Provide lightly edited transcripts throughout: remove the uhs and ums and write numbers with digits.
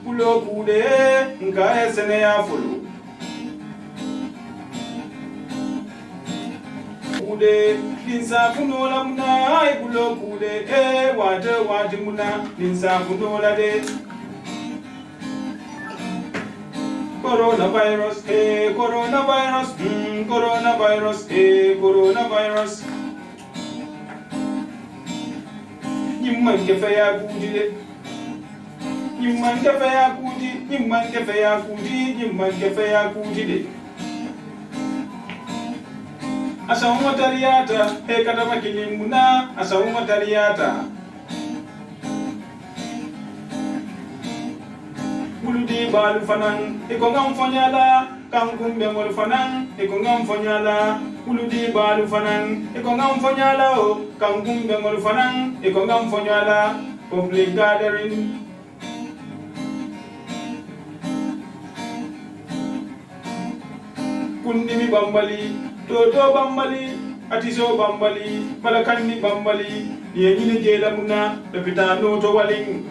kulo kude nka esene ya fulu kude linsa funola muna ay kulo kude wate muna linsa funola de coronavirus coronavirus coronavirus coronavirus Nyimman ke fa ya kudi de nyimman ke fa ya kudi nyimman ke fa ya kudi nyimman ke fa ya kudi de asawu matariyata kada makilimuna asawu matariyata Muludi balu fanan ngam fonyala kangumbe mol fanan ngam fonyala Muludi balu fanan ngam fonyala o kangumbe mol fanan ngam fonyala public gathering Kundimi bambali toto bambali atiso bambali malakandi bambali yeyine jela muna pepita to waling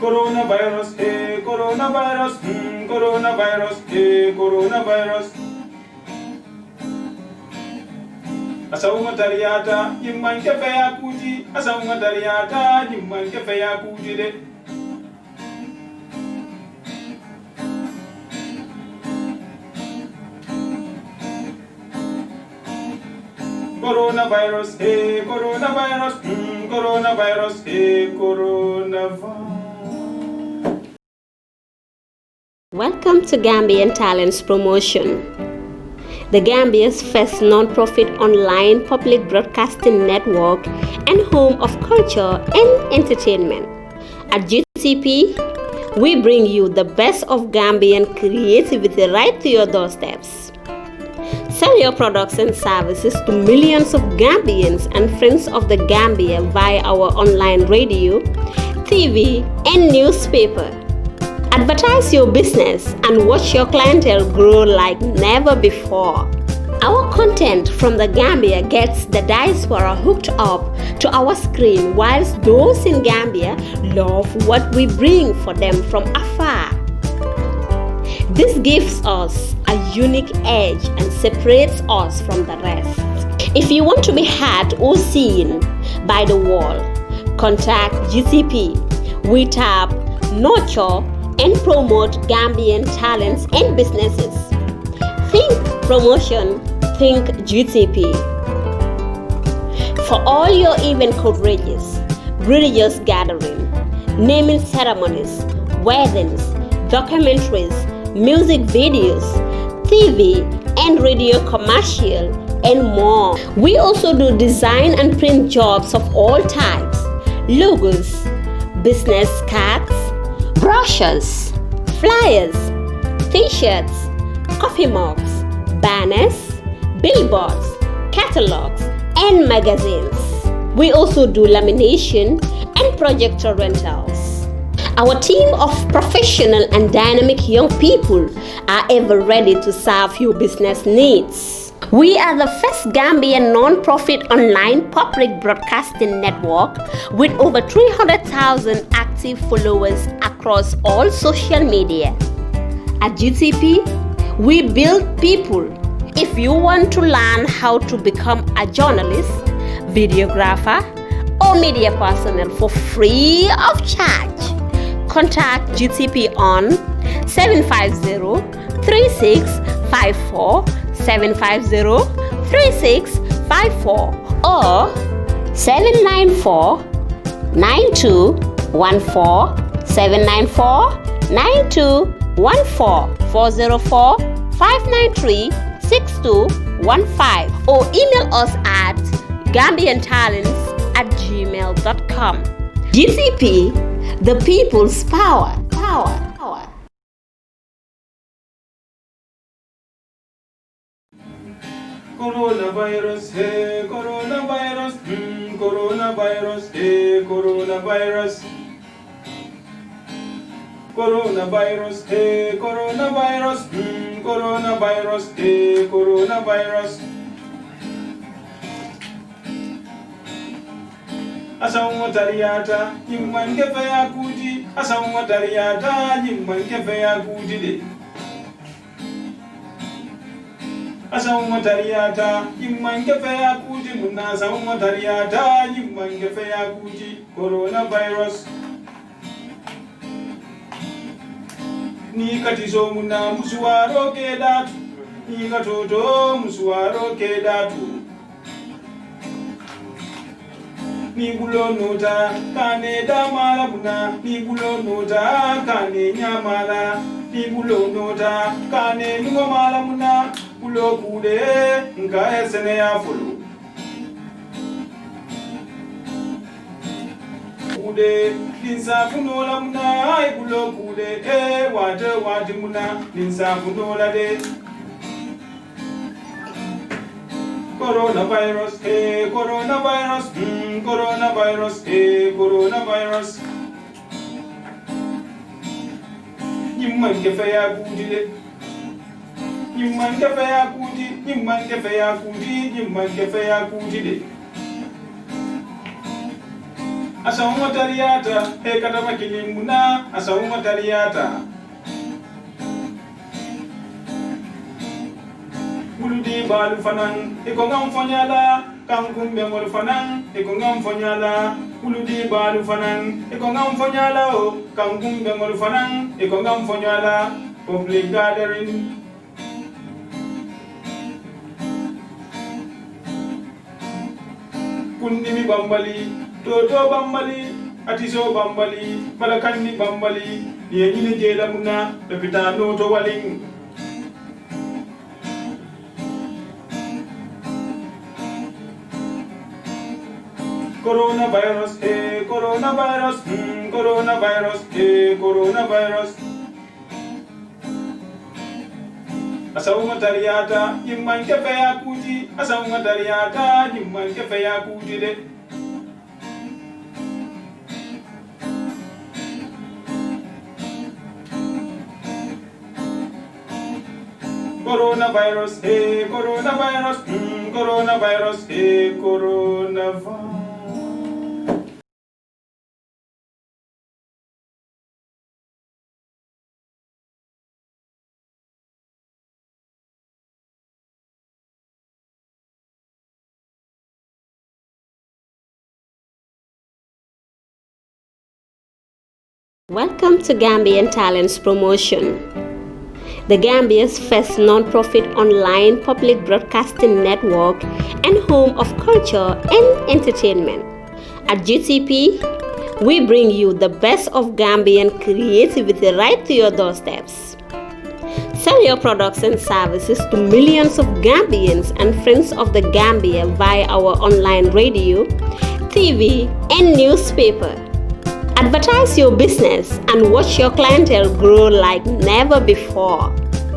Coronavirus, coronavirus, coronavirus, coronavirus. Asawu matariyata, yimman kefe ya kuti. Asawu matariyata, yimman kefe ya kuti de. Coronavirus, coronavirus, coronavirus, coronavirus. Welcome to Gambian Talents Promotion, the Gambia's first non-profit online public broadcasting network and home of culture and entertainment. At GTP, we bring you the best of Gambian creativity right to your doorsteps. Sell your products and services to millions of Gambians and friends of the Gambia via our online radio, TV, and newspaper. Advertise your business and watch your clientele grow like never before. Our content from the Gambia gets the diaspora hooked up to our screen, whilst those in Gambia love what we bring for them from afar. This gives us a unique edge and separates us from the rest. If you want to be heard or seen by the world, contact GTP. We tap, nurture, and promote Gambian talents and businesses. Think promotion, think GTP. For all your event coverages, religious gatherings, naming ceremonies, weddings, documentaries, music videos, TV and radio commercial, and more. We also do design and print jobs of all types, logos, business cards, brochures, flyers, t-shirts, coffee mugs, banners, billboards, catalogs, and magazines. We also do lamination and projector rentals. Our team of professional and dynamic young people are ever ready to serve your business needs. We are the first Gambian non-profit online public broadcasting network with over 300,000 active followers across all social media. At GTP, we build people. If you want to learn how to become a journalist, videographer, or media personnel for free of charge, contact GTP on 750-3654 750-3654 or 794-9214 794-9214 404-593-6215 or email us at gambiantalents@gmail.com. GTP, the people's power. Coronavirus, coronavirus, coronavirus, coronavirus. Coronavirus, coronavirus, coronavirus, coronavirus. asaungo tariata yimman kefe ya kuti asaungo tariata yimman kefe ya kuti de asaungo tariata yimman kefe ya kuti muna asaungo tariata yimman kefe ya kuti coronavirus ni katizo muna musuwaro kedatu ni katoto musuwaro kedatu ni bulonota kane damala muna ni bulonota kane nyamala ni bulonota kane ngomala muna bulokude nga esene ya fulu kude linsafunola muna ay bulokude wate muna linsafunola de coronavirus coronavirus coronavirus coronavirus yimman kefe ya kuti de yimman kefe ya kuti yimman kefe ya kuti yimman kefe ya kuti de asaungo tariata kata makilimuna asaungo tariata Uludi balu fanan ikonga mfonyala kankumbe ngol fanan ikonga mfonyala uludi balu fanan ikonga mfonyala o kankumbe ngol fanan ikonga mfonyala public gathering kundimi bambali toto bambali atiso bambali malakandi bambali yeyine jela muna pepita no to waling coronavirus coronavirus coronavirus coronavirus asaunga tariata yimman kefe ya kuti asaunga tariata yimman kefe ya kuti de coronavirus coronavirus coronavirus coronavirus. Welcome to Gambian Talents Promotion, the Gambia's first non-profit online public broadcasting network and home of culture and entertainment. At GTP, we bring you the best of Gambian creativity right to your doorsteps. Sell your products and services to millions of Gambians and friends of the Gambia via our online radio, TV, and newspaper. Advertise your business and watch your clientele grow like never before.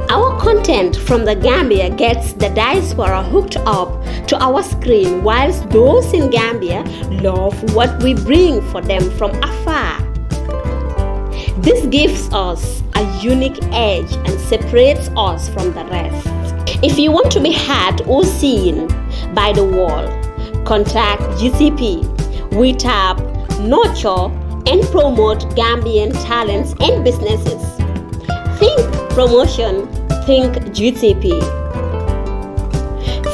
Our content from the Gambia gets the diaspora hooked up to our screen, whilst those in Gambia love what we bring for them from afar. This gives us a unique edge and separates us from the rest. If you want to be heard or seen by the world, contact GTP. We tap, nurture, and promote Gambian talents and businesses. Think promotion, think GTP.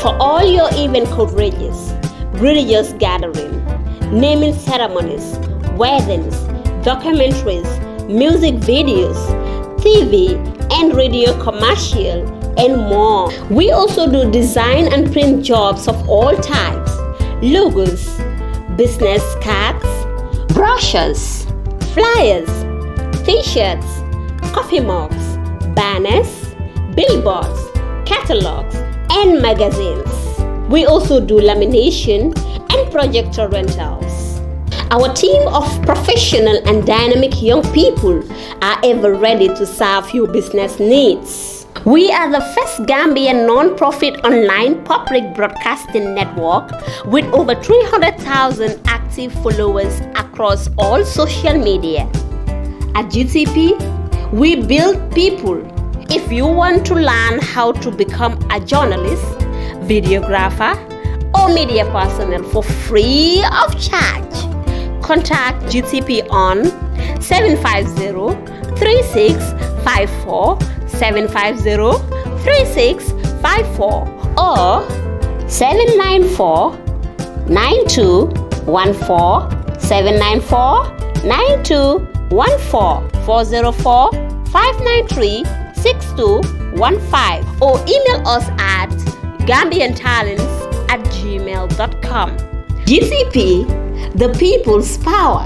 For all your event coverages, religious gathering, naming ceremonies, weddings, documentaries, music videos, TV and radio commercial, and more. We also do design and print jobs of all types, logos, business cards, brochures, flyers, t-shirts, coffee mugs, banners, billboards, catalogs, and magazines. We also do lamination and projector rentals. Our team of professional and dynamic young people are ever ready to serve your business needs. We are the first Gambian non-profit online public broadcasting network with over 300,000 active followers across all social media. At GTP, we build people. If you want to learn how to become a journalist, videographer, or media personnel for free of charge, contact GTP on 750-3654, 750-3654 or 794-9214, 794-9214, 404-593-6215 or email us at gambiantalents@gmail.com. GTP, the people's power.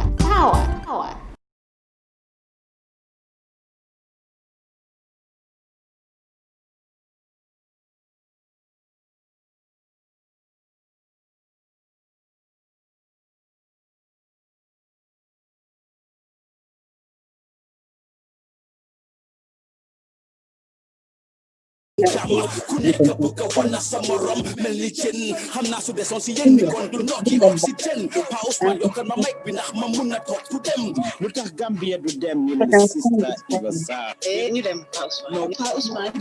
ku nekk bëgg a wana sama rom mel ni jën xam naa su desoon si yéen mi kon du nokki oxygène Pa Ousmane yokkal ma mic bi ndax ma mun na toog du dem Lutakh Gambia du dem ñu ne sister Iva Sarr ñu dem no Pa Ousmane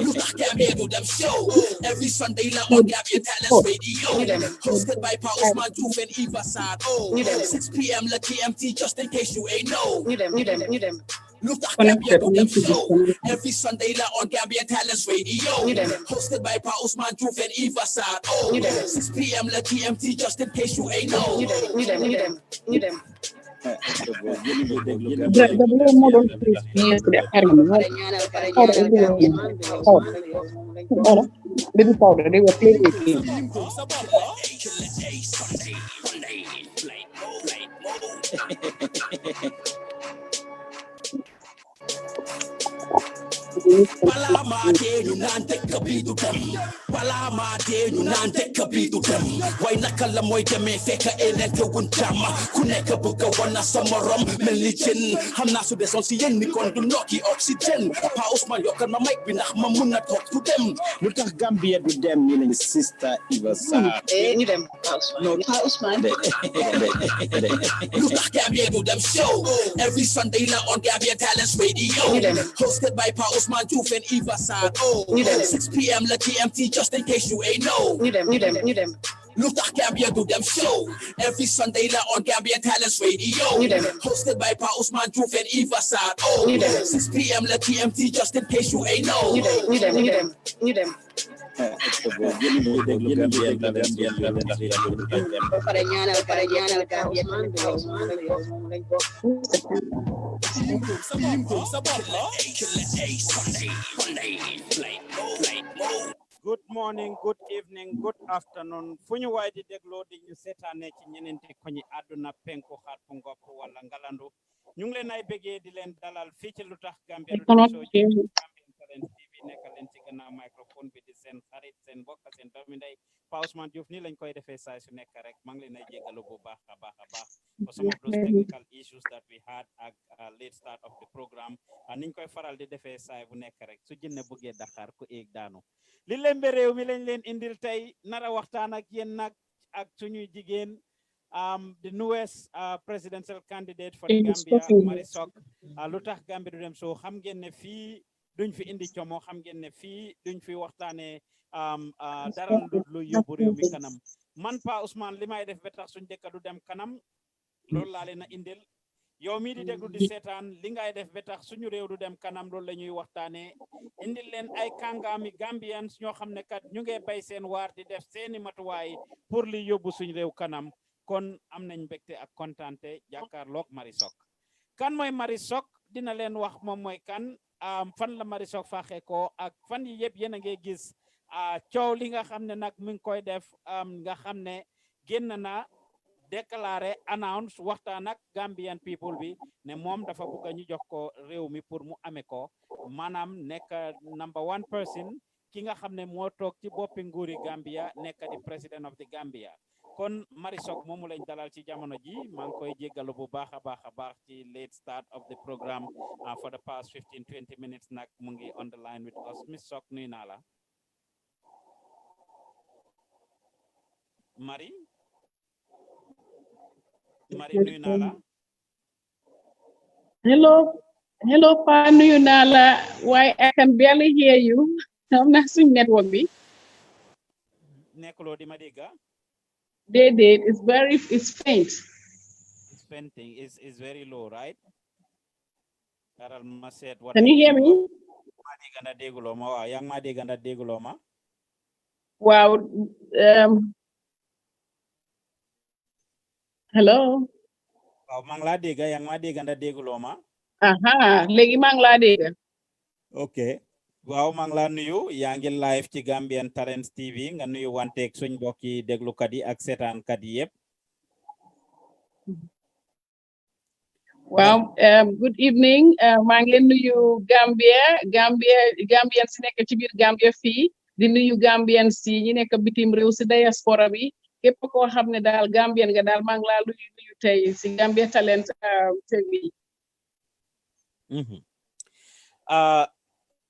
Lutakh Gambia du dem show every Sunday la on Gambian Talents Radio hosted by Pa Ousmane Diouf and Iva Sarr 6 p.m. la GMT just in case you ain't know ñu dem Lutakh Gambia Du Dem show every Sunday la on Gambian Talents Radio hosted by Pa Ousmane Diouf and Iva Sarr 6 p.m. la GMT just in case you ain't know ñu dem Baby powder, they were playing with me. Palama de ñu naan dëkk bi du dem Palama de ñu naan dëkk bi du dem way naka la mooy demee fekk eneen te wun jàmm ku nekk bëgg a wana sa morom mel ni jën xam naa su desoon si yéen mi kon du nokki oxygène Pa Ousmane yokkal ma mic bi ndax ma mun na toog du dem Lutakh Gambia du dem ñu ne sister Iva Sarr ñu dem no Pa Ousmane Lutakh Gambia du dem show every Sunday la on Gambian Talents Radio hosted by Pa Ousmane Diouf and Iva Sarr 6 p.m. la GMT just in case you ain't know ñu dem Lutakh Gambia Du Dem show every Sunday la on Gambian Talents Radio hosted by Pa Ousmane Diouf and Iva Sarr 6 p.m. la GMT just in case you ain't know ñu dem pare ñaanal Gambia Good morning, good evening, good afternoon. Fu ñu waay di dégloo di ñu seetaane ci ñeneenti koñi àdduna penku xarpu ngopp wala ngalandu ñu ngi leen ay bëggee di leen dalal fii ci Lutakh Gambia Du Dem show Gambian Talents TV nekkal leen ci gannaaw microphone bi di seen xarit seen mbokk seen doomi ndey Pa Ousmane Diouf nii lañ koy defee saa su nekk rek maa ngi leen ay jégalu bu baax a baax for some of those technical issues that we had at late start of the program niñ koy faral di defee saa bu nekk rek su jinne bëggee Dakar ku eeg daanu li lembe réew mi lañ leen indil tey nara waxtaan ak yéen nag ak suñuy jigéen the newest presidential candidate for the Gambia Mary Sock Lutakh Gambia Du Dem so xam ngeen ne fii duñ fi indi como xam ngeen ne fii duñ fi waxtaanee dara lu yóbbu réew mi kanam man Pa Ousmane li may def ba tax suñ dëkk du dem kanam loolu laa leen a indil yow mii di déglu di seetaan li ngay def ba tax suñu réew du dem kanam loolu la ñuy waxtaanee indil leen ay kàngaami Gambians ñoo xam ne kat ñu ngi bay seen waar di def seeni matuwaay pour li yóbbu suñu réew kanam kon am nañ mbégte ak kontaante jàkkaarloog Mary Sock kan mooy Mary Sock dina leen wax moom mooy kan fan la Mary Sock faaxee ko ak fan yi yëpp yéen a ngi gis coow li nga xam ne nag mi ngi koy def nga xam ne génn na déclaré announce waxtaan ak Gambian people bi ne moom dafa bëgg a ñu jox ko réew mi pour mu amee ko maanaam nekk number one person ki nga xam ne moo toog ci boppi nguuri Gambia nekk di president of the Gambia kon Mary Sock moomu lañ dalal ci jamono ji maa ngi koy jéggalu bu baax a baax ci late start of the program for the past 15-20 minutes nag mu ngi on the line with us Miss Sock nuyu naa la Mary nuyu naa la hello Pa nuyu naa la waaye I can barely hear you am na suñ network bi nekkuloo di ma dégg They did. It's faint. It's fainting. Is very low, right? Karal ma set what Can I you hear can do. me? Madi ganda deguloma wa yang madi ganda deguloma. Wow. Hello. Wow, mang la dega yang madi ganda deguloma. Aha. Legi mang la dega. Okay. Wow, mang la nuyu yaa ngi live ci Gambian Talents TV nga nuyu wanteeg suñ mbokki déglukat yi ak seetaankat yi yëpp. Wow. Good evening. Maa ngi leen nuyu Gambian si nekk ci biir Gambia fii di nuyu Gambian si ñi nekk bitim réew si diaspora bi képp koo xam ne daal Gambian nga daal maa ngi laa nuyu tey si Gambia Talents TV.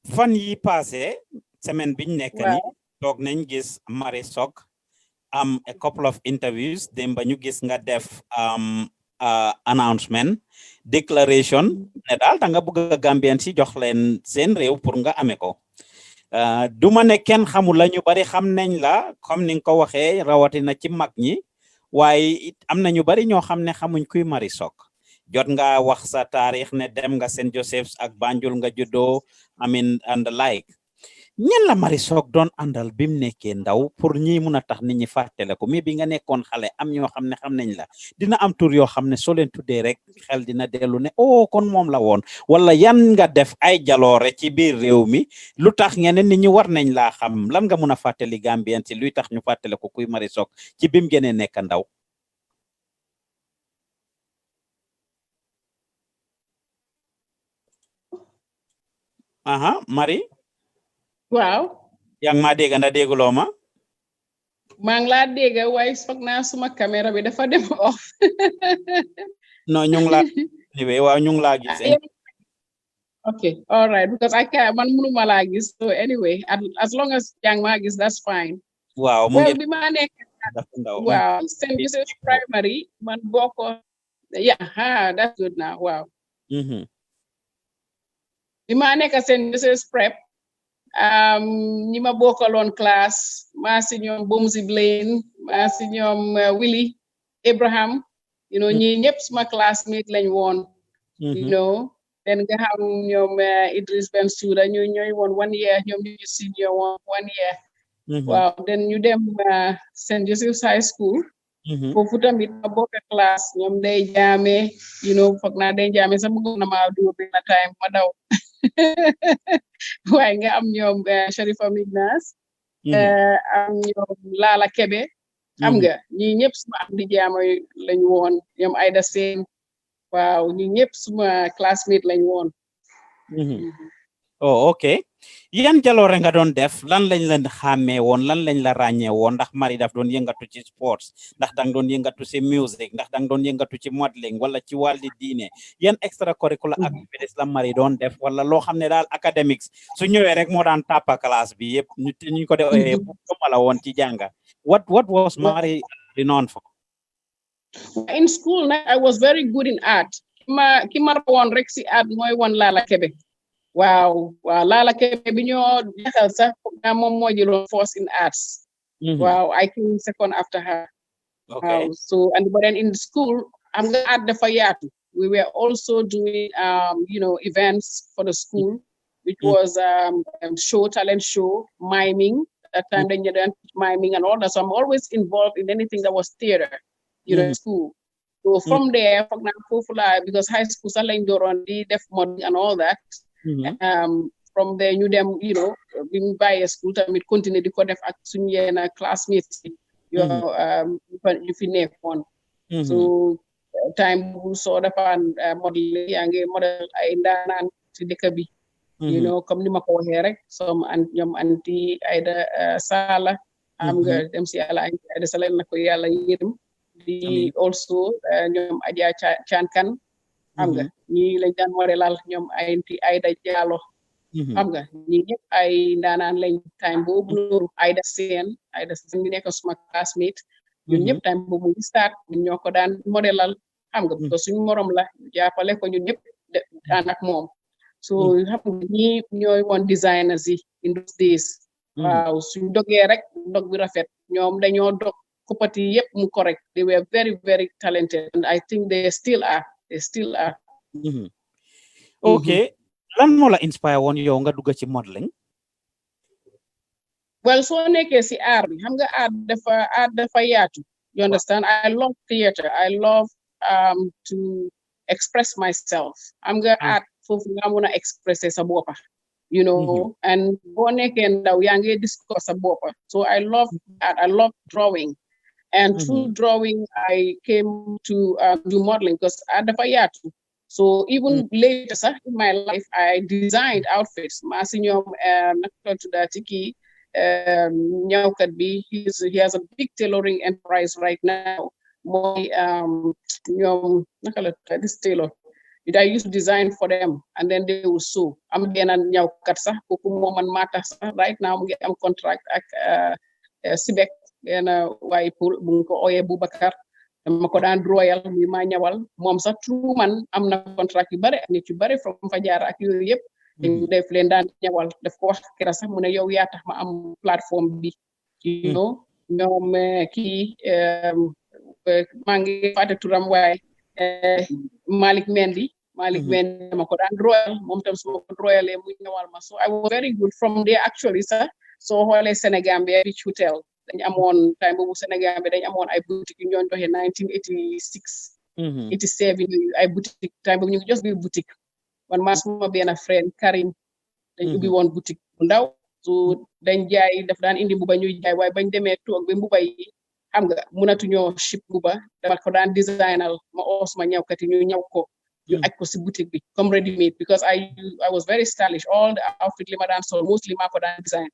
Fan yi passé semaine biñ nekk ni toog nañ gis Marie Sock am a couple of interviews dem ba ñu gis nga def announcement declaration ne daal da nga bëgg a Gambian si jox leen seen réew pour nga amee ko duma ne kenn xamul la ñu bari xam nañ la comme ni nga ko waxee rawatina ci mag ñi waaye am na ñu bari ñoo xam ne xamuñ kuy Marie Sock jot nga wax sa taarix ne dem nga Saint Joseph's ak Banjul nga juddoo amin and like ñen la Marie Sock doon àndal bi mu nekkee ndaw pour ñi mun a tax nit ñi fàttale ko mais bi nga nekkoon xale am ñoo xam ne xam nañ la dina am tur yoo xam ne soo leen tuddee rek xel dina dellu ne oh kon moom la woon wala yan nga def ay jaloore ci biir réew mi lu tax ngeen nit ñi war nañ laa xam lan nga mun a fàttali Gambien ci luy tax ñu fàttale ko kuy Marie Sock ci bim gënee nekk ndaw. Aha, Marie. Wow. Yang ma dégg na dégguloo ma. Maa ngi laa dégg waaye foog naa suma caméra bi dafa dem off. No, ñu ngi laa anyway, waaw ñu ngi laa gis. Okay, all right, because I can't man mënuma laa gis. So anyway, as long as yang maa gis, that's fine. Wow, mu Well, ngi bi ma nekk ndaw. wow, St. Joseph's Primary, man bokko. Yeah, that's good now. Wow. Bi ma nekk St. Joseph's Prep, ñi ma bokkaloon classe, maa si ñoom Bomsi Blaine, maa si ñoom Willie Abraham, ñi ñëpp suma classmate lañ woon, then nga xam ñoom Idris Bensouda ñu ñooy woon 1 year, ñoom ñu senior woon 1 year. Wow, then ñu dem St. Joseph's High School. Foofu tamit ma bokk classe ñoom day jaame, foog naa day jaame sax bëggoon na maa dóor benn time ma daw. waaye nga am ñoom Sharifa Mignas am ñoom Lala Kebe xam nga ñi ñëpp suma am di jaama lañ woon ñoom Aida Seen waaw ñi ñëpp suma classmate lañ woon. Oh, okay. Yan jaloore nga doon def lan lañ leen xàmmee woon lan lañ la ràññee woon ndax Marie daf doon yëngatu ci sports ndax dang doon yëngatu ci music ndax dang doon yëngatu ci modeling wala ci wàlli diine yan extracurricular activities la Marie doon def wala loo xam ne daal academics su ñëwee rek moo daan tàppa classe bi yëpp ñu ko de bu la woon ci jànga what was Marie renowned for? In school nag I was very good in art ki ma woon rek si art mooy woon Lala Kebe. Wow, Lala Kebe bi ñoo defal sax moom moo jëloon first in arts. Wow, I came second after her. Okay. So but then in school, I'm the art dafa yaatu. We were also doing events for the school, which was talent show, miming. That time they did miming and all that. So I'm always involved in anything that was theater, in school. So from there, because high school lañ doon di def modeling and all that. From there ñu dem bi mu bàyyee school tamit continuer di ko def ak suñu yenn classmates yu fi nekkoon so time bu soo defaan model yaa ngi model ay ndaanaan ci dëkk bi comme ni ma ko waxee rek ñoom anti Aida Sala am nga dem si yàlla Aida Sala na ko yàlla yërëm di also ñoom Adja Cankan xam nga ñi lañ daan modelal ñoom Aida Diallo xam nga ñi ñëpp ay ndaanaan lañ time boobu noonu Aida Seen bi nekk suma classmate ñun ñëpp time boobu ngi start ñun ñoo ko daan modelal xam nga parce que suñu morom la jàppale ko ñun ñëpp daan ak moom so xam nga ñi ñooy woon designers yi in those days waaw suñ dogee rek dog bi rafet ñoom dañoo dog property yep mu correct. They were very, very talented, and I think they still are. They still are. Okay. Lan mo la inspire woon yow nga dugg ci modeling? Well, so nekkee si art bi xam nga art dafa yaatu. You understand? I love theater. I love to express myself. I'm nga art foofu nga mun a expresser sa boppa. You know, and boo nekkee ndaw yaa ngi discuss sa boppa. So I love art. I love drawing. And through drawing, I came to do modeling because art dafa yaatu. So even later in my life, I designed outfits. Masi ñoom naka to that tiki ñawkat bi he has a big tailoring enterprise right now. Mooy ñoom naka la this tailor. I used to design for them and then they will sew. Am benn ñawkat sax kooku moo man maa tax sax right now mu ngi am contract ak Sibek benn waaye pour bu ko ooyee Boubacar. dama ko daan royal muy ma ñawal moom sax true man am na contract yu bare ak nit yu bare from fa jaar ak yooyu yëpp dañu def leen daan ñawal daf ko wax kera sax mu ne yow yaa tax ma am plateforme bi you know ñoom kii maa ngi fàtte turam waaye Malick Mendy dama ko daan royal moom tam su ma ko royalee muy ñawal ma so I was very good from there actually sax soo xoolee Sénégambia Beach Hotel dañ amoon time boobu Sénégal bi dañ amoon ay boutique yu ñoon doxee 1986 87 ay boutique time boobu ñu ngi just bi boutique man maa suma benn friend Karim dañ ubbi woon boutique bu ndaw so dañ jaay daf daan indi mbuba ñuy jaay waaye bañ demee toog ba mbuba yi xam nga mënatuñoo ship mbuba dama ko daan designal ma oos ma ñawkat yi ñu ñaw ko ñu aj ko si boutique bi comme ready made because I was very stylish all the outfit li ma daan sol mostly maa ko daan design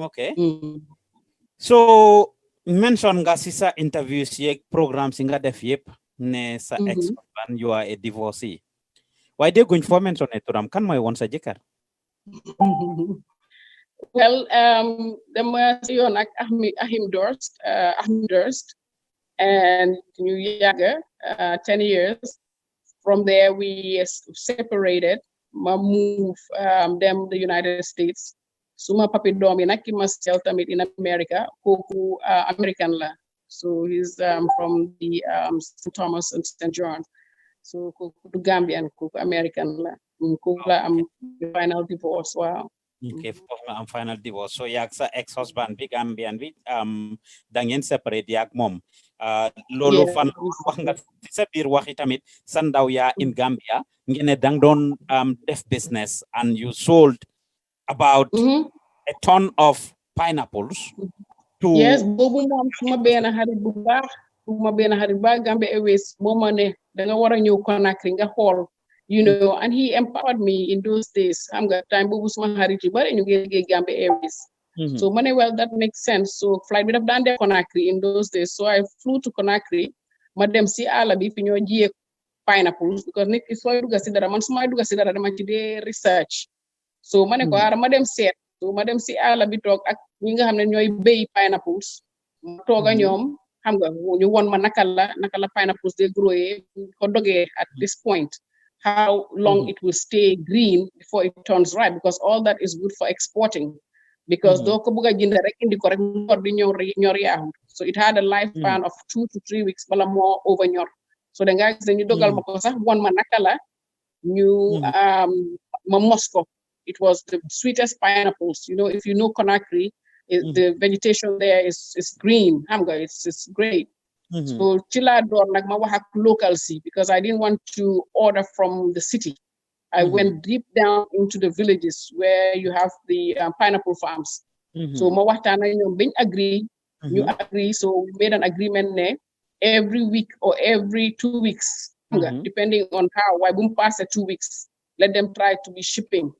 okay so mention nga si sa interviews yeeg programmes yi nga def yëpp ne sa ex-husband you are a divorcee waaye dégguñ foo mentionné turam kan mooy woon sa jëkkër well dama si yoon ak Ahim Durst and ñu yàgga 10 years from there we separated ma move them the United States suma papi doom yi nag ki ma sel tamit in America kooku American la so he's from the St. Thomas and St. John so kooku du Gambian kooku American la kooku la am final divorce wow okay foofu nga am final divorce so yaag sa ex-husband bi Gambian bi da ngeen separate yaag moom loolu fan wax nga sa biir waxi tamit sa ndaw yaa in Gambia ngeen ne dang doon def business and you sold about a ton of pineapples to yes boobu moom suma benn xarit bu baax Gambia Airways moo ma ne da nga war a ñëw Conakry nga xool you know and he empowered me in those days xam nga time boobu suma xarit yu bari ñu ngi liggéey Gambia Airways so ma ne well that makes sense so flight bi daf daan def Conakry in those days so I flew to Conakry ma dem si àll bi fi ñoo jiyee pineapples because nit ki sooy dugga si dara man su may dugga si dara dama ci dee research so ma ne ko ma dem seet so ma dem si àll bi toog ak ñi nga xam ne ñooy béy pineapples ma toog a ñoom xam nga ñu won ma naka la pineapples de growé ko dogee at this point how long it will stay green before it turns ripe because all that is good for exporting because doo ko bëgg a jënd rek indi ko rek ñor di ñor yaaxu so it had a lifespan of 2 to 3 weeks bala moo over ñor so da nga gis ñu dogal ma ko sax won ma naka la ñu ma mos ko it was the sweetest pineapples. You know, if you know Conakry, the vegetation there is green. It's great. So chila door like ma wax ak local si because I didn't want to order from the city. I went deep down into the villages where you have the pineapple farms. So ma waxtaan ak ñoom bañ agree. You agree. So we made an agreement there every week or every 2 weeks, depending on how. Why boom pass 2 weeks. Let them try to be shipping.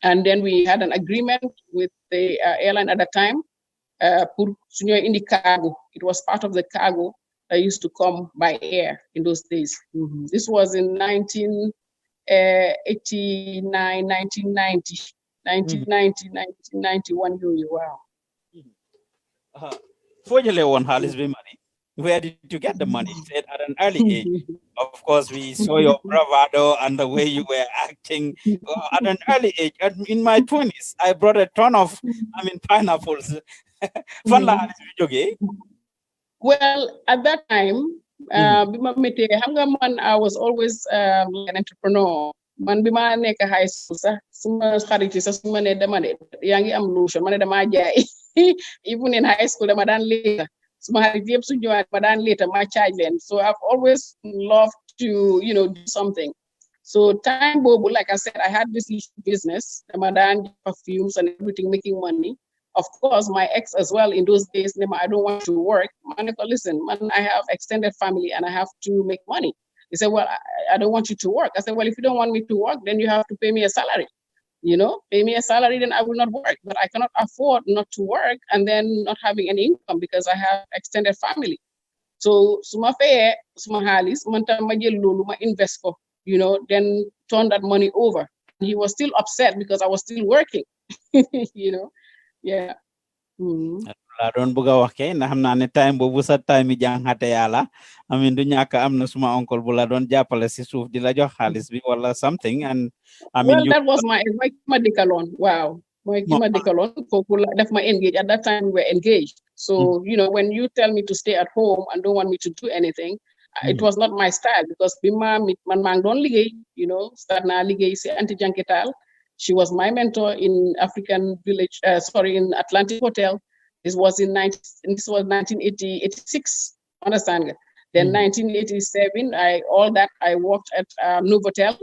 And then we had an agreement with the airline at the time. In the cargo. It was part of the cargo that used to come by air in those days. This was in 1989, 1990, 1991. Wow. For your money, where did you get the money? You said at an early age of course, we saw your bravado and the way you were acting at an early age. In my 20s, I brought a ton of, pineapples. Fan la xaalis bi jógee. Well, at that time, I was always like an entrepreneur. Man bima nek high school sax suma xarit sax suma ne dama ne yaangi am lotion man dama jaay even in high school dama dan later suma xarit yeb su ñëwaat ma dan later ma charge len. So I've always loved to do something. So time bobu, like I said, I had this business dama dan perfumes and everything, making money. Of course, my ex as well in those days, I don't want to work. Listen, man, I have extended family and I have to make money. He said, well, I don't want you to work. I said, well, if you don't want me to work, then you have to pay me a salary. Pay me a salary, then I will not work. But I cannot afford not to work and then not having any income because I have extended family. So, suma faye, suma halis, manta ma jël lolu ma invest ko, then turn that money over. He was still upset because I was still working, Yeah. La doon bëgg a wax kay ndax xam naa ne time boobu sa time yi jàngate yàlla du ñàkk am na suma oncle bu la doon jàppale si suuf di la jox xaalis bi wala something and well, that was my dikaloon. Wow. My dikaloon kooku la def ma engage. At that time we were engaged. So when you tell me to stay at home and don't want me to do anything, it was not my style because bi man maa ngi doon liggéey start naa liggéey si anti janketal. She was my mentor in African Village, in Atlantic Hotel. This was 1986, understand? Then 1987, I worked at Novotel.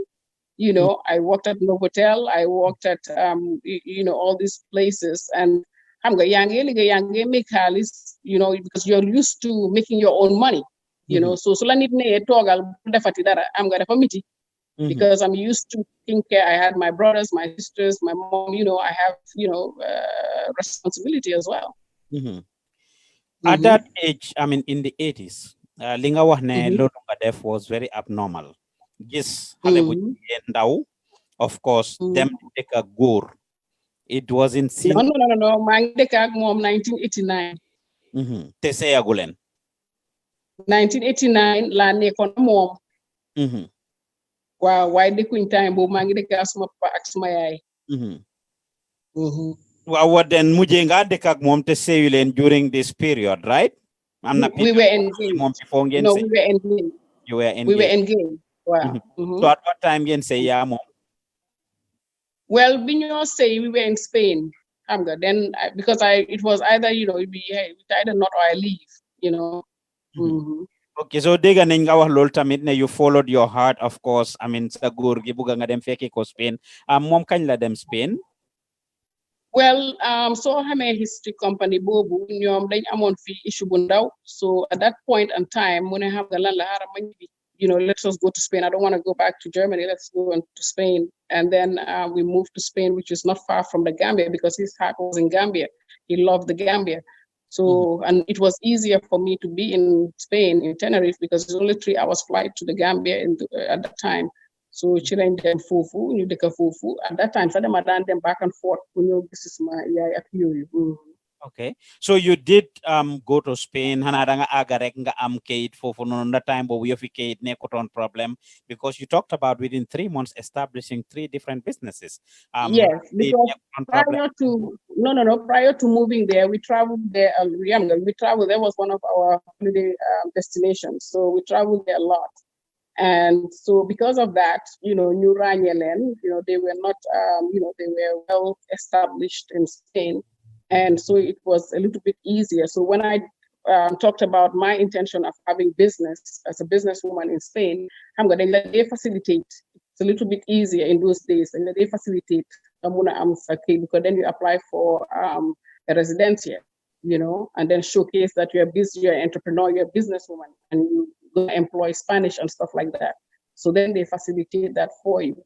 I worked at Novotel. I worked at, all these places. And I'm going to make halis, because you're used to making your own money, So la nit ne togal defati dara am nga defa miti. Because I'm used to taking care. I had my brothers, my sisters, my mom, I have, responsibility as well. At that age, in the 80s, li nga wax ne loolu nga def was very abnormal. Gis xale bu jigéen ndaw, of course, dem dëkk ak góor. It was in sin. No. maa ngi dëkk ak moom 1989. Te seeyagu leen. 1989 laa nekkoon moom. Wow, why dëkkuñ time boobu maa ngi dëkk ak suma papa ak suma yaay. Waaw, then mujjee nga dëkk ak moom te seeyu leen during this period, right? We were engaged. Moom before ngeen No, we were engaged. You were engaged. We were engaged. Wow. So at what time ngeen say yaa moom? Well, bi ñoo say we were in Spain. Then because it was either we either not or I leave. Okay, so dégg nañ nga wax loolu tamit ne you followed your heart, of course. Sa góor gi bugga nga dem fekki ko Spain. Moom kañ la dem Spain? Well, so xamee history company boobu ñoom dañ amoon fi issue bu ndaw. So at that point in time, mu ne xam nga lan la xaaral ma ñibbi. Let's just go to Spain. I don't want to go back to Germany. Let's go to Spain. And then we moved to Spain, which is not far from the Gambia because his heart was in Gambia. He loved the Gambia. So, and it was easier for me to be in Spain, in Tenerife, because it's only 3 hours flight to the Gambia at that time. So, Chilean dem fufu, New Deka fufu. At that time, so them back and forth. This is my Okay, so you did go to Spain. Hana nga aga rek nga am kayit fofu noonu na time bo yofi kayit nekkutoon problem because you talked about within 3 months establishing 3 different businesses. Yes, because prior to moving there, we traveled there. We traveled. There was one of our holiday destinations, so we traveled there a lot. And so because of that, New Ranyelen, they were not, they were well established in Spain. And so it was a little bit easier. So when I talked about my intention of having business as a businesswoman in Spain, they facilitate. It's a little bit easier in those days. And they facilitate because then you apply for a residencia, and then showcase that you're an entrepreneur, you're a businesswoman, and you employ Spanish and stuff like that. So then they facilitate that for you.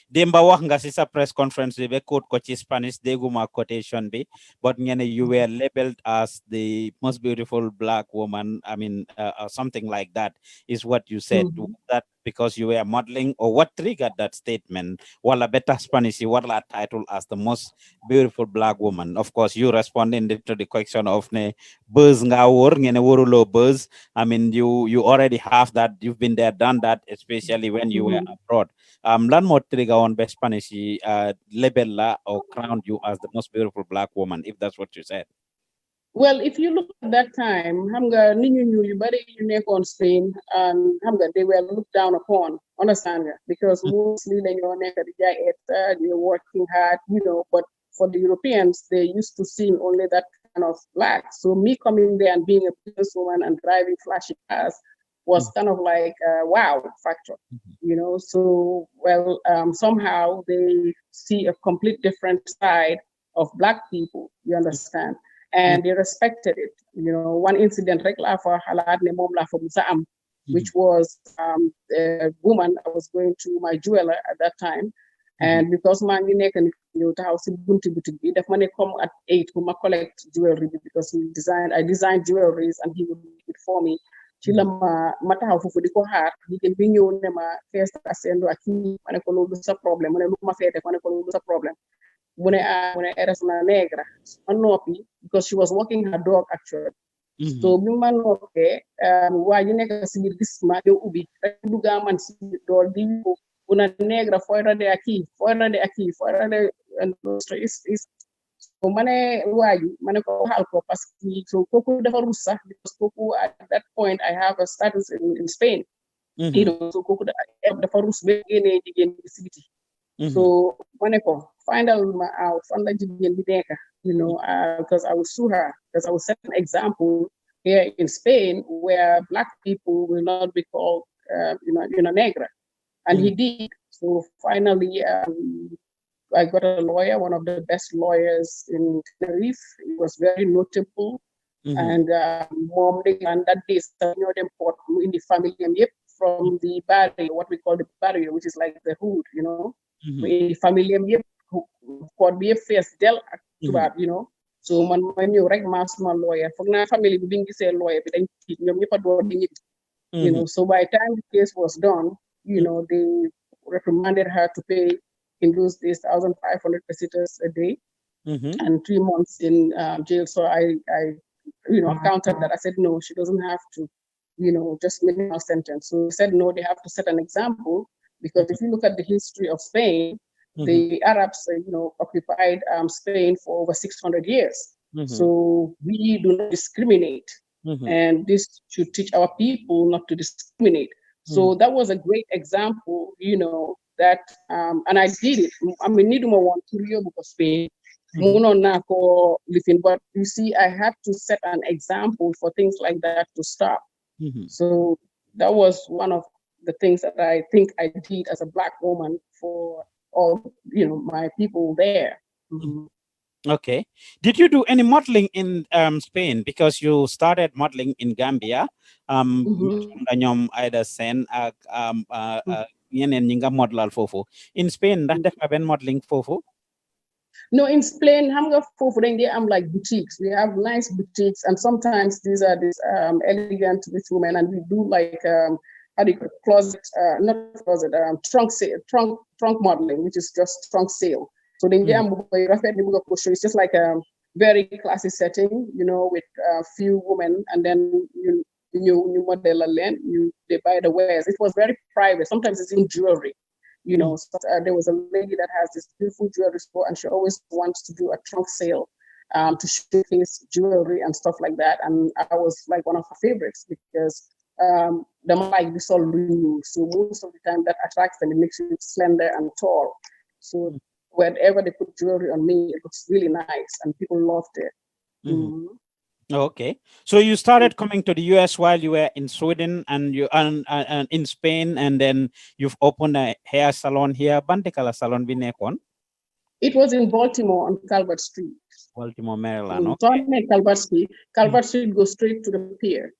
Demba wax nga ci sa press conference be quote ko ci Spanish déguma quotation bi but ngene you were labeled as the most beautiful black woman something like that is what you said. Was that because you were modeling, or what triggered that statement? Wala better Spanish, what la title as the most beautiful black woman. Of course, you responding to the question of ne buzz nga wor ngene worulo buzz. I mean, you already have that. You've been there, done that, especially when you were abroad. Lan mo trigger on best Spanish label la or crowned you as the most beautiful black woman, if that's what you said. Well, if you look at that time, hamga ninyu you bari you nekk on Spain, and hamga they were looked down upon, understand nga? Because mostly they are working hard, but for the Europeans, they used to see only that kind of black. So me coming there and being a businesswoman and driving flashy cars was kind of like a wow factor, So, well, somehow they see a complete different side of black people, you understand? And they respected it. One incident, which was a woman. I was going to my jeweler at that time, and because my house come at 8 to collect jewelry because I designed jewelries and he would make it for me. Chilama matahaw fofu diko xaar jigéen bi ñëw ne ma fees asendo ak ma ne ko loolu sa problème mu ne lu ma feete ma ne ko loolu sa problème mu ne eres na negra ma noppi because she was walking her dog actually. So bi ma noppee waa ji nekk si biir gis ma yow ubbi rek dugga man si dool di una negra fuera de aquí and so mane waji mane ko waxal ko parce que so koku dafa rus sax because koku at that point I have a status in Spain. So koku dafa rus be gene jigen ci biti. So mane ko find out my out fan la jigen bi nekk, because I will sue her, because I will set an example here in Spain where black people will not be called negra, and he did. So finally I got a lawyer, one of the best lawyers in Tenerife. He was very notable. And mom, and that day, in the family, from the barrio, what we call the barrio, which is like the hood, the family, could be a face del, So when you reg my lawyer, for my family, being a lawyer, so by the time the case was done, they recommended her to pay in those days 1,500 visitors a day and 3 months in jail. So I countered that. I said no, she doesn't have to, just minimal sentence. So he said no, they have to set an example, because if you look at the history of Spain, the Arabs occupied Spain for over 600 years. So we do not discriminate, and this should teach our people not to discriminate. So that was a great example, that and I did it. I mean, need more one to because Spain, but you see, I had to set an example for things like that to stop. So that was one of the things that I think I did as a black woman for all my people there. Okay. Did you do any modeling in Spain? Because you started modeling in Gambia. Ida Sen ñeneen ñi nga modelal foofu. In Spain, ndax def nga benn modeling foofu? No, in Spain, I'm like boutiques. We have nice boutiques, and sometimes these are these elegant rich women, and we do like trunk modeling, which is just trunk sale. So it's just like a very classy setting, with a few women, and then you model a land, they buy the wares. It was very private. Sometimes it's in jewelry. So, there was a lady that has this beautiful jewelry store, and she always wants to do a trunk sale to showcase jewelry and stuff like that. And I was like one of her favorites because the mic is all new. So most of the time that attracts them, it makes you look slender and tall. So wherever they put jewelry on me, it looks really nice, and people loved it. Okay, so you started coming to the US while you were in Sweden and you and in Spain, and then you've opened a hair salon here. Bantikala salon binekon. It was in Baltimore on Calvert Street. Baltimore, Maryland. Okay. Calvert Street goes straight to the pier.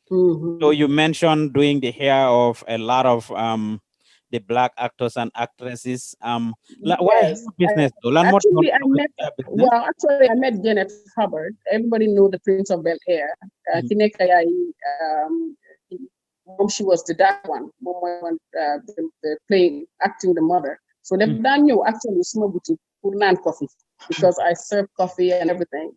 So you mentioned doing the hair of a lot of the black actors and actresses. Why business? Actually, I met Janet Hubbard. Everybody know the Prince of Bel Air. she was the dark one. Mom the playing, acting the mother. So they've done you actually small boutique for coffee because I serve coffee and everything.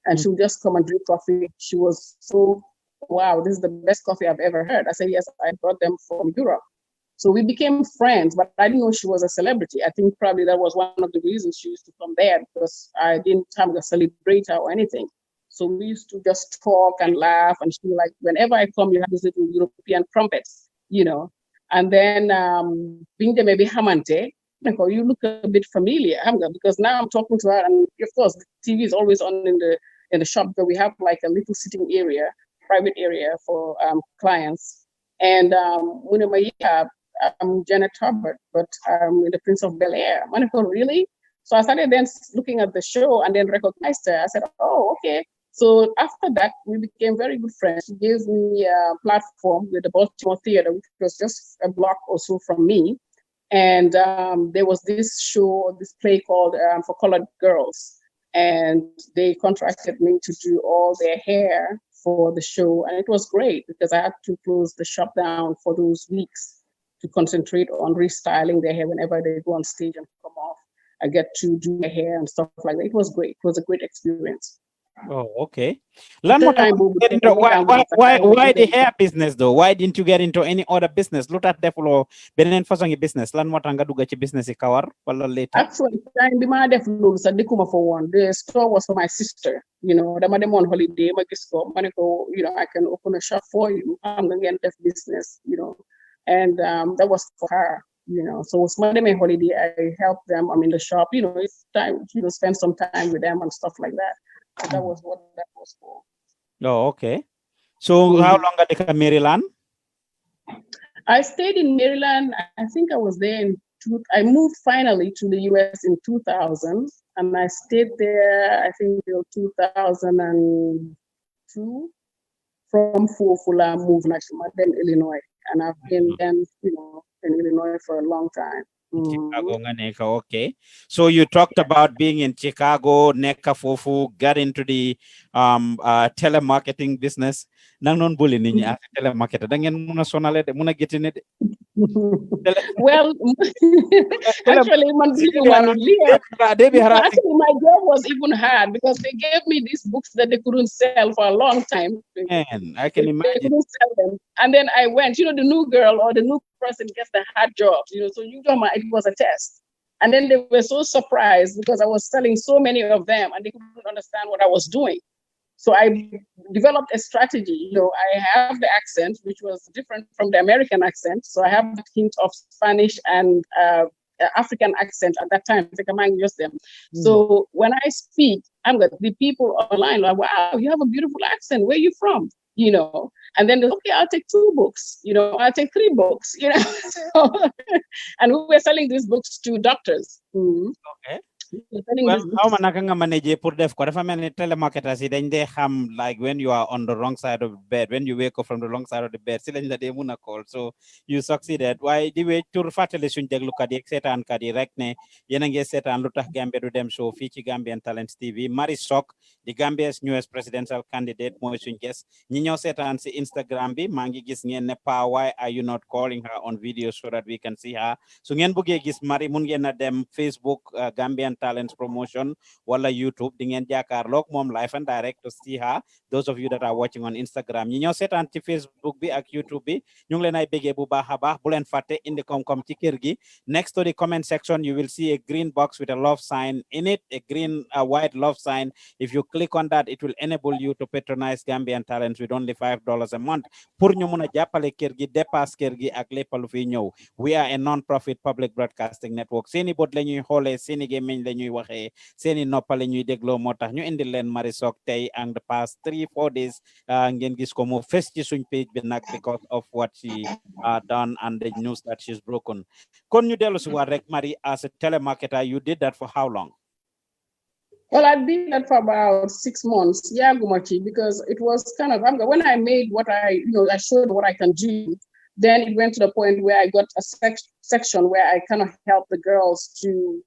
And she would just come and drink coffee. She was so, wow, this is the best coffee I've ever heard. I said, yes, I brought them from Europe. So we became friends, but I didn't know she was a celebrity. I think probably that was one of the reasons she used to come there, because I didn't have a celebrator or anything. So we used to just talk and laugh, and she was like, whenever I come, you have this little European crumpets, you know. And then being there maybe Hamante, you look a bit familiar, because now I'm talking to her, and of course the TV is always on in the shop, because we have like a little sitting area, private area for clients. And I'm Janet Hubbard, but I'm the Prince of Bel Air. Monica, really? So I started then looking at the show and then recognized her. I said, oh, okay. So after that, we became very good friends. She gave me a platform with the Baltimore Theater, which was just a block or so from me. And there was this show, this play called For Colored Girls. And they contracted me to do all their hair for the show. And it was great because I had to close the shop down for those weeks to concentrate on restyling their hair whenever they go on stage and come off. I get to do their hair and stuff like that. It was great. It was a great experience. Oh, okay. Why the hair business though? Why didn't you get into any other business? Look at the benen fashion business. Lan motanga duga ci business kawar wala later. Actually, time bi ma def lolu sa dekuma for one. The store was for my sister. You know, dama dem on holiday ma gis ko maniko, you know, I can open a shop for you. I'm going to get business, you know. And that was for her, you know. So it's my holiday. I helped them. I'm in the shop, you know. It's time, you know, spend some time with them and stuff like that. So that was what that was for. Oh, okay. So how long did you Maryland? I stayed in Maryland. I think I was there I moved finally to the US in 2000, and I stayed there, I think, till 2002. From Fufula, moved to Illinois. And I've been then, you know, in Illinois for a long time. Chicago, okay. So you talked about being in Chicago, Neka Fufu, got into the telemarketing business. Nang non bully niya telemarketer. Dangen muna sonale de muna get in it. Well, actually, my job was even hard because they gave me these books that they couldn't sell for a long time. Man, I can imagine. They couldn't sell them. And then I went, you know, the new girl or the new person gets the hard jobs, you know, so it was a test. And then they were so surprised because I was selling so many of them and they couldn't understand what I was doing. So I developed a strategy. You know, I have the accent, which was different from the American accent. So I have a hint of Spanish and African accent at that time. I think I use them. So when I speak, the people online are like, wow, you have a beautiful accent. Where are you from? You know, and then okay, I'll take 2 books. You know, I'll take 3 books. You know, and we were selling these books to doctors. Okay. Well, how manakanga manage pour def ko dafa melni telemarketers yi dañ dé xam like when you are on the wrong side of the bed, when you wake up from the wrong side of the bed, si lañ la dé mëna call. So you succeeded. Why di wé tour fatale suñ déglu kat yi sétan kat yi rek né yena ngé sétan Lutakh Gambia Du Dem show fi ci Gambian Talents TV. Mari Sok, the Gambia's newest presidential candidate, moy suñ guest. Ñi ñëw sétan ci Instagram bi ma ngi gis ngeen né pa why are you not calling her on video so that we can see her. So ngeen bëggé gis Mari mun ngeen na dem Facebook Gambian Talents Promotion wala YouTube di ngeen jàkkaarloog moom live and direct to see her. Those of you that are watching on Instagram ñi ñoo seetaan ci Facebook bi ak YouTube bi ñu ngi leen ay béggee bu baax a baax bu leen fàtte indi koom-koom ci kër gi. Next to the comment section you will see a green box with a love sign in it, a green white love sign. If you click on that, it will enable you to patronize Gambian Talents with only $5 a month pour ñu mun a jàppale kër gi, dépasse kër gi ak lépp lu fi ñëw. We are a non-profit public broadcasting network. Seeni bot la ñuy xoolee, seeni gémmiñ la ñuy waxee, seeni noppale ñuy dégloo moo tax ñu indil leen Mari Sok tey and the past 3-4 days ngeen gis ko mu fes ci suñ page bi nag because of what she done and the news that she's broken. Kon ñu dellu si waat rek Mari, as a telemarketer, you did that for how long? Well, I did that for about 6 months. Yeah, Gumachi, because it was kind of when I made what I showed what I can do. Then it went to the point where I got a section where I kind of helped the girls to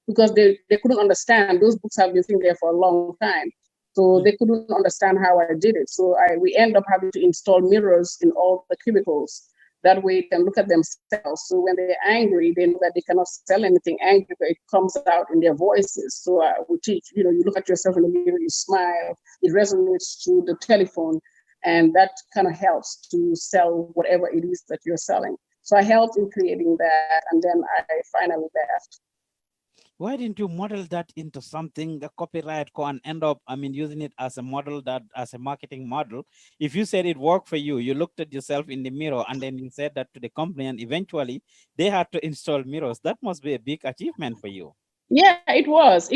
because they couldn't understand. Those books have been sitting there for a long time. So they couldn't understand how I did it. So we end up having to install mirrors in all the cubicles. That way they can look at themselves. So when they're angry, they know that they cannot sell anything angry, but it comes out in their voices. So I would teach, you look at yourself in the mirror, you smile, it resonates through the telephone, and that kind of helps to sell whatever it is that you're selling. So I helped in creating that, and then I finally left. Why didn't you model that into something, the copyright and end up, using it as a model, as a marketing model? If you said it worked for you, you looked at yourself in the mirror and then you said that to the company, and eventually they had to install mirrors. That must be a big achievement for you. Yeah, it was.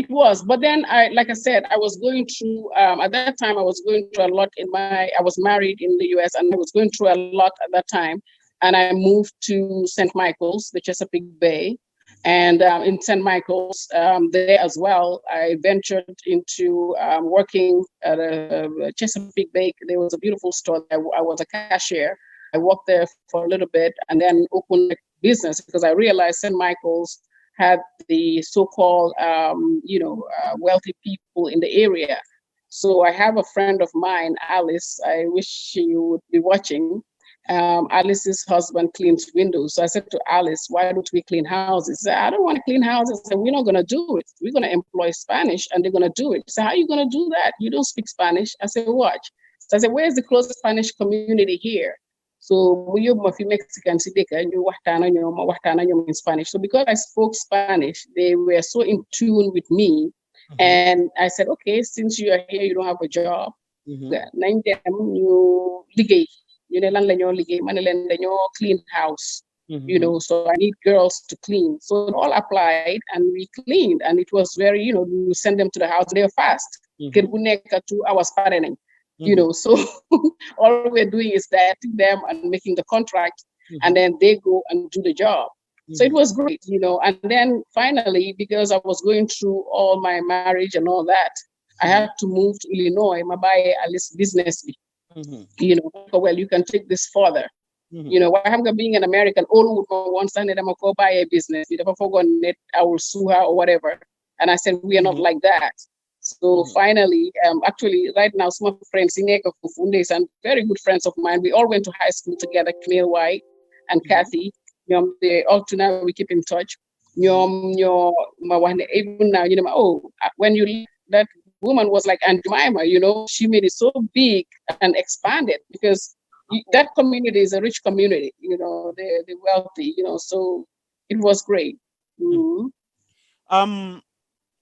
But then like I said, I was going through, at that time, I was going through a lot I was married in the US, and I was going through a lot at that time. And I moved to St. Michael's, the Chesapeake Bay. And in St. Michael's, there as well, I ventured into working at a Chesapeake Bay. There was a beautiful store there. I was a cashier. I worked there for a little bit and then opened a business because I realized St. Michael's had the so-called, wealthy people in the area. So I have a friend of mine, Alice. I wish she would be watching. Alice's husband cleans windows. So I said to Alice, why don't we clean houses? She said, I don't want to clean houses. I said, we're not going to do it. We're going to employ Spanish and they're going to do it. She said, how are you going to do that? You don't speak Spanish. I said, watch. So I said, where's the closest Spanish community here? So we have a few Mexicans in Spanish. So because I spoke Spanish, they were so in tune with me. Mm-hmm. And I said, okay, since you are here, you don't have a job. Clean house, so I need girls to clean. So it all applied and we cleaned, and it was very, we send them to the house, they were fast. 2 hours parenting, so all we're doing is dating them and making the contract, and then they go and do the job. So it was great, and then finally, because I was going through all my marriage and all that, I had to move to Illinois, my buy a list business. Well, you can take this further. Why I'm being an American, all would want to I'm go buy a business. If I forgot it, I will sue her or whatever. And I said, we are not like that. So finally, actually, right now, some of my friends in Eka Fundes and very good friends of mine, we all went to high school together, Camille White and Kathy. They all tonight we keep in touch. Even now, when you leave, that woman was like Aunt Jemima, she made it so big and expanded because that community is a rich community, they're wealthy, so it was great. Mm-hmm.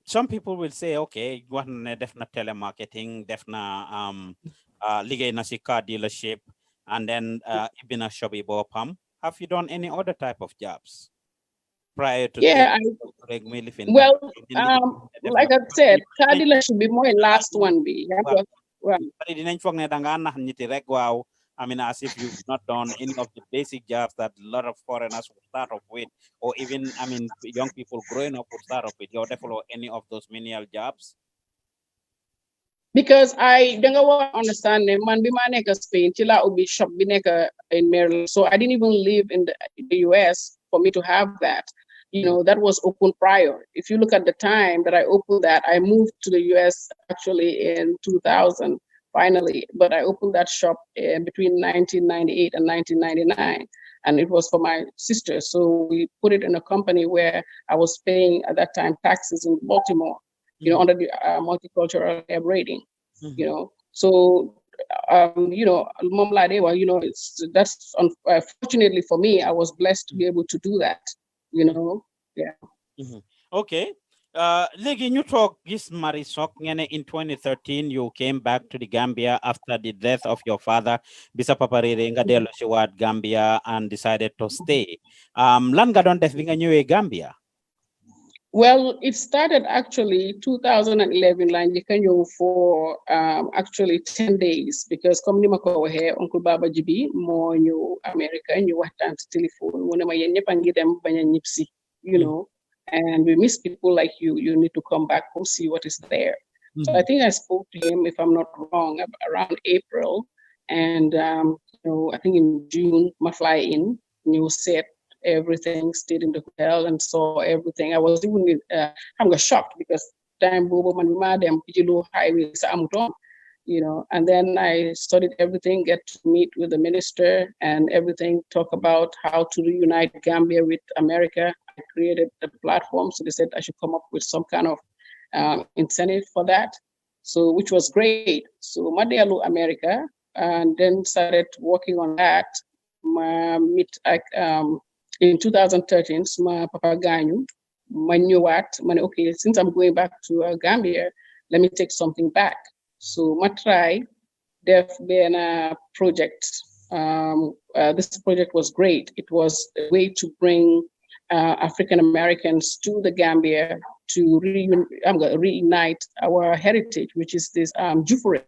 Some people will say, okay, you want definitely telemarketing, definitely ligay na si car dealership, and then ibina shobi bopam. Have you done any other type of jobs prior to? Yeah, like I said, car dealership be more last one be. As if you've not done any of the basic jobs that a lot of foreigners would start off with, or even, young people growing up would start off with. You're definitely any of those menial jobs? Because I don't want to understand them. Man, be my Spain, Chila will be shop in Maryland. So I didn't even live in the US for me to have that. That was open prior. If you look at the time that I opened that, I moved to the US actually in 2000. Finally, but I opened that shop between 1998 and 1999, and it was for my sister. So we put it in a company where I was paying at that time taxes in Baltimore, under the multicultural rating, So, that's unfortunately for me, I was blessed to be able to do that, yeah. Okay. Legi ñu talk gis Mari Sok ngene in 2013 you came back to the Gambia after the death of your father bisa papa rere nga delu ci wat Gambia and decided to stay. Lan nga don def bi nga ñëwé Gambia? Well, it started actually 2011 line you for actually 10 days because comme ni ma ko waxe Uncle Baba Jibi mo ñu America ñu waxtaan ci téléphone mu ne ma yeen ñepp ngi dem baña ñipsi, and we miss people like you. You need to come back home, see what is there. Mm-hmm. So I think I spoke to him, if I'm not wrong, around April. And, I think in June, my fly in, set everything, stayed in the hotel and saw everything. I was even, I'm shocked because time bobo man dem Pijilu highway sa amuton, you know, and then I studied everything, get to meet with the minister and everything, talk about how to reunite Gambia with America. I created a platform, so they said I should come up with some kind of incentive for that, so which was great. So Madialu America, and then started working on that. In 2013, my papa Ganyu, okay, since I'm going back to Gambia, let me take something back. So my try, there's been a project. This project was great. It was a way to bring African Americans to the Gambia to reunite our heritage, which is this Jufure.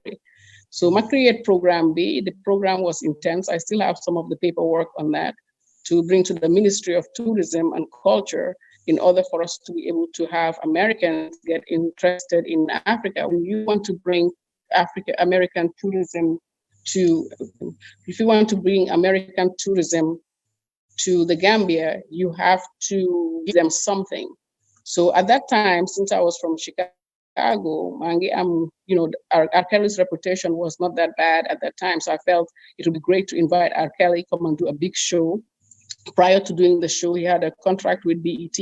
So my create program B, the program was intense. I still have some of the paperwork on that to bring to the Ministry of Tourism and Culture in order for us to be able to have Americans get interested in Africa. When you want to bring American tourism if you want to bring American tourism to the Gambia, you have to give them something. So at that time, since I was from Chicago, you know, R. Kelly's reputation was not that bad at that time. So I felt it would be great to invite R. Kelly, come and do a big show. Prior to doing the show, he had a contract with BET.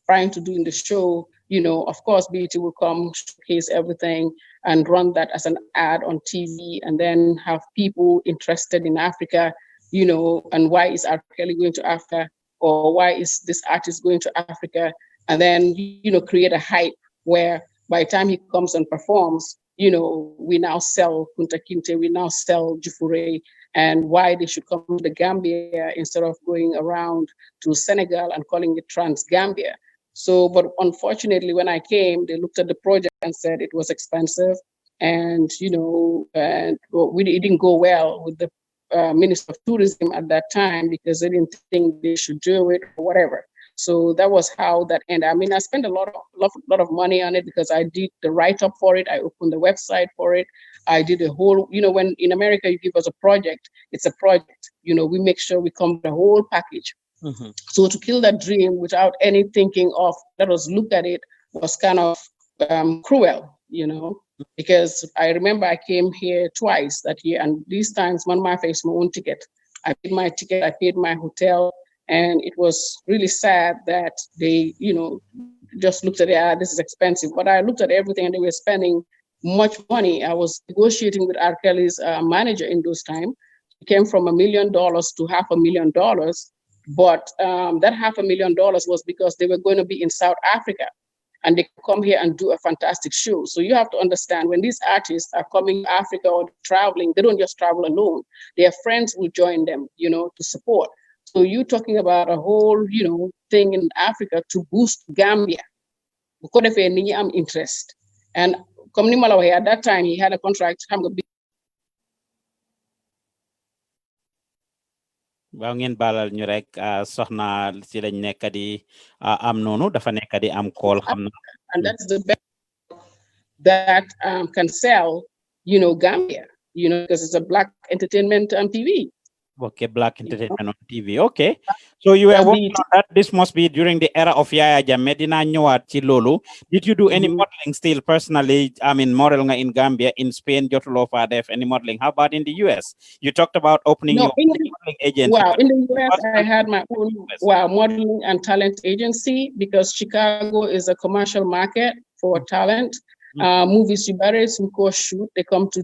Prior to doing the show, you know, of course, BET will come, showcase everything, and run that as an ad on TV, and then have people interested in Africa, you know, and why is R. Kelly going to Africa, or why is this artist going to Africa, and then, you know, create a hype where by the time he comes and performs, you know, we now sell Kunta Kinte, we now sell Jufure, and why they should come to the Gambia instead of going around to Senegal and calling it Trans-Gambia. So, but unfortunately, when I came, they looked at the project and said it was expensive, and, you know, and it didn't go well with the Minister of Tourism at that time, because they didn't think they should do it or whatever. So that was how that ended. I mean, I spent a lot of money on it because I did the write-up for it. I opened the website for it. I did a whole, you know, when in America you give us a project, it's a project. You know, we make sure we come with the whole package. Mm-hmm. So to kill that dream without any thinking of, let us look at it, was kind of cruel, you know, because I remember I came here twice that year, and these times, I faced my own ticket. I paid my ticket, I paid my hotel. And it was really sad that they, you know, just looked at it, this is expensive. But I looked at everything and they were spending much money. I was negotiating with R. Kelly's manager in those times. It came from $1 million to $500,000. But that $500,000 was because they were going to be in South Africa and they could come here and do a fantastic show. So you have to understand, when these artists are coming to Africa or traveling, they don't just travel alone. Their friends will join them, you know, to support. So you're talking about a whole, you know, thing in Africa to boost Gambia. Because if I'm interested. And at that time, he had a contract. waaw ngeen balal ñu rek soxna ci lañ nekk di am noonu dafa nekk di am call xam na. And that's the best that can sell, you know, Gambia, you know, because it's a Black entertainment TV. Okay, Black entertainment on TV. Okay. So you were working on that. This must be during the era of Yaya Jammeh. Dina ñëwaat ci lolu. Did you do any modeling still personally? I mean, model nga in Gambia, in Spain, jotuloo fa def any modeling. How about in the US? You talked about opening your modeling agency. Wow, in the US, I had my own modeling and talent agency, because Chicago is a commercial market for talent. Movies, you better shoot. They come to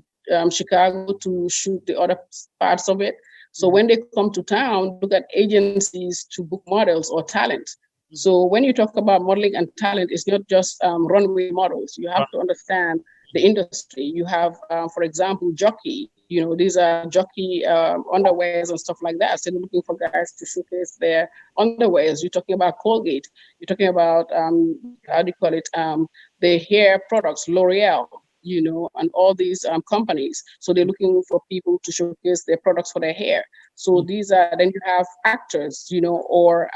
Chicago to shoot the other parts of it. So when they come to town, look at agencies to book models or talent. So when you talk about modeling and talent, it's not just runway models. You have to understand the industry. You have, for example, jockey. You know, these are jockey underwears and stuff like that. So they're looking for guys to showcase their underwears. You're talking about Colgate. You're talking about, how do you call it? The hair products, L'Oreal, you know, and all these companies. So they're looking for people to showcase their products for their hair. So these are, then you have actors, you know, or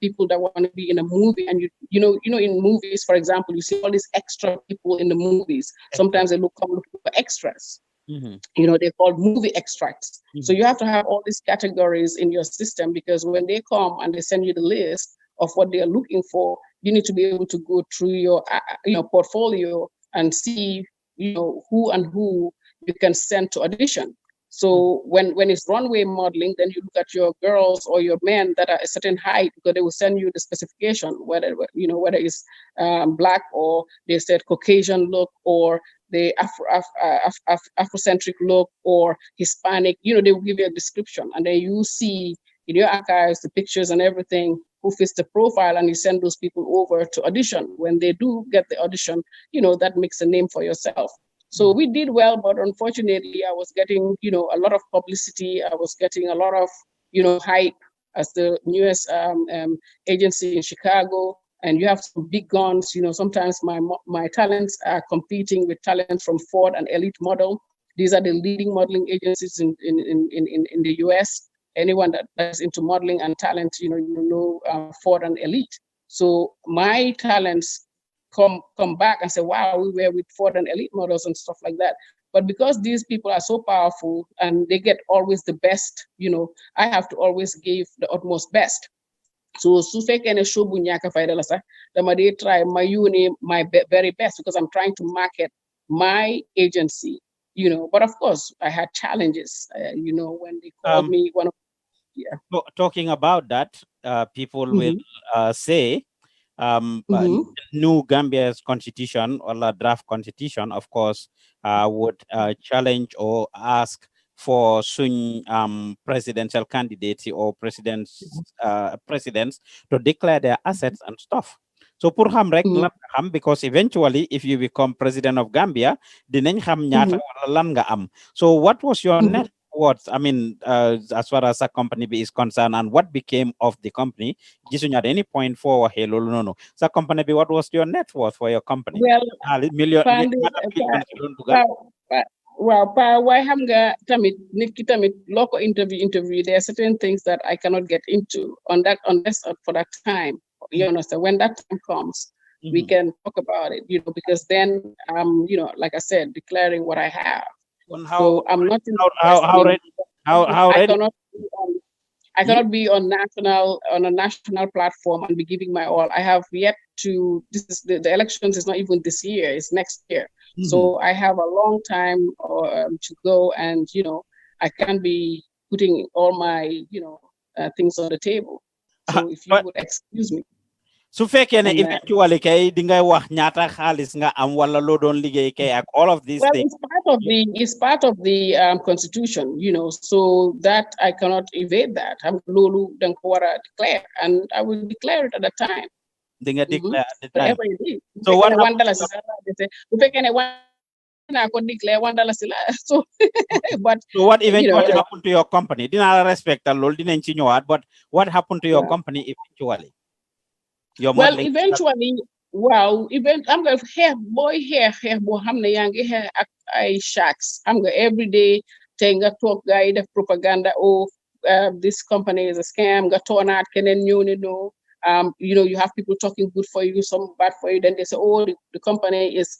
people that want to be in a movie. And you know, in movies, for example, you see all these extra people in the movies. Sometimes they come looking for extras. You know, they're called movie extracts. So you have to have all these categories in your system, because when they come and they send you the list of what they are looking for, you need to be able to go through your portfolio and see who you can send to audition. So when it's runway modeling, then you look at your girls or your men that are a certain height, because they will send you the specification, whether it's black, or they said Caucasian look, or the Afrocentric look, or Hispanic. They will give you a description, and then you see in your archives the pictures and everything who fits the profile, and you send those people over to audition. When they do get the audition, that makes a name for yourself. So we did well, but unfortunately, I was getting, a lot of publicity. I was getting a lot of, hype as the newest agency in Chicago. And you have some big guns. Sometimes my talents are competing with talents from Ford and Elite Model. These are the leading modeling agencies in the US. Anyone that's into modeling and talent, Ford and Elite. So my talents come back and say, wow, we were with Ford and Elite Models and stuff like that. But because these people are so powerful and they get always the best, I have to always give the utmost best. So su fekkee ne show bu ñàkk fayda la sax dama dey try my very best, because I'm trying to market my agency, But of course, I had challenges, when they called me. Talking about that, people will say, new Gambia's constitution, or the draft constitution, of course, would challenge or ask for soon presidential candidates or presidents to declare their assets and stuff. So pour xam rek lan nga xam, because eventually if you become president of Gambia, dinañ xam ñaata wala lan nga am. So what was your net worth? I mean, as far as a company is concerned, and what became of the company? Gisuñu at any point for hello no. So company, what was your net worth for your company? Well, million. Well, why xam nga tamit nit ki tamit loko interview, there are certain things that I cannot get into unless for that time. You understand? When that time comes, we can talk about it, because then like I said, declaring what I have. So I'm not I cannot be on a national platform and be giving my all. I have yet to. This is the elections is not even this year; it's next year. So I have a long time to go, and I can't be putting all my things on the table. So if you would excuse me. Su fekkee ne eventually kay di ngay wax ñaata xaalis nga am wala loo doon liggéey kay ak all of these things. It's part of the constitution, so that I cannot evade that. I'm loolu danga ko wara declare, and I will declare it at the time. Di nga declare at the time. Whatever it is. So what So what eventually happened to your company? Dina respect loolu dinañ ci ñëwaat, but what happened to your company eventually? Well, eventually, I'm going to hair bo hamne yangi hair I shacks. I'm going every day saying a talk guide of propaganda. This company is a scam. Got torn out. You have people talking good for you, some bad for you. Then they say, the company is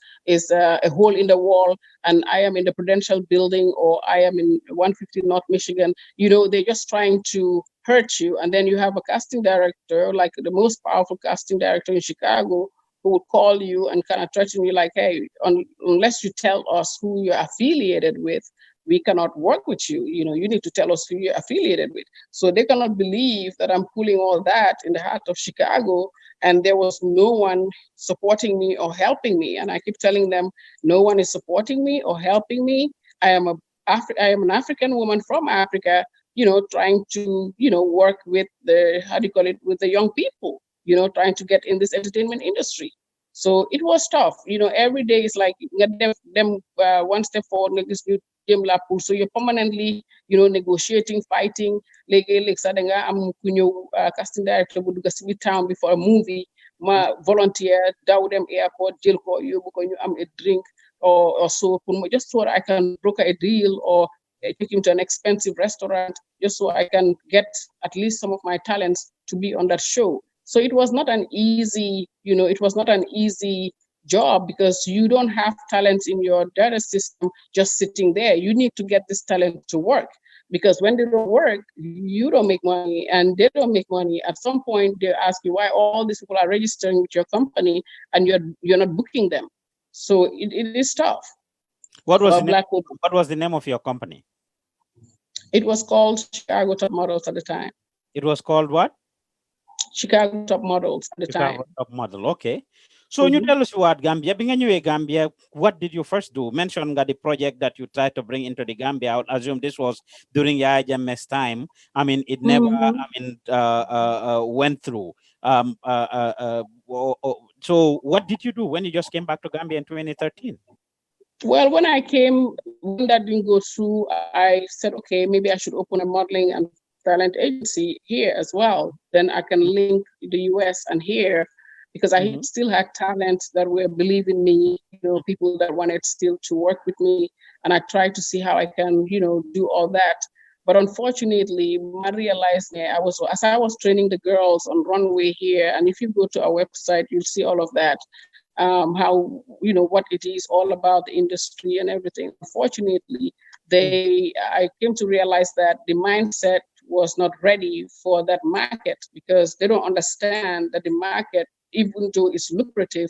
a hole in the wall, and I am in the Prudential building, or I am in 150 North Michigan. They're just trying to hurt you. And then you have a casting director, like the most powerful casting director in Chicago, who would call you and kind of threaten you like, hey, unless you tell us who you're affiliated with, we cannot work with you. You need to tell us who you're affiliated with. So they cannot believe that I'm pulling all that in the heart of Chicago, and there was no one supporting me or helping me. And I keep telling them, no one is supporting me or helping me. I am an African woman from Africa, trying to, work with with the young people, trying to get in this entertainment industry. So it was tough. Every day is like them one step forward, so you're permanently, negotiating, fighting. I'm casting director would go to town before a movie. My volunteer, Du Dem airport, jail call you because I'm a drink or so. Just so I can broker a deal or take him to an expensive restaurant, just so I can get at least some of my talents to be on that show. So it was not an easy, job, because you don't have talents in your data system just sitting there. You need to get this talent to work. Because when they don't work, you don't make money and they don't make money. At some point, they ask you why all these people are registering with your company and you're not booking them. So it is tough. What was the name of your company? It was called Chicago Top Models at the time. It was called what? Chicago Top Models at the time. Top Model, okay. So you tell us what Gambia, being a Gambia, what did you first do? Mention the project that you tried to bring into the Gambia. I would assume this was during Yaya Mess time. I mean, it never, went through. So what did you do when you just came back to Gambia in 2013? Well, when I came, when that didn't go through, I said, okay, maybe I should open a modeling and talent agency here as well. Then I can link the US and here, because I still had talents that were believing me, people that wanted still to work with me. And I tried to see how I can, do all that. But unfortunately, I realized as I was training the girls on runway here, and if you go to our website, you'll see all of that, how, what it is all about the industry and everything. Unfortunately, I came to realize that the mindset was not ready for that market, because they don't understand that the market, even though it's lucrative,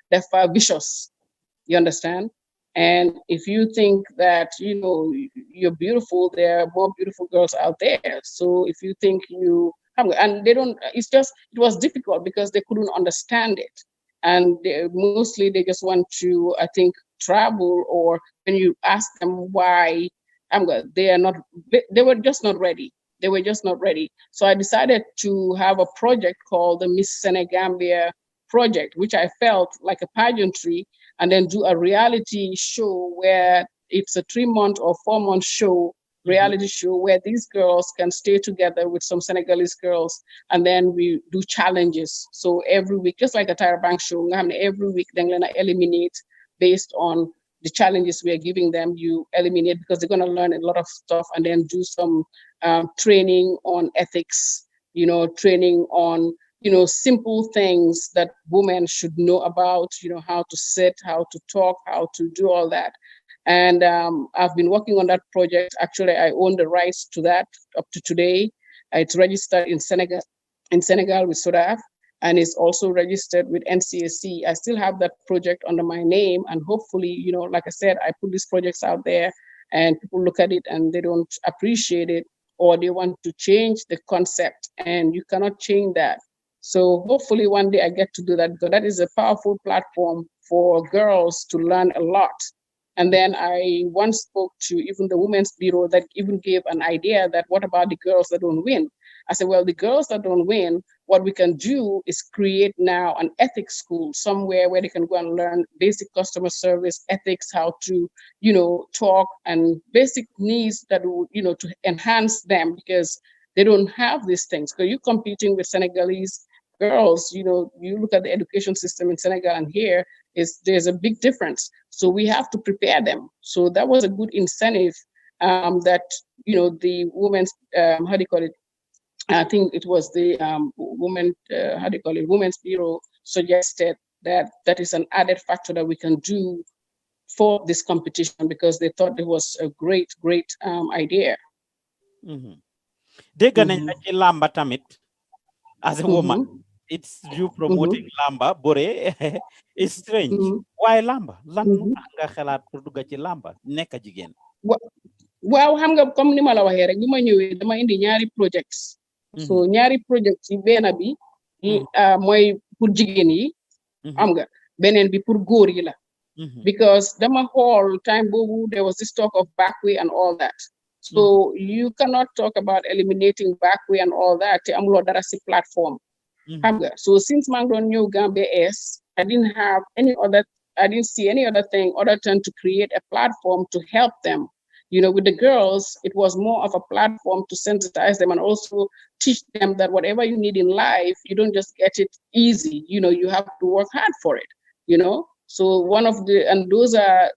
they're far vicious. You understand? And if you think that, you're beautiful, there are more beautiful girls out there. So if you think and they don't, it was difficult because they couldn't understand it. And mostly they just want to, I think, travel, or when you ask them why, they were just not ready. They were just not ready. So I decided to have a project called the Miss Senegambia project, which I felt like a pageantry, and then do a reality show where it's a 3-month or 4-month show, reality show, where these girls can stay together with some Senegalese girls, and then we do challenges. So every week, just like a Tyra Banks show, every week they're gonna eliminate based on the challenges we are giving them. You eliminate because they're gonna learn a lot of stuff, and then do some training on ethics, training on simple things that women should know about, how to sit, how to talk, how to do all that. And I've been working on that project. Actually, I own the rights to that up to today. It's registered in Senegal with SODAF, and it's also registered with NCAC. I still have that project under my name, and hopefully, like I said, I put these projects out there and people look at it and they don't appreciate it, or they want to change the concept, and you cannot change that. So hopefully one day I get to do that, because that is a powerful platform for girls to learn a lot. And then I once spoke to even the Women's Bureau that even gave an idea that what about the girls that don't win? I said, well, the girls that don't win, what we can do is create now an ethics school somewhere where they can go and learn basic customer service, ethics, how to, talk, and basic needs that will, to enhance them, because they don't have these things. Because you're competing with Senegalese girls, you look at the education system in Senegal and here, there's a big difference. So we have to prepare them. So that was a good incentive that, the women's, I think it was the Women's Bureau suggested that is an added factor that we can do for this competition, because they thought it was a great idea. Dégg nañ la ci lamba tamit as a woman. It's you promoting lamba bore. It's strange. Why lamba? Lan mu tax nga xalaat pour dugg ci lamba nekk jigéen? Waaw, xam nga comme ni ma la waxee rek, bi ma ñëwee dama indi ñaari projects. So ñaari projects yi, benn bi mooy pour jigéen yi, xam nga, beneen bi pour góor yi la. Because dama xool time boobu there was this talk of backway and all that. So you cannot talk about eliminating backway and all that te amuloo dara si platform. So since maa ngi doon ñëw Gambia I didn't see any other thing other than to create a platform to help them. With the girls, it was more of a platform to sensitize them and also teach them that whatever you need in life, you don't just get it easy. You have to work hard for it, So those are,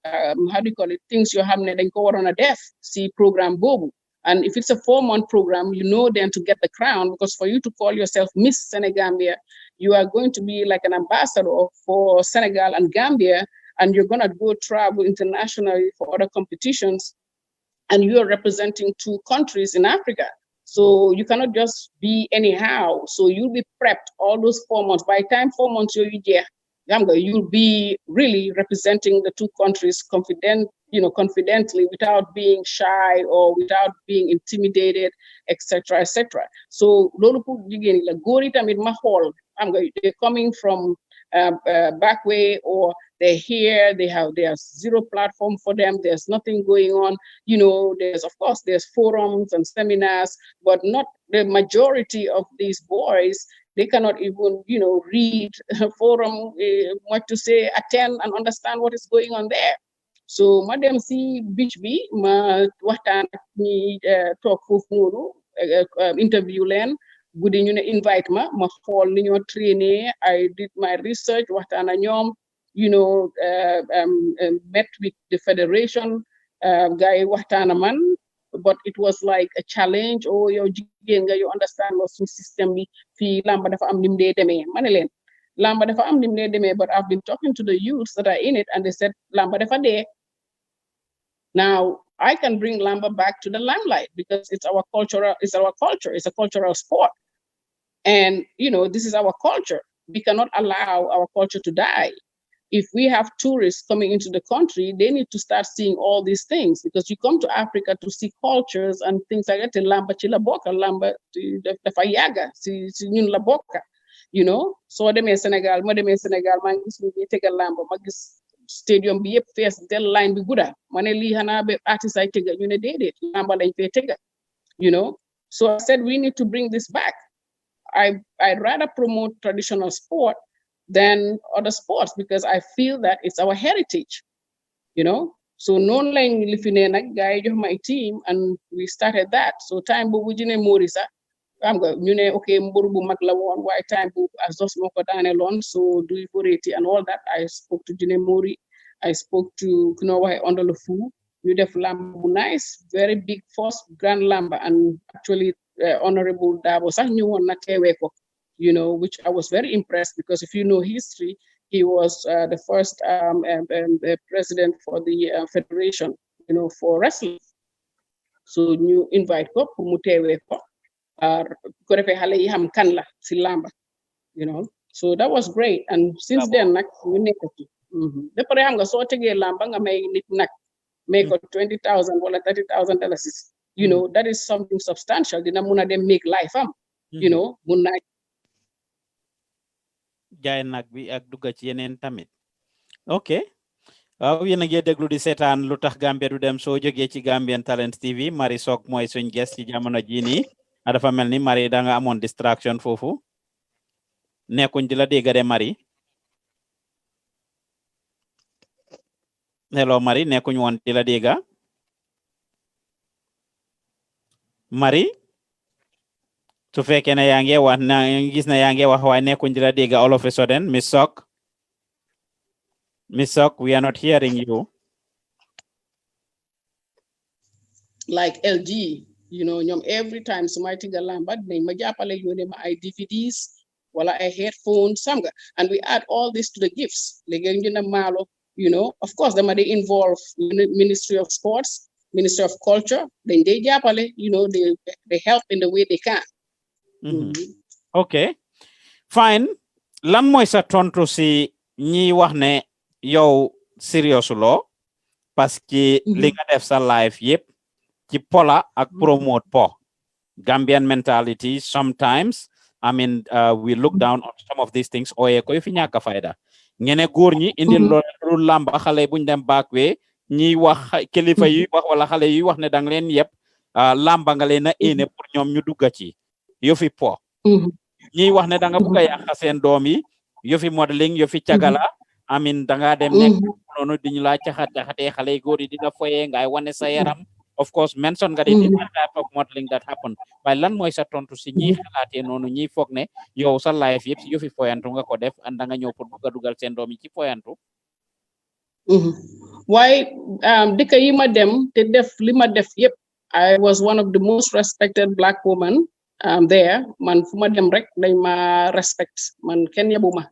things you have then go on a deaf see program bobu. And if it's a 4-month program, then to get the crown, because for you to call yourself Miss Senegambia, you are going to be like an ambassador for Senegal and Gambia, and you're going to go travel internationally for other competitions. and you're representing 2 countries in Africa. So you cannot just be anyhow. So you'll be prepped all those 4 months. By the time 4 months you'll be really representing the 2 countries confidently, without being shy or without being intimidated, etc., etc. So lolu pour jigéen la góor yi tamit ma xool they're coming from back way, or they're here, there's zero platform for them, there's nothing going on. There's forums and seminars, but not the majority of these boys. They cannot even, read a forum, what to say, attend and understand what is going on there. So madam si beach bi ma waxtaan ak ñi toog foofu noonu interview leen guddi ñu ne invite ma xool ni ñoo trainer. I did my research, waxtaan ak ñoom, met with the federation, gars yi waxtaan ak man, but it was like a challenge. Yow jigéen nga, you understand lo suñu système bi fii lamba dafa am nim dee demee. Ma ne leen lamba dafa am nim dee demee, but I've been talking to the youths that are in it, and they said lamba dafa dee. Now I can bring lamba back to the limelight because it's our culture, it's a cultural sport. And this is our culture. We cannot allow our culture to die. If we have tourists coming into the country, they need to start seeing all these things, because you come to Africa to see cultures and things like that. Lamba ci la bokk, lamba dafa yaga si ñun la bokk, So demee Sénégal, ma ngi gis ñu tegal lamba, ma gis stadium bi yëpp fees del line bi gudda, ma ne lii xanaa ba artiste ay tega, ñu ne déedéet lamba lañ fee tega, So I said we need to bring this back. I'd rather promote traditional sport than other sports, because I feel that it's our heritage, So non lañ li fi ne nag gars yi jox my team, and we started that. So time boobu Jine Mori sax xam nga ñu ne ok mburu bu mag la woon, waaye time boobu Azos moo ko daaneloon, so duy variety and all that. I spoke to Jine Mori, I spoke to ku noo waxe Ondolo Fu, ñu def lamba bu nice, very big first grand lamba, and actually Honorable Dabo sax ñu woon na teewee ko, which I was very impressed, because if you know history, he was the first president for the federation, for wrestling. So ñu invite ko pour mu teewee ko, ko defee xale yi xam kan la si lamba, so that was great. And since then nag ñu nekk ci ba pare xam nga soo tegee lamba nga may nit nag may ko $20,000 wala $30,000, that is something substantial. Dina mun a dem make life am, mun na jaay nag bi ak dugga ci yeneen tamit. Ok, waaw yéen a ngi déglu di seetaan Lutakh Gambia Du Dem soo jógee ci Gambian Talents TV. Marie Sock mooy suñ guest ci jamono jii nii. Dafa mel ni Marie da nga amoon distraction foofu, nekkuñ di la dégg de Marie. Hello Marie, nekkuñ woon di la dégg. Marie su fekkee ne yaa ngi wax na gis na yaa ngi wax waaye nekkuñ di la dégg all of a sudden. Miss Sock, we are not hearing you. like LG, ñoom every time su may tiga lamba dinañ ma jàppale yónnee ma ay DVDs wala ay headphones, xam nga, and we add all this to the gifts. Léegi ñu ne maalo, of course dama dey involve Ministry of Sports, Ministry of Culture, dañ dey jàppale, they help in the way they can. Okay, fine. Lan mooy sa tontu si ñi wax ne yow serious lo parce que li nga def sa life yëpp ci pola ak promote po Gambian mentality. Sometimes we look down on some of these things, oye koy fi ñàkk fayda ngene góor ñi indi loolu lamba xale buñ dem backway ñi wax kilifa yi wax wala xale yi wax ne dang leen yëpp lamba nga leen a ene pour ñoom ñu dugga ci yofi po ñi wax ne da nga bëgg a yàq seen doom yi yofi modeling yofi cagala da nga dem nekk noonu diñu la caxatee xale yi góor yi di la foye ngay wane sa yaram. Of course mention nga di different type of modeling that happen, waaye lan mooy sa tontu si ñi xalaatee noonu ñi foog ne yow sa life yëpp si yofi foyantu nga ko def and da nga ñëw pour bëgg a dugal seen doom yi ci foyantu. waaye dëkk yi ma dem te def li ma def yëpp, I was one of the most respected Black women there. Man fu ma dem rek dañ ma respect, man kenn yabu ma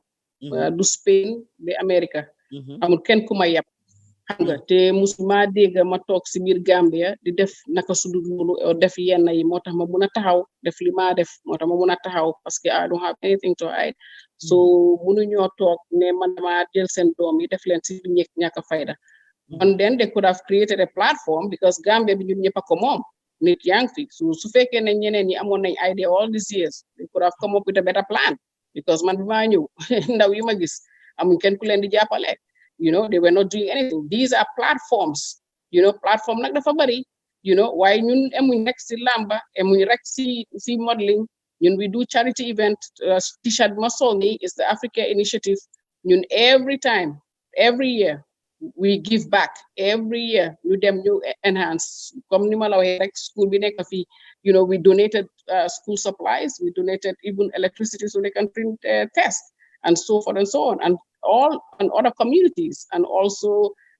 du Spain de America, amul kenn ku ma yab, xam nga te musuma dégg ma toog si biir Gambia di def naka sudul loolu def yenn yi moo tax ma mun a taxaw def li ma def moo tax ma mun a taxaw parce que I don't have anything to hide so munuñoo toog ne man dama jël seen doom yi def leen si ñàkk fayda and then they could have created a platform because Gambia bi ñun ñëpp a ko moom nit yaa ngi fi su fekkee ne ñeneen ñi amoon nañ idea all these years they could have come up with a better plan because man bi maa ñëw ndaw yi ma gis amuñ kenn ku leen di jàppale they were not doing anything these are platforms platform nag dafa bari waaye ñun emuñ rek si lamba emuñ rek si modeling ñun we do charity event t-shirt ma sol ni is the Africa Initiative ñun every year we give back every year ñu dem ñu enhance comme ni ma la waxee rek school bi nekk fii we donated school supplies we donated even electricity so they can print tests and so forth and so on and other communities and also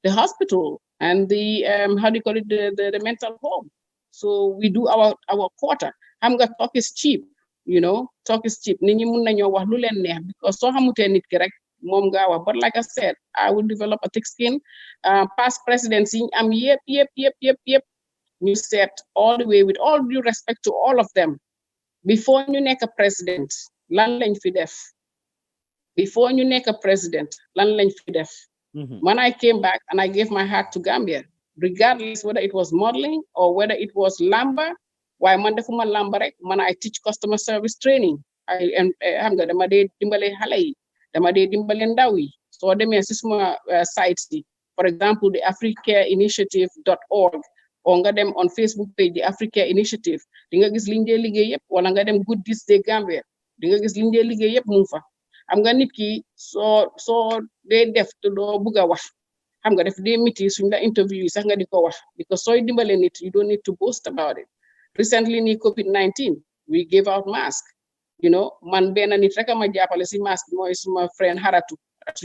the hospital and the how do you call it the mental home so we do our quarter xam nga talk is cheap talk is cheap nit ñi mun nañoo wax lu leen neex because soo xamutee nit ki rek moom nga wax but like I said I will develop a thick skin past presidency am yëpp ñu seet all the way with all due respect to all of them before ñu nekk president lan lañ fi def before ñu nekk president lan lañ fi def when I came back and I gave my heart to Gambia regardless whether it was modeling or whether it was lamba waaye man defuma lamba rek man I teach customer service training xam nga dama dee dimbale xale yi dama dee dimbale ndaw yi soo demee si suma sites yi for example the africainitiative.org or nga dem on Facebook page the Africa Initiative di nga gis liñ dee liggéey yëpp wala nga dem Good This Day Gambia di nga gis liñ dee liggéey yëpp mu fa xam nga nit ki soo dee def te doo bugg a wax xam nga def dee miti suñ la interview yi sax nga di ko wax because sooy dimbale nit you don't need to boast about it recently ni COVID-19 we gave out mask man benn nit rek ma jàppale si mask mooy suma friend Haratu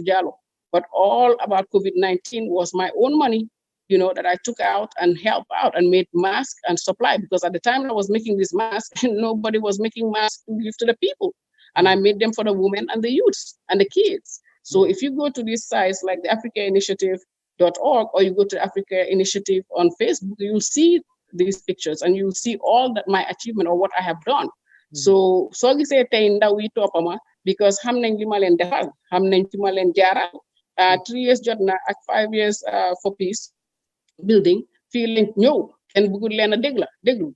Jallow but all about COVID-19 was my own money that I took out and helped out and made mask and supply because at the time I was making this mask nobody was making masks to give to the people and I made them for the women and the youths and the kids so if you go to these sites like the africainitiative.org or you go to Africa Initiative on Facebook you'll see these pictures and you'll see all that my achievement or what I have done so gisee tey ndaw yi toppama because xam nañ li ma leen defal xam nañ fi ma leen jaaral 3 years jot na ak 5 years for peace building fii lañ ñëw kenn bëggul leen a déglu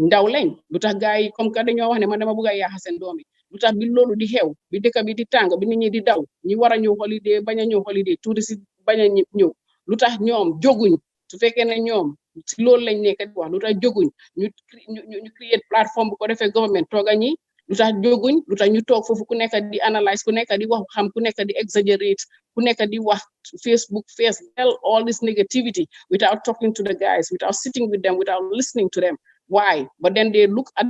ndaw lañ lu tax gars yi comme que dañoo wax ne man dama bëgg a yaaxa seen doom yi lu tax bi loolu di xew bi dëkk bi di tàng bi nit ñi di daw ñi war a ñëw holiday bañ a ñëw holiday touriste bañ a ñëw lu tax ñoom jóguñ su fekkee ne ñoom si loolu lañ nekk di wax lu tax jóguñ ñu create plateforme bu ko defee government tooga ñi lu tax jóguñ lu tax ñu toog foofu ku nekk di analyse ku nekk di wax xam ku nekk di exaggerate ku nekk di wax Facebook tell all this negativity without talking to the guys without sitting with them without listening to them why but then they look at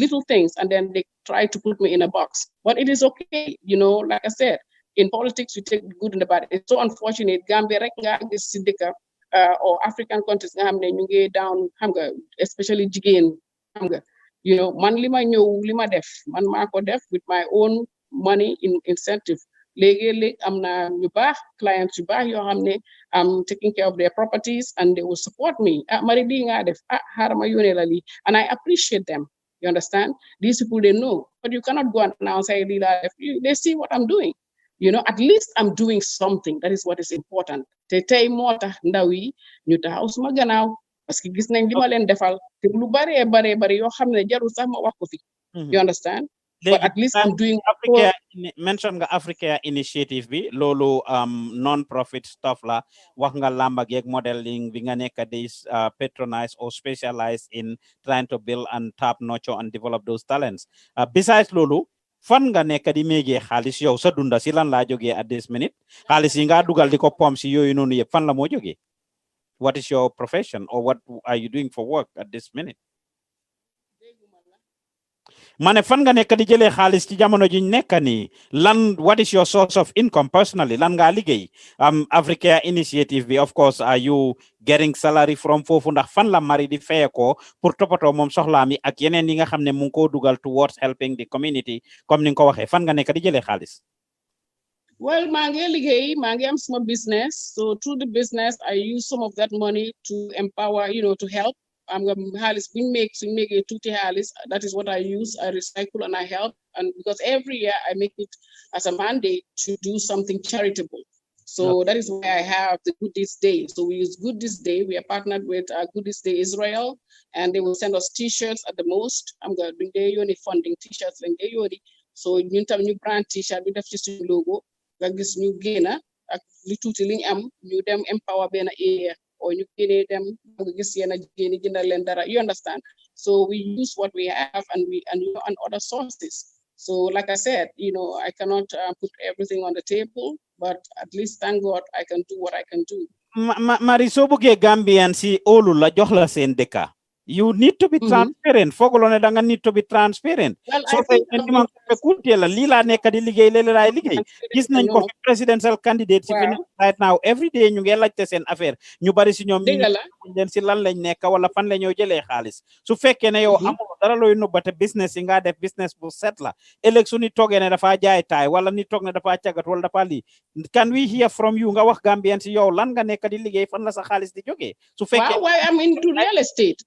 little things and then they try to put me in a box but it is okay like I said in politics we take the good and the bad it's so unfortunate Gambia rek nga gis si dëkka or African countries nga xam ne ñu ngi down xam nga especially jigéen xam nga man li ma ñëw li ma def man maa ko def with my own money in incentive léegi am na ñu baax clients yu baax yoo xam ne I'm taking care of their properties and they will support me mari lii nga def xaaral ma yónnee la lii and I appreciate them you understand these people they know but you cannot go and announce say lii laa def they see what I'm doing at least I'm doing something that is what is important te tey moo tax ndaw yi ñu taxaw suma gannaaw parce que gis nañ li ma leen defal te lu bare yoo xam ne jarul sax ma wax ko fi you understand but at least I'm doing Africa mention nga Africa Initiative bi loolu non-profit stuff la wax nga lamba geek modeling bi nga nekk di patronize or specialize in trying to build and tap nurture and develop those talents besides loolu fan nga nekk di méegee xaalis yow sa dunda si lan laa jógee at this minute xaalis yi nga dugal di ko pom si yooyu noonu yëpp fan la moo jógee what is your profession or what are you doing for work at this minute ma ne fan nga nekk di jëlee xaalis ci jamono ji nekk nii lan what is your source of income personally lan ngaa liggéey Africa Initiative bi of course are you getting salary from foofu ndax fan la mari di feye ko pour toppatoo moom soxlaam yi ak yeneen yi nga xam ne mu ngi koo dugal towards helping the community comme ni nga ko waxee fan nga nekk di jëlee xaalis Well, mangi am small business. So through the business, I use some of that money to empower, to help. I'm going to make a tuti halis. That is what I use. I recycle and I help. And because every year I make it as a mandate to do something charitable. So that is why I have the Good Deeds Day. So we use Good Deeds Day. We are partnered with Good Deeds Day Israel, and they will send us T-shirts at the most. I'm going to bring the funding T-shirts and so new brand T-shirt with the logo. Nga gis ñu génna ak li tuuti liñ am ñu dem empower benn area or ñu génnee dem nga gis yenn jigéeni jëndal leen dara, you understand? So we use what we have and other sources. So like I said, I cannot put everything on the table, but at least thank God I can do what I can do. Mari soo buggee Gambian si óolu la jox la seen dëkka, you need to be transparent. Fogolone da nga need to be transparent. Well, So I think man ko la li la nekk di liggéey lele laay liggéey. Gis nañ ko fi presidential candidate si fi right now every day ñu ngi laajte seen affaire ñu bari si ñoom ñu leen si lan lañ nekk wala fan la ñoo jëlee xaalis. Su fekkee ne yow amul dara looy nubbate business yi nga def business bu set la ëllëg su ni toogee ne dafa jaay taay wala ni toog ne dafa cagat wala dafa lii, can we hear from you nga wax Gambian si yow lan nga nekk di liggéey fan la sa xaalis di jógee? Su fekkee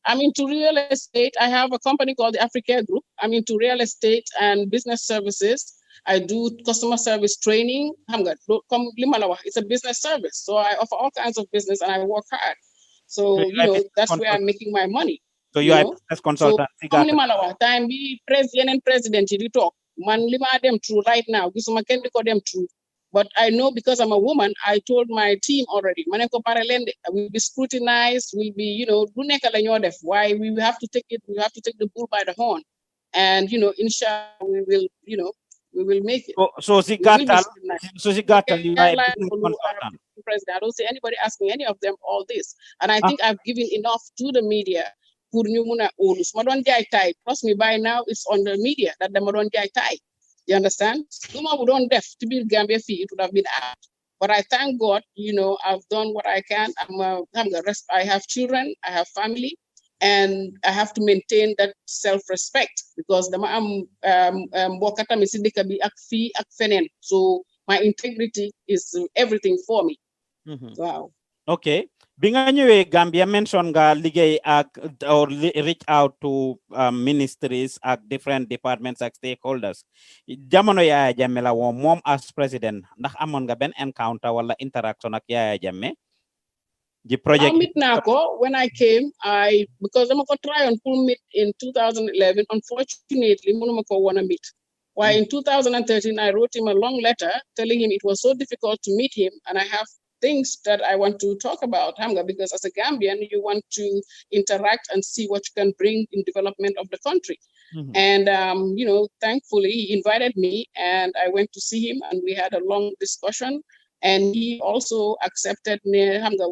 I'm into real estate. I have a company called the Africa Group. I'm into real estate and business services. I do customer service training. It's a business service. So I offer all kinds of business and I work hard. So, that's where I'm making my money. So you are a business consultant. So, time be president, you talk. Man, lima them true right now. Gisuma kendi ko them true. But I know because I'm a woman, I told my team already, we'll be scrutinized, we'll be, why we have to take the bull by the horn. And, inshallah, we will make it. So she got you are a business consultant. President, I don't see anybody asking any of them all this. And I think I've given enough to the media. Trust me, by now it's on the media that the Madon Jai Tai. You understand? We don't deaf to be Gambia fee, it would have been out. But I thank God, I've done what I can. I have children, I have family, and I have to maintain that self-respect because so my integrity is everything for me. Wow. Okay. Bi nga ñëwee Gambia mention nga liggéey ak or reach out to ministries ak different departments ak stakeholders. Jamono Yaya Jammeh la woon moom as president ndax amoon nga benn encounter wala interaction ak Yaya Jammeh? The project meet nako when I came, because I'm going to try and pull meet in 2011. Unfortunately, mënuma ko wanna meet. Why in 2013 I wrote him a long letter telling him it was so difficult to meet him, and I have things that I want to talk about, Hamga, because as a Gambian, you want to interact and see what you can bring in development of the country. And, thankfully, he invited me and I went to see him and we had a long discussion. And he also accepted Hamga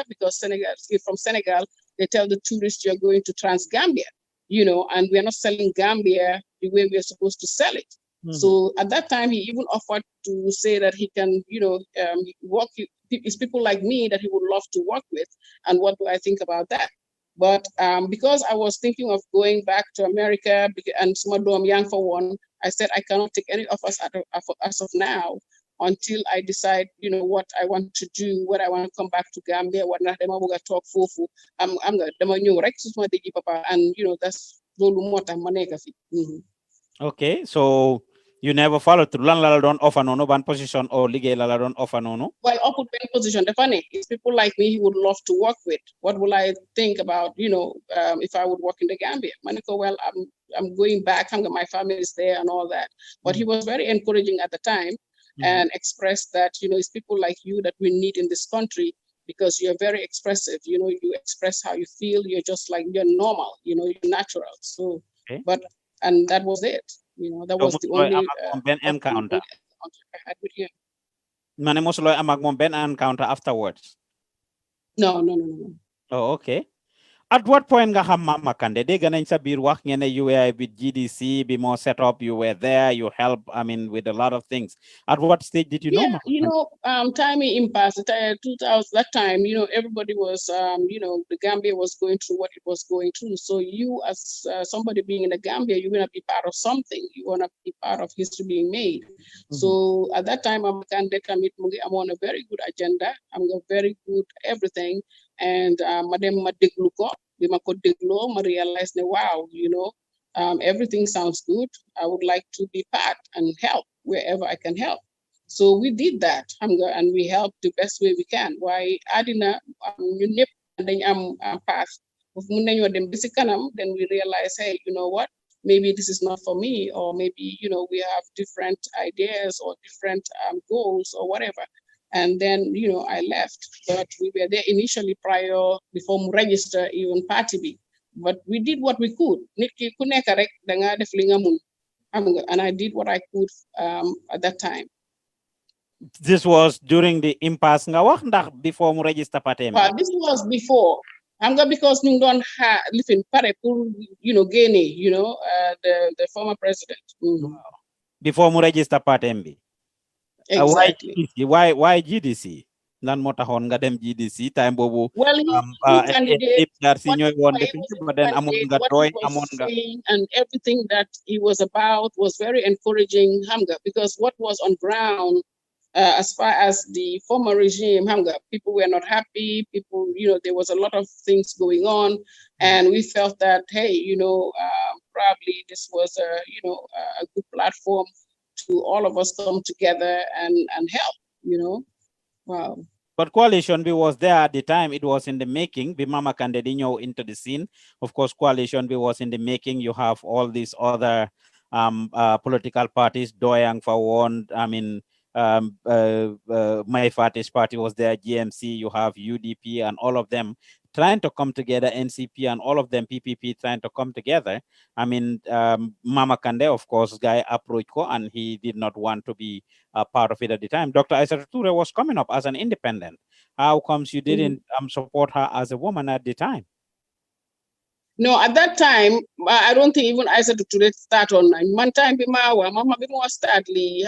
because from Senegal, they tell the tourists you're going to Trans-Gambia, and we're not selling Gambia the way we're supposed to sell it. So at that time, he even offered to say that he can, work. It's people like me that he would love to work with. And what do I think about that? But because I was thinking of going back to America and Smadom Young for one, I said I cannot take any offers as of now until I decide, what I want to do, what I want to come back to Gambia, what I'm going to talk for. I'm going to papa, and that's Okay, so you never followed through. Lan la don offer no ban position or liggéey la don offer no. Well, open position. The funny is people like me he would love to work with. What will I think about, if I would work in the Gambia? Maniko, well, I'm going back. My family is there and all that. But he was very encouraging at the time and expressed that, it's people like you that we need in this country because you're very expressive. You express how you feel. You're just like, you're normal, you're natural. So, and that was it. That was the only encounter I had with him. Mane mosuloy am ak mom ben encounter afterwards? No. Oh, okay. At what point nga xam Mama Kandeh dégg nañ sa biir wax ngeen ne you were with GDC be more set up, you were there, you help, I mean, with a lot of things. At what stage did you know Yeah, Mama Kandeh? time impasse. 2000, that time, everybody was, the Gambia was going through what it was going through. So you, as somebody being in the Gambia, you're gonna be part of something. You wanna be part of history being made. So at that time, I'm on a very good agenda. I'm a very good everything, and madam madegluko, I realized that wow, everything sounds good. I would like to be part and help wherever I can help. So we did that, and we helped the best way we can. Why adina ñun ñëpp dañ am pass. Mun nañoo dem ba si kanam, then we realize, hey, you know what? Maybe this is not for me, or maybe we have different ideas or different goals or whatever. And then I left, but we were there initially before we register even party B. But we did what we could. Nit ki ku nekk rek da nga def li nga mun, and I did what I could at that time. This was during the impasse nga wax ndax before mu register partem bi? This was before. Because ñu doon lifin pare pour génne the former president. Before mu register partem bi? Exactly. Why GDC? Lan moo taxoon nga dem GDC time boobu. Well, he candidate but then amoon nga doy, amoon nga. And everything that he was about was very encouraging, because what was on ground, as far as the former regime, people were not happy. People, there was a lot of things going on, and we felt that, hey, probably this was a good platform to all of us come together and help. Wow. But Coalition B was there at the time. It was in the making. Be Mama Kandeh into the scene. Of course, Coalition B was in the making. You have all these other political parties. Doyang for one. I mean, My Fati's party was there. GMC. You have UDP and all of them trying to come together. NCP and all of them. PPP trying to come together. I mean, Mama Kandeh, of course, guy approached ko, and he did not want to be a part of it at the time. Dr. Aissatou Touré was coming up as an independent. How comes you didn't support her as a woman at the time? No, at that time, I don't think even Aissatou Touré start online. One time, Mama was start the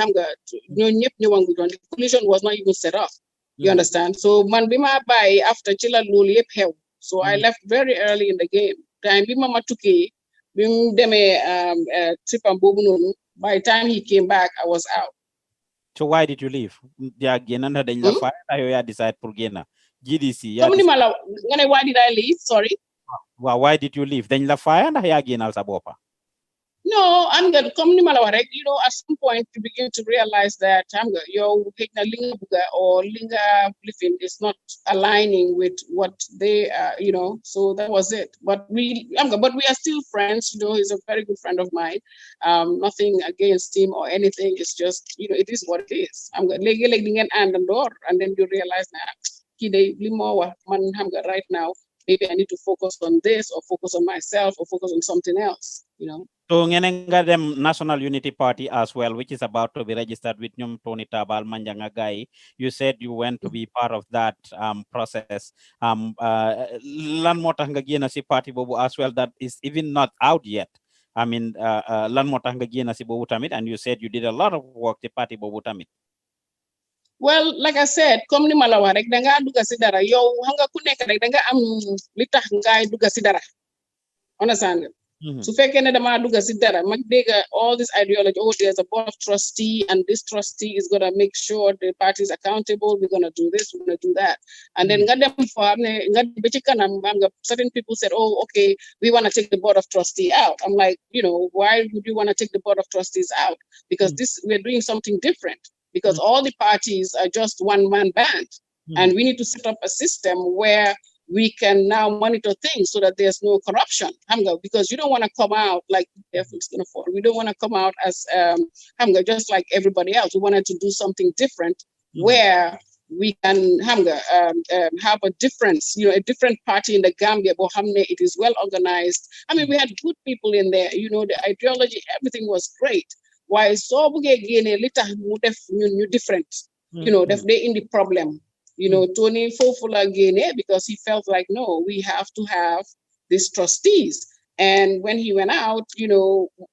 coalition was not even set up. You understand? So, man, bima by after Chila Luli hell. So I left very early in the game. Time bima matuke, bim deme trip and bobu. By the time he came back, I was out. So why did you leave? Yeah, Genanda then la fire. I decide for Gena. GDC. Why did I leave? Sorry. Well, why did you leave? Then la fire and I again also bopa. No, I'm going to come at some point you begin to realize that your linga or linga living is not aligning with what they so that was it. But we are still friends, he's a very good friend of mine. Nothing against him or anything. It's just, it is what it is. I'm going to and then you realize right now, maybe I need to focus on this or focus on myself or focus on something else, So ngenenga dem National Unity Party as well, which is about to be registered with Nyum Tony Tabal Manjanga Gai. You said you went to be part of that process. Lan motanga gina si party bobu as well that is even not out yet. I mean, lan motanga gina si bobu tamit, and you said you did a lot of work the party bobu tamit. Well, like I said, comme ni malawa rek danga duga si dara yow hanga ku nek rek danga am li tax ngay duga si dara. Understand? So fekene dama duga si dara mag dega all this ideology, there's a board of trustee and this trustee is going to make sure the party is accountable, we're going to do this, we're going to do that. And then certain people said, okay, we want to take the board of trustee out. I'm like, why would you want to take the board of trustees out? Because we're doing something different. Because all the parties are just one-man band. And we need to set up a system where we can now monitor things so that there's no corruption. Because you don't want to come out like it's going to fall. We don't want to come out as just like everybody else. We wanted to do something different where we can have a difference, a different party in the Gambia. But it is well organized. I mean, we had good people in there. The ideology, everything was great. Why so different? They're in the problem. Tony Fofula Gene, because he felt like, no, we have to have these trustees. And when he went out,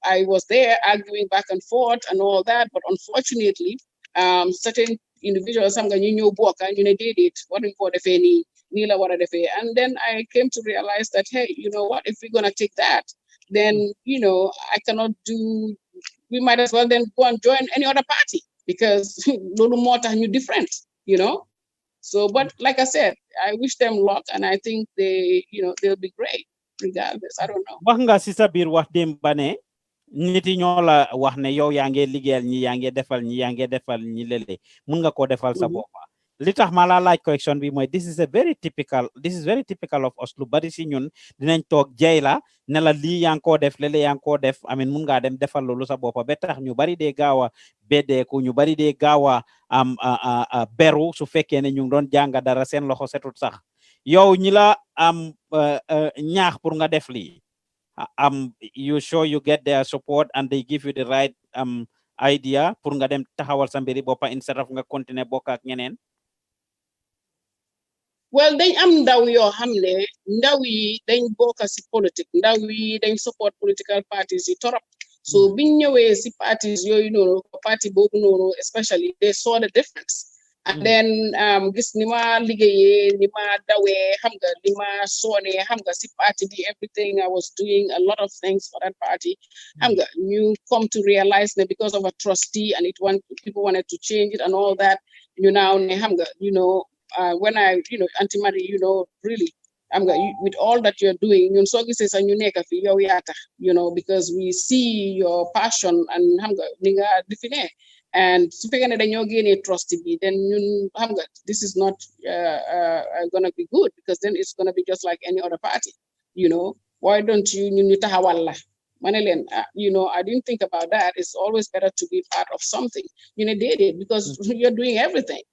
I was there arguing back and forth and all that. But unfortunately, certain individuals, some new book and did it, what we call the feni, Nila what and then I came to realize that, hey, you know what, if we're gonna take that, then I cannot do, we might as well then go and join any other party because little more new different, So, but like I said, I wish them luck and I think they'll be great regardless. I don't know. Wax nga ci sa biir wax dem bané nit yi ñoo la wax ne yow yaa ngi liggéeyal ñi yaa ngi defal ñi lele mun nga ko defal sa bopp li tax ma la laaj question bi mooy this is very typical of us lu bari si ñun dinañ toog jey la ne la lii yaa ngi koo def lele yaa ngi koo def amin mun ngaa dem defal loolu sa bopp ba tax ñu bari dee gaaw a beddeeku ñu bari dee gaaw a beru su fekkee ne ñu ngi doon jàng dara seen loxo setut sax yow ñi la ñaax pour nga def lii you sure you get their support and they give you the right idea pour nga dem taxawal sa mbiri boppa instead of nga continuer bokk ak ñeneen. Well, dañ am ndaw yoo xam ne ndaw yi dañ bokk ci politique ndaw yi dañ support political parties yi torop so biñ ñëwee ci parties yooyu noonu parti boobu noonu especially they saw the difference and then gis ni ma liggéeyee ni ma dawee xam nga ni ma soonee xam nga ci parti bi everything I was doing a lot of things for that party xam nga ñu come to realize that because of a trustee and people wanted to change it and all that ñu now ne xam nga when I Auntie Marie really with all that you're doing ñun soo gisee sax ñu nekk fi yow yaa tax because we see your passion and xam nga ni nga définir and su fekkee ne dañoo génnee trust bi then ñun xam nga this is not gonna be good because then it's gonna be just like any other party why don't you ñun ñu taxawal la ma ne leen I didn't think about that. It's always better to be part of something déedéet because you're doing everything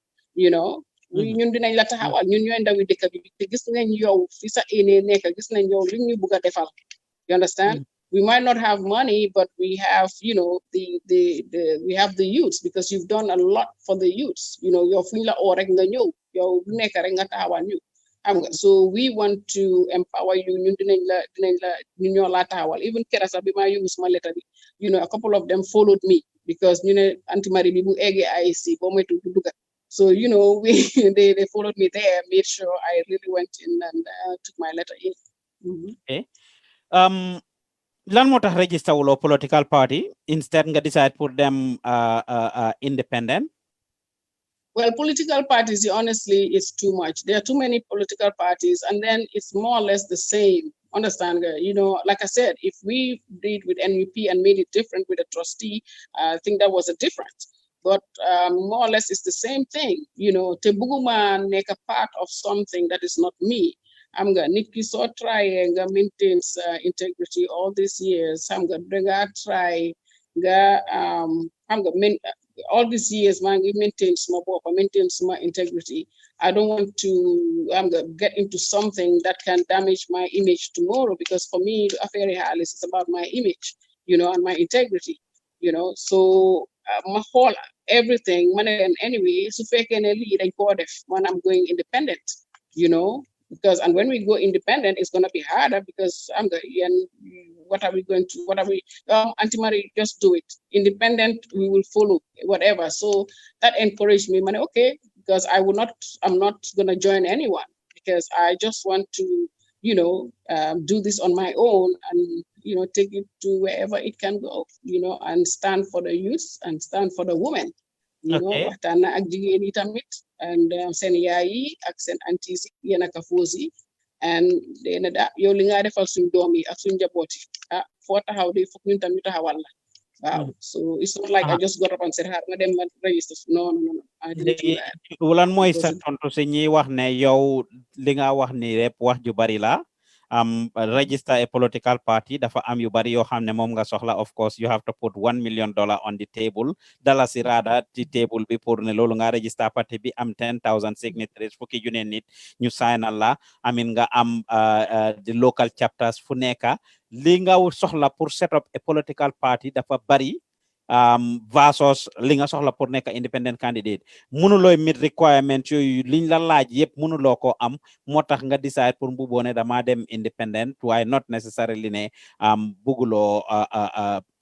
ñun dinañ la taxawal ñun ñooy ndawi dëkk bi te gis nañ yow fi sa ene nekk gis nañ yow li ñu bëgg a defal you understand we might not have money but we have we have the youths because you've done a lot for the youths yow fuñ la oo rek nga ñëw yow bu nekk rek nga taxawal ñu xam nga so we want to empower you ñun dinañ la ñun ñoo la taxawal even kera sax bi maa yóbbu suma letter bi a couple of them followed me because ñu ne Auntie Marie bi bu eggee IEC boo moytu du dugga so they followed me there, made sure I really went in and took my letter in. Okay. Lan moo tax register wuloo political party instead nga decide pour them independent? Well, political parties, honestly, it's too much. There are too many political parties, and then it's more or less the same. Understand? Like I said, if we did with NUP and made it different with a trustee, I think that was a difference. But more or less it's the same thing, te buguma make a part of something that is not me. I'm gonna nit ki so try nga maintain integrity all these years. I'm gonna try all these years man maintain my integrity. I don't want to get into something that can damage my image tomorrow because for me affaire is about my image, and my integrity, so my whole everything and anyway so when I'm going independent because and when we go independent it's going to be harder because what are we Auntie Marie, just do it independent, we will follow whatever. So that encouraged me okay, because I'm not going to join anyone because I just want to do this on my own and take it to wherever it can go, and stand for the youth and stand for the women. Waxtaan ak jigéen yi tamit and seen yaay yi ak seen aunties yi yéen a kafosi and dena yow li nga defal suñ doom yi ak suñ njaboot yi foo taxaw de foog ñun tam ñu taxawal la waaw so it's not like I just got up and said nga dem ma register no I didn't do that. Wulan mooy sa tontu si ñi wax ne yow li nga wax ni rep wax ju bari la register a political party dafa am yu bari yoo xam ne moom nga soxla. Of course you have to put $1 million on the table dalasi rada ci table bi pour ne loolu nga register party bi am 10,000 signatories fukki junne nit ñu signal la amin nga am the local chapters fu nekka li nga soxla pour set up a political party dafa bari versus li nga soxla pour nekk independent candidate mënuloo meet requirement yooyu liñ la laaj yëpp mënuloo ko am moo tax nga decide pour mbubboo ne dama dem independent waaye not necessarily ne bugguloo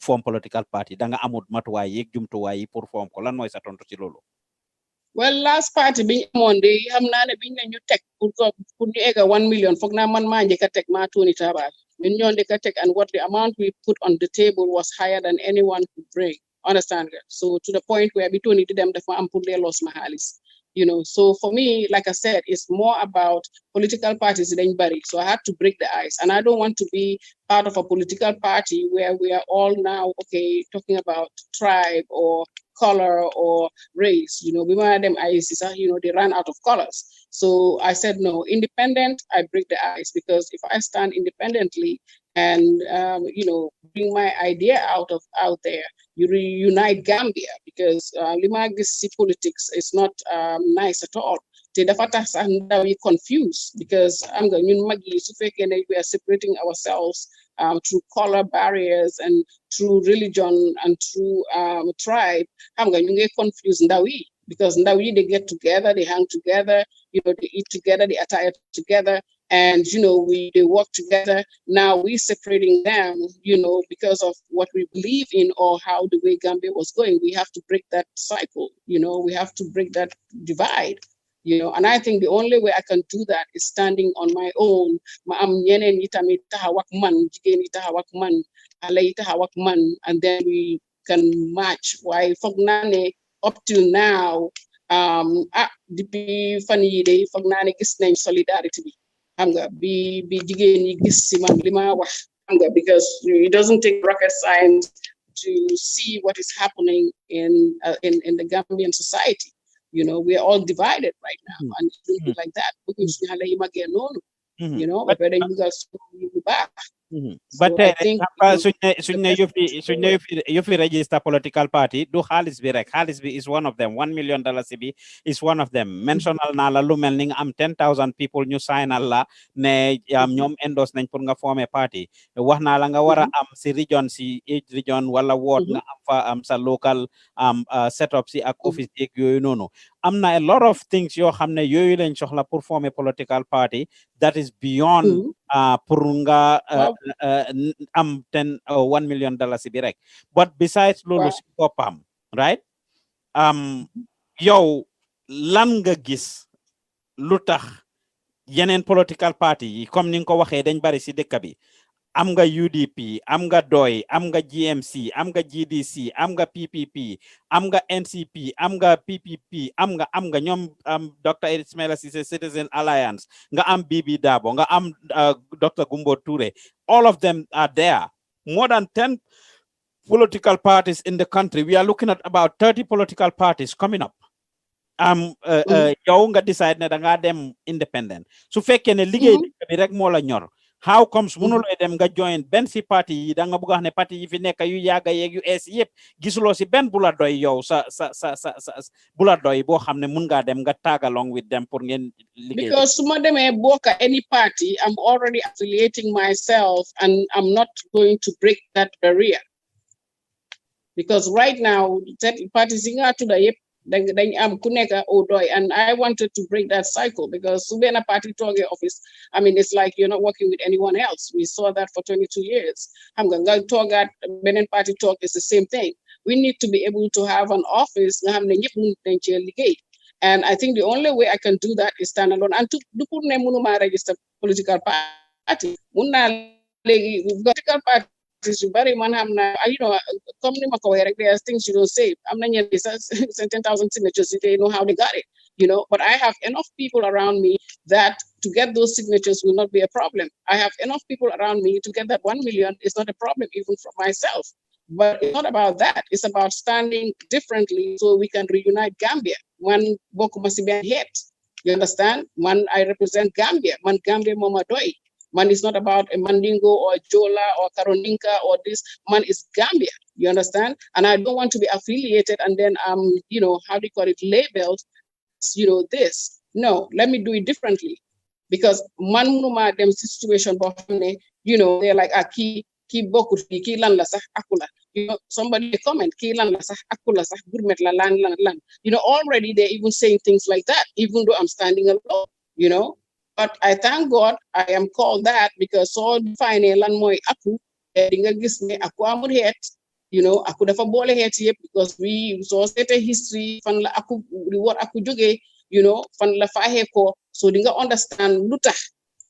form political party da nga amut matuwaay yeeg jumtuwaay yi pour form ko lan mooy sa tontu ci loolu. Well, last party biñ amoon de xam naa ne biñ ne ñu teg pour ñu egga 1 million foog naa man maa njëkk a teg maa Tony Tabaj ñun ñoo njëkk a teg and what the amount we put on the table was higher than anyone could bring. Understand nga? So to the point where bi Tony di dem dafa am pour les los ma xaalis. You know, so for me, like I said, it's more about political parties dañ bari. So I had to break the ice. And I don't want to be part of a political party where we are all now, okay, talking about tribe or color or race. You know, we want them ICs, you know, they ran out of colors. So I said, no, independent, I break the ice because if I stand independently and, you know, bring my idea out there, you reunite Gambia because Limagisi politics is not nice at all. Te dafa tax sax ndaw yi confused because am nga ñun mag yi su fekkee ne we are separating ourselves through color barriers and through religion and through tribe, xam nga ñu ngi confuse ndaw yi because ndaw yi they get together, they hang together, you know, they eat together, they attire together, and you know they work together. Now we separating them, you know, because of what we believe in or how the way Gambia was going. We have to break that cycle, you know, we have to break that divide. You know, and I think the only way I can do that is standing on my own. Ma am ñeneen ñi tamit taxawak man, jigéen ñi taxawak man, xale yi taxawak man, and then we can match. Why foog naa ne up till now, depuis fan yii de foog naa ne gis nañ solidarity bi. Xam nga bi jigéen ñi gis si man li ma wax. Xam nga because it doesn't take rocket science to see what is happening in the Gambian society. You know, we are all divided right now, and it will be like that. You know, but you guys back. But I think you register political party, do xaalis bi rek. Xaalis bi is one of them. $1 million bi is one of them. Mentional na la lu mel ni am 10,000 people ñu sign la ne ñoom endorse nañ pour nga former party. Wax naa la nga war a am si region si each region wala ward nga am fa am sa local setup si ak office yeeg yooyu noonu. Am na a lot of things yoo xam ne yooyu lañ soxla pour former political party that is beyond pour nga am 1 million dollars bi rek. But besides loolu si boppam, right? Yow lan nga gis lu tax yeneen political party yi comme ni nga ko waxee dañ bari si dëkk bi. Am nga UDP, am nga DOY, am nga GMC, am nga GDC, am nga PPP, am nga NCP, am nga PPP, am nga ñoom Dr. Ismaila Ceesay Citizen Alliance, nga am Bibi Dabo, nga am Dr. Gumbo Toure. All of them are there. More than 10 political parties in the country. We are looking at about 30 political parties coming up. Yow nga decide ne da nga dem independent. Su fekkee ne liggéey bi rek moo la ñor. How comes mënuloo dem nga join benn si parti yi da nga bëgg a wax ne parti yi fi nekk yu yàgga yeeg yu ees yëpp gisuloo si benn bu la doy yow sa bu la doy boo xam ne mun ngaa dem nga tag along with them pour ngeen liggéey. Because su ma demee bokk any party, I'm already affiliating myself and I'm not going to break that barrier. Because right now, parties yi nga tudda yëpp dañ am ku nekk DOY, and I wanted to break that cycle because su benn party toogee office, I mean, it's like you're not working with anyone else. We saw that for 22 years. Xam nga toogaat beneen party talk is the same thing. We need to be able to have an office nga xam ne ñëpp mun nañ cee liggéey. And I think the only way I can do that is stand alone. And du pour ne mënuma register political party. Mun naa léegi political party you very man you know, come there are things you don't say. I'm not 10,000 signatures, they know how they got it, you know, but I have enough people around me that to get those signatures will not be a problem. I have enough people around me to get that 1 million is not a problem even for myself. But it's not about that. It's about standing differently so we can reunite Gambia. One Bokumasibian hit. You understand? One, I represent Gambia. One Gambia Mama Doi. Man is not about a Mandingo or a Jola or Karoninka or this. Man is Gambia. You understand? And I don't want to be affiliated and then you know, how do you call it, labeled, you know, this. No, let me do it differently. Because man munuma dem situation, you know, they're like ki boku ki lan la sax akula. You know, somebody comment, "Ki lan la sax, aku la sax, gourmet la lan." You know, already they're even saying things like that, even though I'm standing alone. You know, but I thank God I am called that because so define lan moy aku. Dinga gis ne aku amul het. You know, aku dafa boole het yep because we so set a history fan la aku what aku joge. You know, fan la fahe ko. So dinga understand Lutakh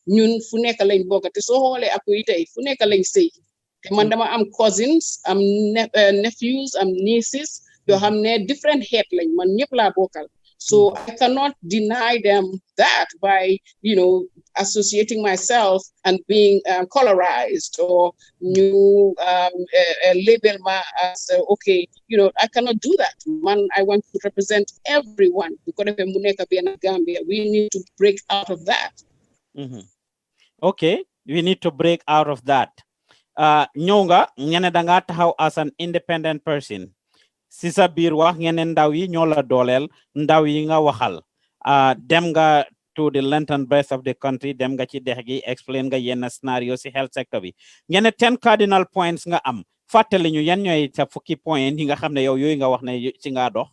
ñun fu nekk lañ bokk te soo xoolee aku yi tey fu nekk lañ sëy te man dama am cousins am nephews am nieces yoo xam ne different head lañ man ñëpp laa bokkal so I cannot deny them that by you know associating myself and being colorized or new label ma as okay you know I cannot do that man I want to represent everyone bu ko defee mu nekk benn Gambia we need to break out of that. Okay, we need to break out of that. Ñëw nga ngene da nga taxaw as an independent person. Si sa biir wax ngene ndaw yi ñoo la dooleel ndaw yi nga waxal. Dem nga to the length and breadth of the country, dem nga ci dex gi explain nga yenn scenario si health sector bi. Ngene 10 cardinal points nga am. Fàttali ñu yan ñooy sa fukki point yi nga xam ne yow yooyu nga wax ne ci nga dox.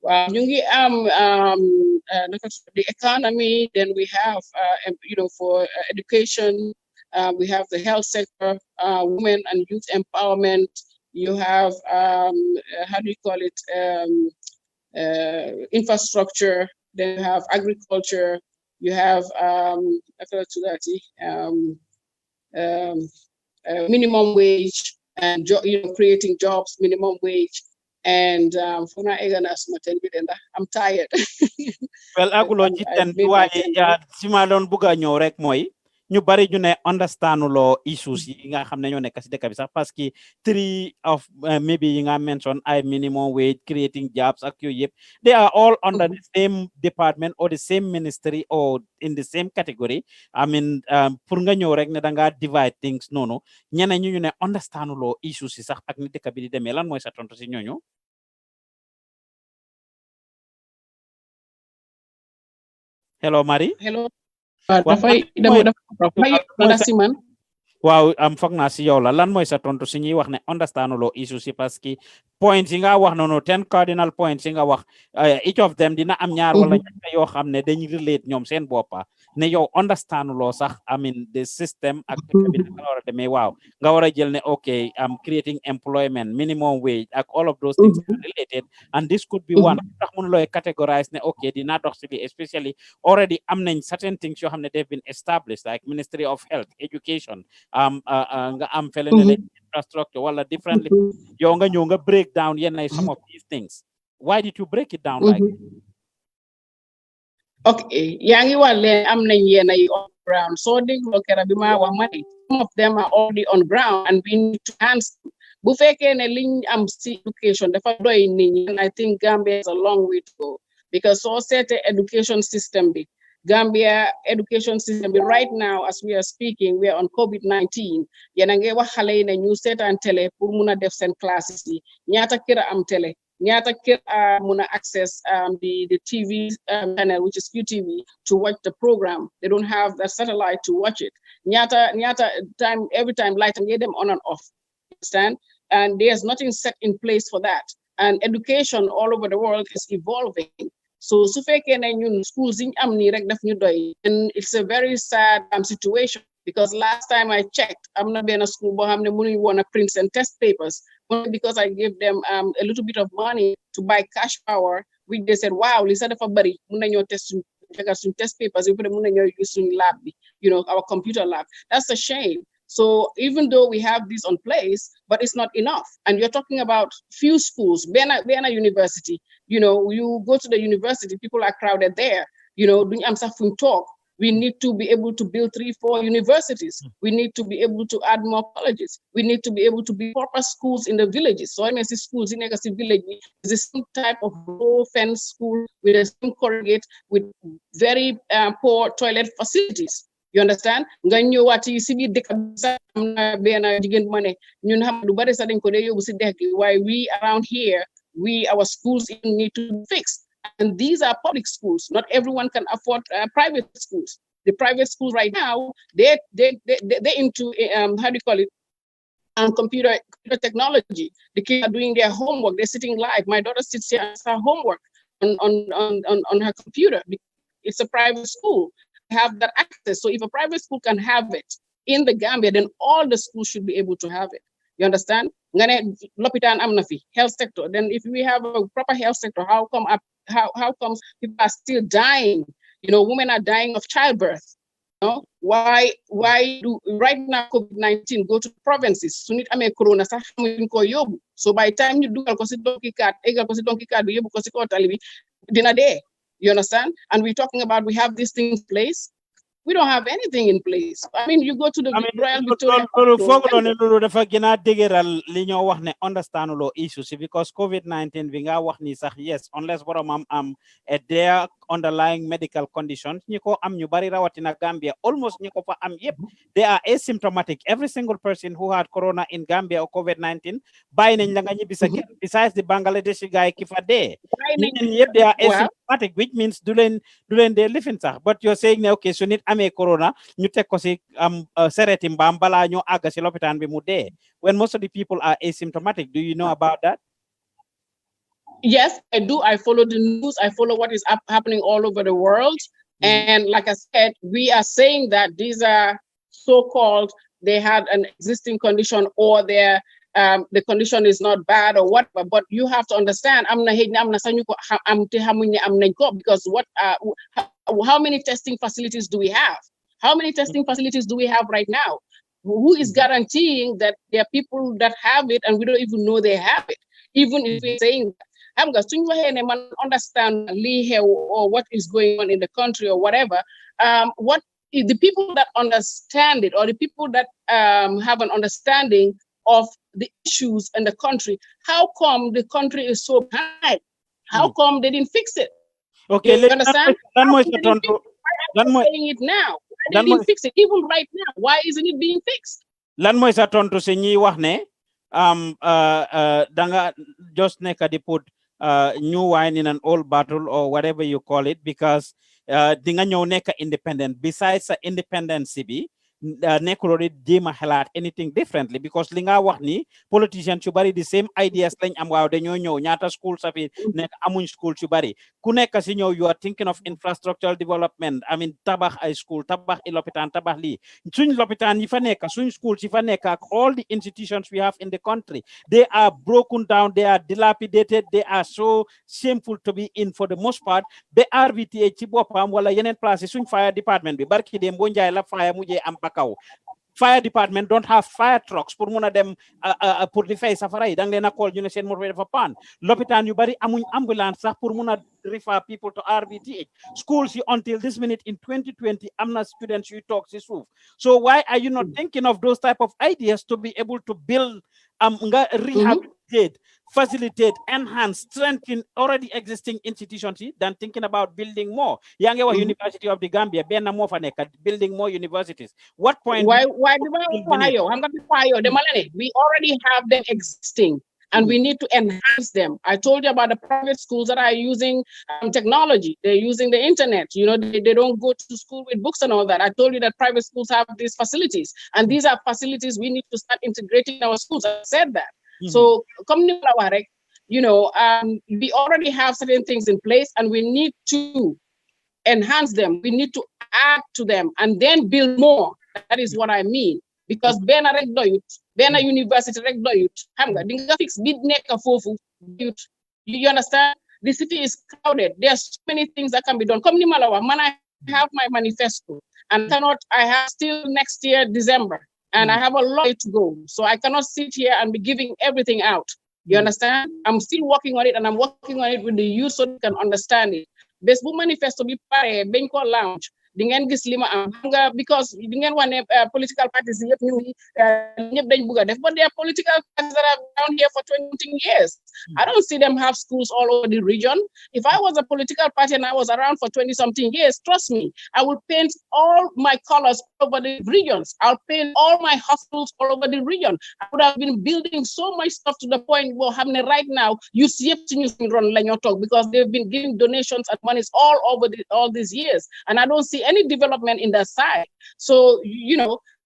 The economy, then we have, you know, for education, we have the health sector, women and youth empowerment. You have, how do you call it, infrastructure. Then you have agriculture. You have, minimum wage and you know, creating jobs, minimum wage. And for now, I'm tired. Well, agulo ci ten waaye sima doon buga ñëw rek mooy ñu bari ñu ne understand lo issues yi nga xam ne ñoo nekk ci dëkk bi sax parce que three of maybe yi nga mention ay minimum wage creating jobs ak yooyu yëpp they are all under the same department or the same ministry or in the same category. I mean pour nga ñëw rek ne da nga divide things noonu ñeneen ñu ne understand lo issues yi sax ak ni dëkk bi di demee lan mooy sa tontu ci ñooñu. Hello, Marie. Hello. Waaw am foog naa si yow la lan mooy sa tontu si ñuy wax ne understand loo issue si parce que points yi nga wax noonu 10 cardinal points yi nga wax each of them dina am ñaar wala ñett yoo xam ne dañuy relate ñoom seen boppa ne yow understand loo sax I mean the system ak bi nga war a demee waaw nga war a jël ne okay am creating employment minimum wage ak all of those things are related and this could be one tax mun looy categorize ne okay dina dox si bi especially already am nañ certain things yoo xam ne they've been established like Ministry of Health Education nga am fele ne infrastructure wala differently yow nga ñëw nga break down yenn some of these things why did you break it down like okay yaa ngi wax leen am nañ yenn yi on ground so dégloo kera bi ma wax ma ne some of them are already on ground and we need to answer bu fekkee ne liñ am si education dafa doy nit ñi and I think Gambia has a long way to go because soo seete education system bi Gambia education system right now as we are speaking we are on COVID-19 yéen a ngi wax xale yi ne ñu seetaan télé pour mun a def seen classes yi ñaata kër am télé ñaata kër mun a access the TV channel which is QTV to watch the program they don't have the satellite to watch it ñaata time every time light am get them on and off understand and there's nothing set in place for that and education all over the world is evolving. So su fekkee ne ñun schools yi ñu am nii rek daf ñu doy and it's a very sad situation because last time I checked am na benn school boo xam ne mënuñu woon a print and test papers only because I gave them a little bit of money to buy cash power which they said wow li sax dafa bari mun nañoo test suñ test papers yi mun nañoo use suñ lab bi you know our computer lab that's a shame. So even though we have this on place, but it's not enough. And you're talking about few schools, Bena University, you know, you go to the university, people are crowded there, you know, doing talk. We need to be able to build 3-4 universities. We need to be able to add more colleges. We need to be able to build proper schools in the villages. So I mean, schools in the village is some type of low fence school with a same corrugate with very poor toilet facilities. You understand? Nga ñëwaati si biir dëkk bi sax am na benn jigéen bu ma ne ñun xam lu bari sax dañ ko dee yóbbu si dëkk bi waaye we around here our schools need to be fixed and these are public schools. Not everyone can afford private schools. The private schools right now they're into how do you call it and computer technology. The kids are doing their homework. They're sitting live. My daughter sits here and does her homework on her computer. It's a private school. They have that access. So if a private school can have it in the Gambia, then all the schools should be able to have it. You understand? Lopitan amnafi, health sector. Then if we have a proper health sector, how comes people are still dying? Women are dying of childbirth. Why do right now COVID-19 go to provinces? Sunit ame corona sa ko yobu. So by the time you do donkey card yobu talibi dinner day. You understand? And we're talking about we have these things in place. We don't have anything in place. I mean, you go to the Royal Victoria. Understand issues because COVID-19 we nga wax ni sax yes unless borom am their underlying medical conditions ñiko am ñu bari rawatina Gambia almost ñiko fa am yep they are asymptomatic. Every single person who had corona in Gambia or COVID-19 bay nañ la nga ñibi sa besides the Bangladeshi guy ki fa dé yep they are asymptomatic, which means du len they living sax. But you're saying okay so nit amé corona ñu tek ko ci sereti mbam bala ñu ag ci l'hôpital bi mu dé when most of the people are asymptomatic. Do you know about that? Yes, I do. I follow the news. I follow what is happening all over the world. And like I said, we are saying that these are so-called, they had an existing condition or the condition is not bad or whatever. But you have to understand, because how many testing facilities do we have? How many testing facilities do we have right now? Who is guaranteeing that there are people that have it and we don't even know they have it? Even if we're saying understand or what is going on in the country or whatever, what the people that understand it or the people that have an understanding of the issues in the country, how come the country is so bad? How come they didn't fix it? Okay, you understand? Why saying it now? Why they didn't fix it? Even right now, why isn't it being fixed? Lan moy sa tontu se ñi wax ne danga just nekk di put new wine in an old bottle or whatever you call it because di nga ñëw nekk independent. Besides sa independence bi nekkuloo di jéema xalaat anything differently because li nga wax ni politicians yu bari the same ideas lañ am waaw dañoo ñëw ñaata school sa fi nekk amuñ school yu bari ku nekk si ñëw you are thinking of infrastructural development. I mean tabax ay school tabax i lopitaan tabax lii suñ lopitaan yi fa nekk suñ school yi fa nekk ak all the institutions we have in the country, they are broken down, they are dilapidated, they are so shameful to be in for the most part. Ba RVTA ci boppam wala yeneen place suñ fire department bi barki dem bo njaay la fire mujjee am bakaw. Fire department don't have fire trucks pour muna dem pour di fay safara yi dang leena call ñu ne seen moto dafa pan. Lopitaan yu bari amuñ ambulance sax pour muna refer people to RVTH. Schools until this minute in 2020 amna students you talk si suuf. So why are you not thinking of those type of ideas to be able to build rehabilitate, facilitate, enhance, strengthen already existing institutions than thinking about building more? Yange wa University of the Gambia, Bena mo fa nekk building more universities. What point? Why we already have them existing and we need to enhance them. I told you about the private schools that are using technology. They're using the internet. They don't go to school with books and all that. I told you that private schools have these facilities, and these are facilities we need to start integrating in our schools. I said that. So, we already have certain things in place, and we need to enhance them. We need to add to them, and then build more. That is what I mean. Because Bena rek doyut, Bena University rek doyut. Hamga, dinga fix bid neka fofu. You understand? The city is crowded. There's so many things that can be done. Come ni Malawa, man, I have my manifesto, and I have still next year December, and I have a lot to go. So I cannot sit here and be giving everything out. You understand? I'm still working on it, and I'm working on it with the youth so they can understand it. Best bu manifesto bi pare ben ko launch. Because political parties but they are political parties that have been down here for 20 years. I don't see them have schools all over the region. If I was a political party and I was around for 20-something years, trust me, I will paint all my colors over the regions. I'll paint all my hospitals all over the region. I would have been building so much stuff to the point where right now you see because they've been giving donations and monies all over all these years, and I don't see any development in that side. So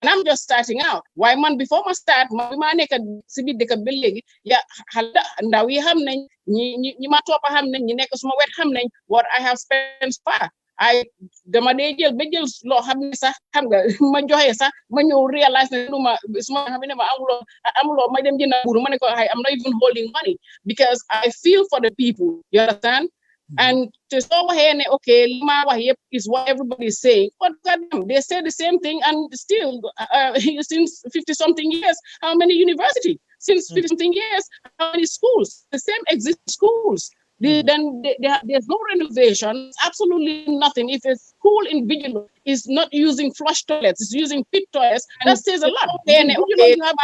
And I'm just starting out. Why man before I start, ma nekk si biir dëkk bi léegi ya xale ndaw yi xam nañ ñi ma toppa xam nañ ñi nekk suma wet xam nañ what I have spent far. I dama dee jël ba jël loo xam ne sax xam nga ma joxe sax ma ñëw realize ne suma xam ne ma amuloo ma dem jënd buuru ma ne ko I'm not even holding money because I feel for the people. You understand? And to so okay, lima is what everybody is saying. But goddamn, they say the same thing, and still, since 50-something years, how many universities? Since 50-something years, how many schools? The same exist schools. There's no renovation, absolutely nothing. If a school individual is not using flush toilets, it's using pit toilets, that says a lot. Okay, you have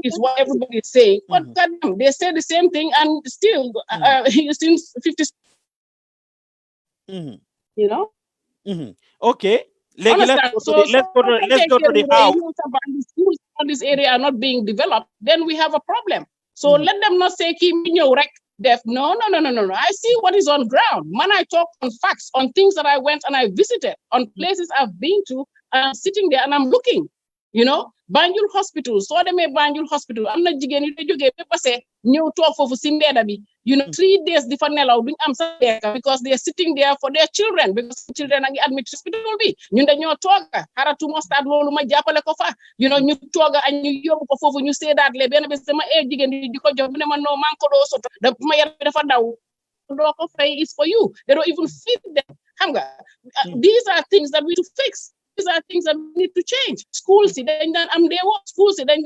is what everybody is saying. But goddamn, they say the same thing, and still, since 50. You know. Okay. Let's go to the house. All this area are not being developed, then we have a problem. So let them not say no. I see what is on ground. Man, I talk on facts, on things that I went and I visited, on places I've been to, and I'm sitting there and I'm looking. You know, Banjul Hospital, so they may Banjul Hospital. I'm not jigen you get people say new talk for you know, 3 days different because they are sitting there for their children because children are admitted to hospital be. You know, toga haratu mo start lolu ma jappale ko fa. You know, ñu toga and ñu yobu ko fofu ñu sé dat le ben bes sama jigen di ko jox ne man no man ko do soto da ma yar dafa daw do ko fay is for you. They don't even feed them. These are things that we need to fix. These are things that need to change. Schools, then schools, then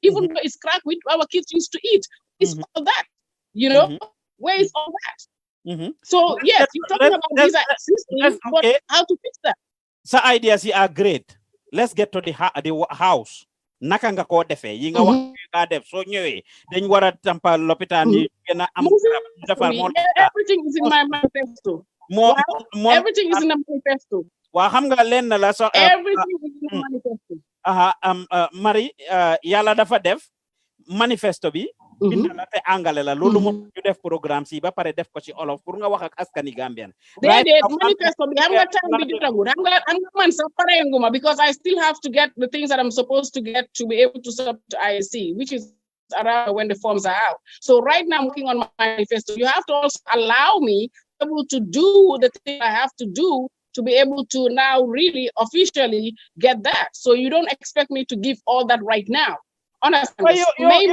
even though it's crack with our kids used to eat. It's all that, you know. Where is all that? So yes, you're talking about these are existing, but how to fix that? So ideas are great. Let's get to the house. Naka nga ko defé yi nga wax nga def so ñëwé dañ wara tampal l'hôpital yi gëna am everything is in my manifesto. Everything is in the manifesto. Xam nga len la so everything is in the manifesto. Marie yalla dafa def manifesto bi bind la te angale la lolu mo ñu def programme si ba paré def ko ci olof pour nga wax ak askani Gambian manifesto bi xam nga time bi jotagu xam nga man sa paré nguma because I still have to get the things that I'm supposed to get to be able to sub to ISC, which is around when the forms are out. So right now I'm working on my manifesto. You have to also allow me able to do the thing I have to do to be able to now really officially get that. So you don't expect me to give all that right now. Honestly, because right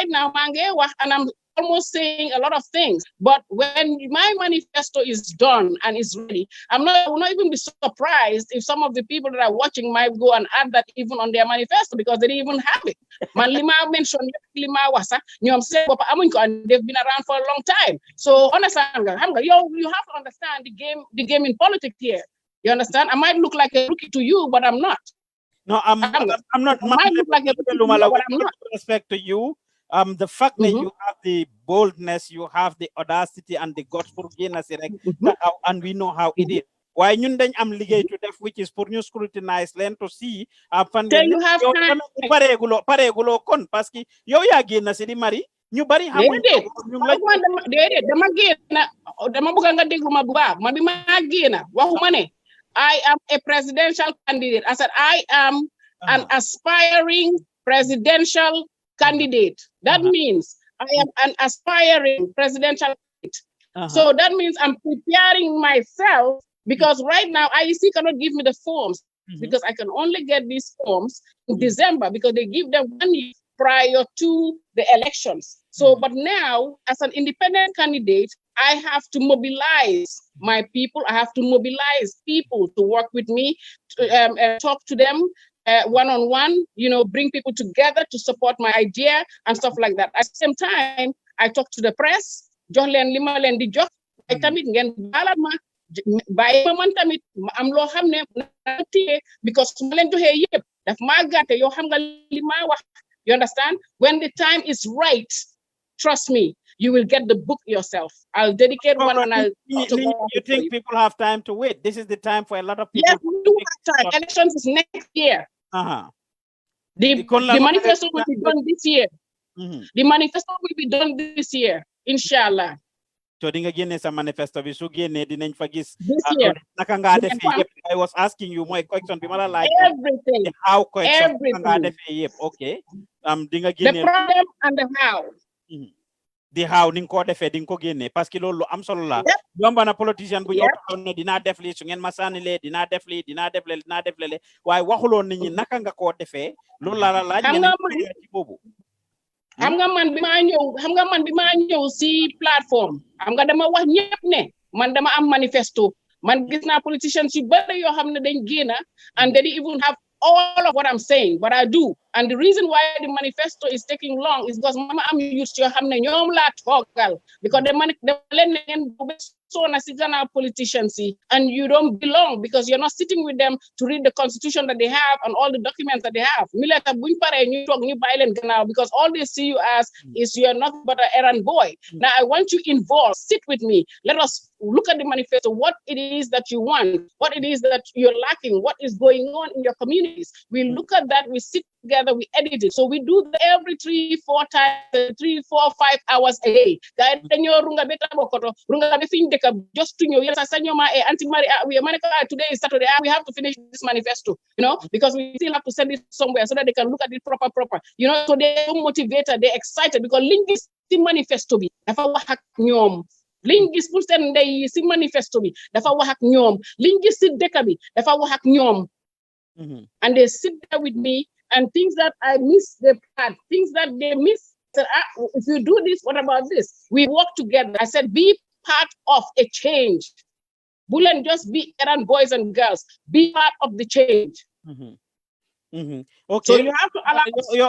now and I'm almost saying a lot of things. But when my manifesto is done and is ready, I will not even be surprised if some of the people that are watching might go and add that even on their manifesto because they didn't even have it. Lima mentioned Lima Wasa, and they've been around for a long time. So honestly, you have to understand the game in politics here. You understand? I might look like a rookie to you, but I'm not. No, I'm not. I might look like a rookie to you, but I'm not. Respect to you. The fact that you have the boldness, you have the audacity and the gospel and we know how it is. Why ñun dañ am liggéey to def which is pour ñu scrutinize leen to see fan you have time pareegulo kon parce que yow yaa génn si di mari ñu bari xamuñ dama génn dama bëgg nga déglu ma bu baax ma bi ma génn waxuma ne I am a presidential candidate. I said I am an aspiring presidential candidate. That means I am an aspiring presidential candidate. So that means I'm preparing myself because right now IEC cannot give me the forms because I can only get these forms in December because they give them 1 year prior to the elections. So, but now as an independent candidate, I have to mobilize my people. I have to mobilize people to work with me, to talk to them one-on-one, you know, bring people together to support my idea and stuff like that. At the same time, I talk to the press, jox leen li ma leen di jox, ay tamit ngeen baalal ma bàyyi ma man tamit am loo xam ne na téye because su ma leen joxee yëpp daf maa gàtte yoo xam nga li ma wax. You understand? When the time is right, trust me, you will get the book yourself. I'll dedicate one and I'll... You think people have time to wait? This is the time for a lot of people. Yes, we do have time. Elections is next year. The manifesto will be done this year. The manifesto will be done this year, inshallah. so di nga génne sa manifesto bi su génne dinañ fa gis this year. naka nga defee Dafa yëpp. I was asking you mooy question bi ma la laaj everything. how question naka nga Everything. defee yëpp okay di nga The génne problem and the how. di how ni nga ko defee di nga ko génne parce que loolu lu am solo la Yep. yomba na politicien bu ñëw Yep. taxaw ne dinaa def lii su ngeen ma sànnilee dinaa def lii dinaa def lee dinaa def lele waaye waxuloon nit ñi naka nga koo defee loolu la laaj Xam ne nga nañ ci boobu xam nga man bi maa ñëw si plateforme xam nga dama wax ñëpp ne man dama am manifesto man gis naa politicians yu bëri yoo xam ne dañ génna and they didn't even have all of what I'm saying but I do and the reason why the manifesto is taking long is because mama am used yoo xam ne ñoom laa toogal because dama leen ne ngeen sona si gannaaw politicians yi and you don't belong because you're not sitting with them to read the constitution that they have and all the documents that they have milita buñ paree ñu toog ñu bàyyi leen gannaaw because all they see you as is you're not but an errand boy now I want you involved sit with me let us look at the manifesto what it is that you want what it is that you're lacking what is going on in your communities we look at that we sit together we edit it so we do that every 3-4 times 3-4-5 hours a day guys dañoo runga beta bokoto runga be fiñ deka just to know yes sanyoma e anti mari we manaka today is Saturday we have to finish this manifesto you know because we still have to send it somewhere so that they can look at it proper you know so they're motivated they're excited because linguist manifesto bi dafa wax ak ñoom liñ gis pour seen ndey si manifesto bi dafa wax ak ñoom liñ gis si dëkk bi dafa wax ak ñoom and they sit there with me and things that I miss they had things that they miss said if you do this what about this we work together I said be part of a change Bulen just be errand boys and girls be part of the change okay so you have to allow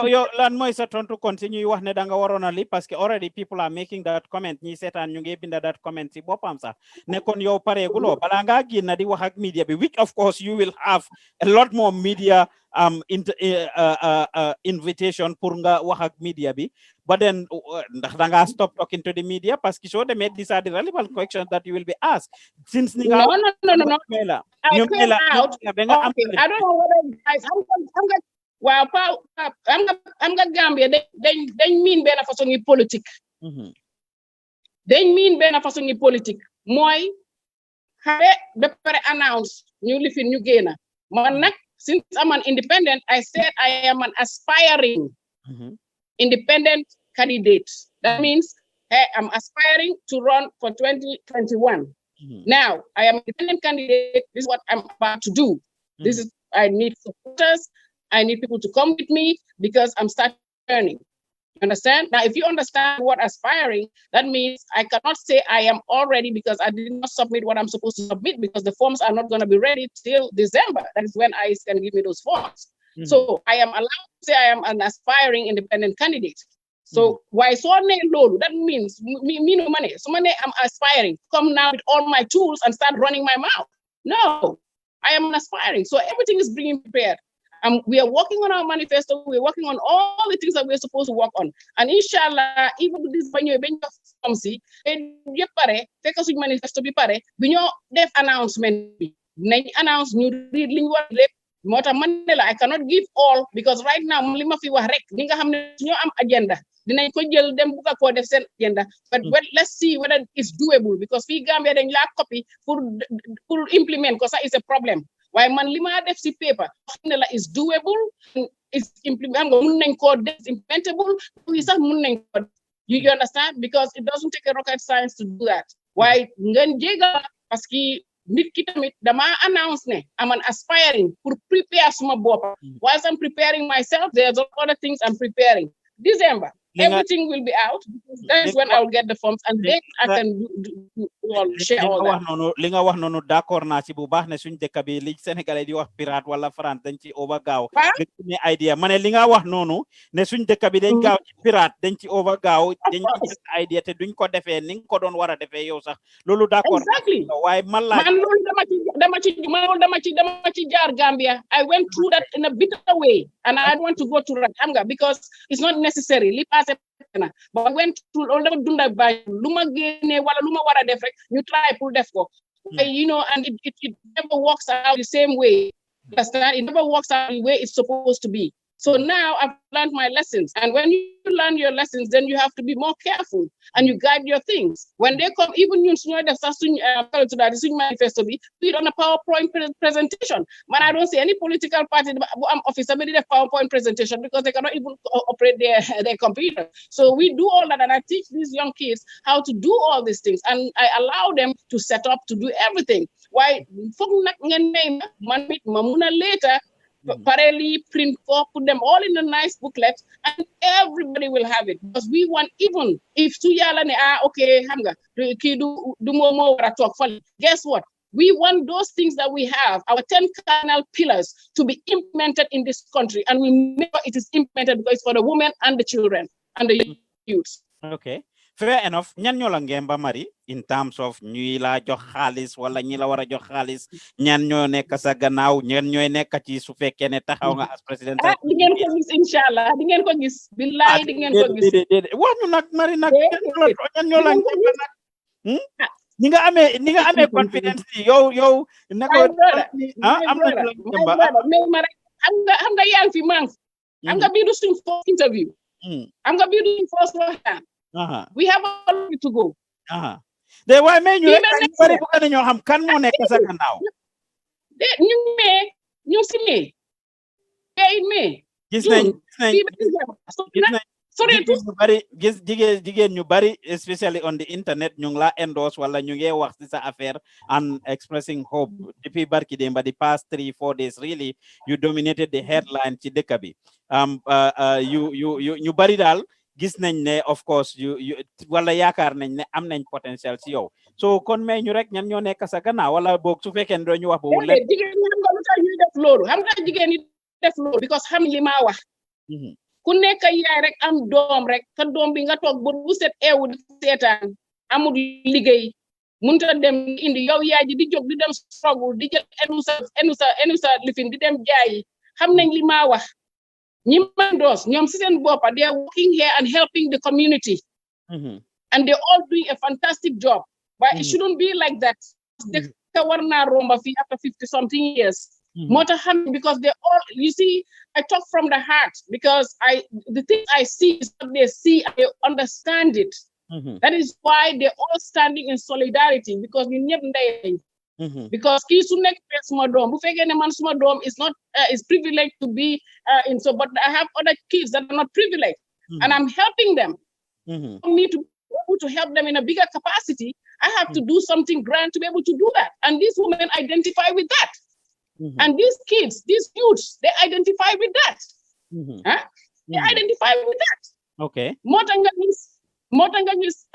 yo lan mooy sa tontu continue wax ne da nga waroon a li parce que already people are making that comment ñi seetaan ñu ngi binda that comment si boppam sax ne kon yow pareeguloo balaa ngaa génn di wax ak media bi which of course you will have a lot more media invitation pour nga wax ak media bi but then ndax da nga stop talking to the media parce que so demee these are the relevant questions that you will be asked since ni nga no I came out okay I don't know whether guys I'm nga Gambia dañ miin benn façon yi politique dañ miin benn façon yi politique mooy xare ba pare announce ñu lifin ñu génna man nag since I'm an independent I said I am an aspiring independent candidate that means hey, I'm aspiring to run for 2021 now I am an independent candidate this is what I'm about to do this is I need supporters I need people to come with me because I'm starting learning. Understand? Now, if you understand what aspiring, that means I cannot say I am already because I did not submit what I'm supposed to submit because the forms are not going to be ready till December. That is when ICE can give me those forms. So I am allowed to say I am an aspiring independent candidate. So why so lolu? That means me no money. So money I'm aspiring. Come now with all my tools and start running my mouth. No, I am aspiring. So everything is being prepared. We are working on our manifesto. We're working on all the things that we're supposed to work on. And inshallah, even with this banyo FOMC, take us with manifesto bi pare, binyo def announcement bi. Announce new read lingua Mota Mandela, I cannot give all because right now lima fi wax rek li nga xamne ñu am agenda dinañ ko jël dem bu ko def sen agenda but let's see whether it's doable because fi Gambia dañ la copy pour implement ko ça is a problem. Why man lima def ci paper xamne la is doable is implement nga mën nañ ko def implementable wi sax mën nañ ko you understand because it doesn't take a rocket science to do that. Why ngeen jégal parce que nit ki tamit dama announce ne I'm an aspiring pour prepare suma bopa whilst I'm preparing myself there's other things I'm preparing December everything will be out that's when I'll get the forms and then I can do all share all that li nga wax nonu d'accord na ci bu baax ne suñu dëkk bi li Sénégalais di wax pirate wala France dañ ci overgaaw ne idea mané li nga wax nonu ne suñu dëkk bi dañ gaaw ci pirate dañ ci overgaaw dañ ci idea te duñ ko défé ni nga ko doon wara défé yow sax lolu d'accord waaye man lolu dama ci jaar Gambia I went through that in a bitter way and I don't want to go to that because it's not necessary but I went through all the dunda ba luma gene wala luma wara def rek ñu try pour def ko you know and it never works out the same way understand it never works out the way it's supposed to be So now I've learned my lessons. And when you learn your lessons, then you have to be more careful and you guide your things. When they come, even you manifesto, we on a PowerPoint presentation. Man, I don't see any political party officer with a PowerPoint presentation because they cannot even operate their computer. So we do all that, and I teach these young kids how to do all these things, and I allow them to set up to do everything. Why? Later. Parallel print for, put them all in a nice booklet, and everybody will have it, because we want, even if two yala okay, hamga do more talk. Guess what? We want those things that we have, our 10 cardinal pillars, to be implemented in this country, and we make sure it is implemented, because it's for the women and the children and the youth. Okay. Fair enough. Ñan ñoo la ngemba mari in terms of ñuy la jox xaalis wala ñi la wara jox xaalis, ñan ñoo nekk sa gannaaw, ñan ñooy nekk ci su fekkee ne taxaw nga as président. Di ngeen ko gis inshallah, di ngeen ko gis billahi, di ngeen ko gis. Wax ñu nag mari nag ñan ñoo la ngemba nag. Ni nga amee confidence yow nako am na la ngemba. Xam nga yaa fi man. Xam nga bii du suñ first interview. Xam nga bii du suñ first waxtaan. We have a lot to go. De way me ñu rek bari bu ko ñoo xam kan mo nekk sa gannaaw. ñu si me. Gis nañ jigéen ñu bari especially on the internet ñu ngi la endorse wala ñu ngi wax ci sa affaire and expressing hope. Depuis barki demba the past 3-4 days really you dominated the headline ci dëkk bi. You bari daal gis nañ ne of course you wala yaakaar nañ ne am nañ potential ci yow, so kon may ñu rek ñan ñoo nekk sa gannaaw wala boog su fekkee doo ñu wax boobu lépp. Jigéen ñi xam nga lu tax ñuy def loolu, xam nga jigéen ñi def loolu because xam li ma wax. Ku nekk yaay rek am doom rek, ka doom bi nga toog bu set eewu di seetaan amul liggéey mënut a dem indi, yow yaay ji di jóg di dem struggle di jël enu sa lifin di dem jaayi. Xam nañ li ma wax. They are working here and helping the community. And they're all doing a fantastic job. But it shouldn't be like that. They after 50-something years. Because they're all, you see, I talk from the heart, because the thing I see is what they see, I understand it. That is why they're all standing in solidarity, because we never because kii su nekk suma doom bu fekkee ne man suma doom is not is privileged to be in, so but I have other kids that are not privileged, and I'm helping them. For me to be able to help them in a bigger capacity, I have to do something grand to be able to do that, and these women identify with that. And these kids, these youths, they identify with that. They identify with that. Okay. Moo tax nga gis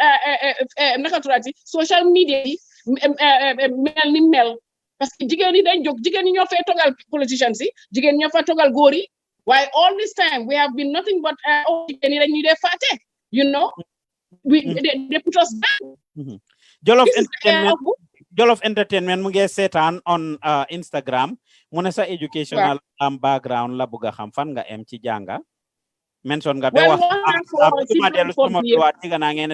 social media mel ni mel, parce que jigéen ñi dañ jóg, jigéen ñi ñoo fay togal politicians yi, jigéen ñoo fa togal góor yi, while all this time we have been nothing but jigéen ñi dañ ñu dee fàtte, you know, they put us down. Jollof Entertainment mu ngi seetaan on Instagram mu ne sa educational background la bëgg a xam fan nga em ci jànga. Mention nga be wax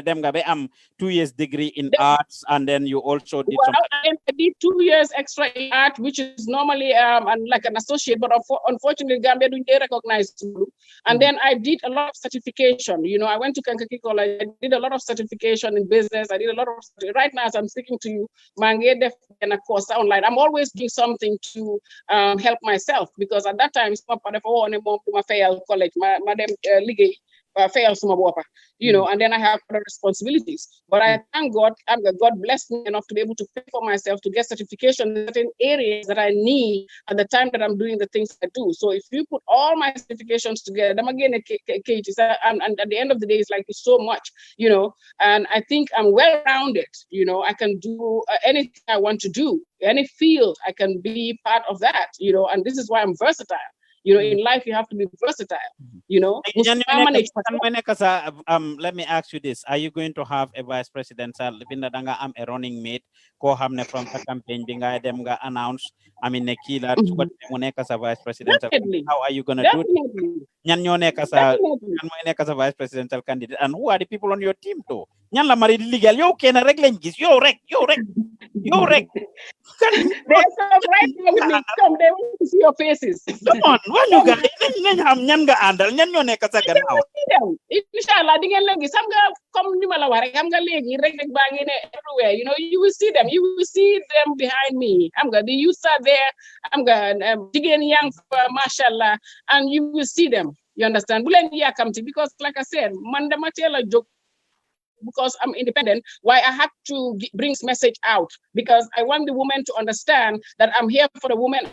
dem nga be am 2 years degree in arts, and then you also did I did 2 years extra in art, which is normally like an associate, but unfortunately Gambia Du Dem recognized. And then I did a lot of certification. You know, I went to Kankaki College. I did a lot of certification in business. I did a lot of, right now as I'm speaking to you, and of course online. I'm always doing something to help myself, because at that time, college, you know, and then I have other responsibilities. But I thank God, God blessed me enough to be able to pay for myself to get certification in certain areas that I need at the time that I'm doing the things I do. So if you put all my certifications together, I'm again and at the end of the day, it's like it's so much, you know, and I think I'm well-rounded. You know, I can do anything I want to do, any field, I can be part of that, you know, and this is why I'm versatile. You know, in life, you have to be versatile, you know. Let me ask you this. Are you going to have a vice president? I'm a running mate. From the campaign, them announce. I mean, vice president. Definitely. How are you going to do it? ñan ñoo nekk sa Definitely. ñan mooy nekk sa vice presidential candidate and who are the people on your team too ñan la mari di liggéeyal yow kenn rek lañ gis yow rek kan They come right there with me. Come, they want to see your faces. come on wax ñu gaay nañ xam ñan nga àndal ñan ñoo nekk sa gannaaw Inshallah, di ngeen leen gis xam nga comme ni ma la wax rek xam nga léegi rek baa ngi ne everywhere, you know, you will see them behind me. Xam nga the youths are there, xam nga jigéen yang mashallah, and you will see them. You understand? Bu leen yàkkamti because like I said, man dama teel a jóg because I'm independent, why I had to bring this message out because I want the women to understand that I'm here for the women.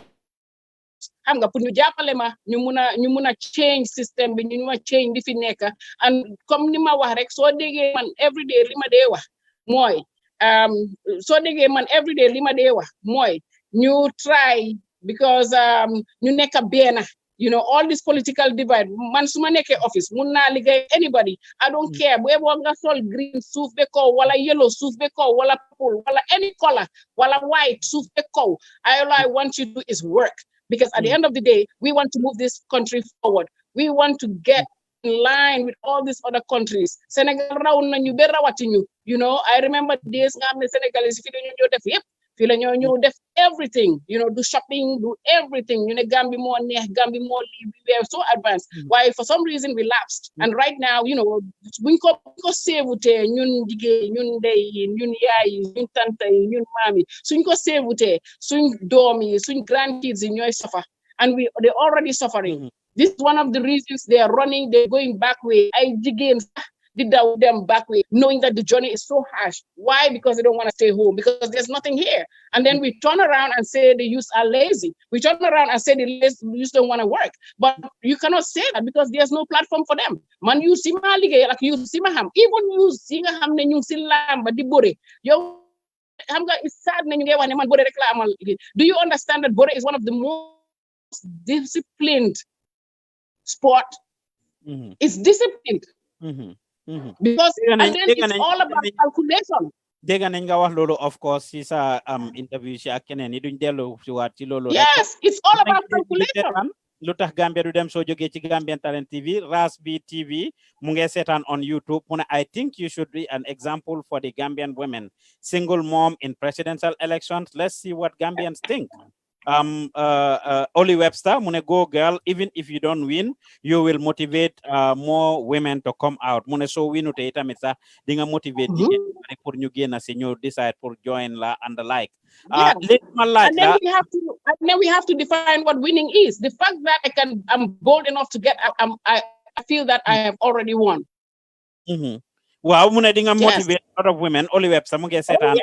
Xam nga pour ñu jàppale ma ñu mun a change system bi ñu mun a change di fi nekk and comme ni ma wax rek soo déggee man everyday li ma dee wax mooy soo déggee man everyday li ma dee wax mooy ñu try because ñu nekk benn. You know, all this political divide. Man suma nekkee office, mun naa liggéey anybody. I don't care. Bu ebo nga sol green suuf be kaw, wala yellow suuf be kaw, wala purple, wala any color, wala white suuf be kaw. All I want you to do is work. Because at the end of the day, we want to move this country forward. We want to get in line with all these other countries. Senegal raw nañu be rawati ñu. You know, I remember days nga xam ne Senegalese fi dañu ñoo def yépp. Fii la ñoo def everything, you know, do shopping, do everything. You know, Gambia more neex, Gambia more live. We are so advanced. Why for some reason we lapsed. And right now, you know, buñ ko sévute ñun jigéen, ñun ndey yi, ñun yaay yi, ñun tante yi, ñun maam yi. Suñ ko sévute, suñ doom yi, suñ grandkids yi ñooy suffer. And they're already suffering. This is one of the reasons they are running, they're going back way. Ay jigéen did them back way, knowing that the journey is so harsh. Why? Because they don't want to stay home, because there's nothing here. And then we turn around and say the youth are lazy. We turn around and say the youth don't want to work. But you cannot say that because there's no platform for them. Man, you see ma ligay, like you see ma ham. Even you see nga ham ne ñu si lamba di bore. Yo, ham nga it's sad na ñu ngay wax ne man bore rek la amal. Do you understand that bore is one of the most disciplined sport? It's disciplined. Because and then it's all about calculation. Dégg nañ nga wax loolu of course si sa interview si ak keneen yi duñ dellu si waat ci loolu. Yes, it's all about calculation. Lutakh Gambia Du Dem soo jógee ci Gambian Talent TV, Rasbi TV mu ngi seetaan on YouTube mu ne I think you should be an example for the Gambian women. Single mom in presidential elections. Let's see what Gambians think. Oli Webster mu ne go girl, even if you don't win you will motivate more women to come out mu ne soo winute itamit sax di nga motivate jigéen pour ñu génn si ñu decide pour join la and the like. And then we have to define what winning is. The fact that I'm bold enough to get I feel that I have already won. Wow, mu ne di nga motivate a lot of women. Oli Webster mu ngi seetaan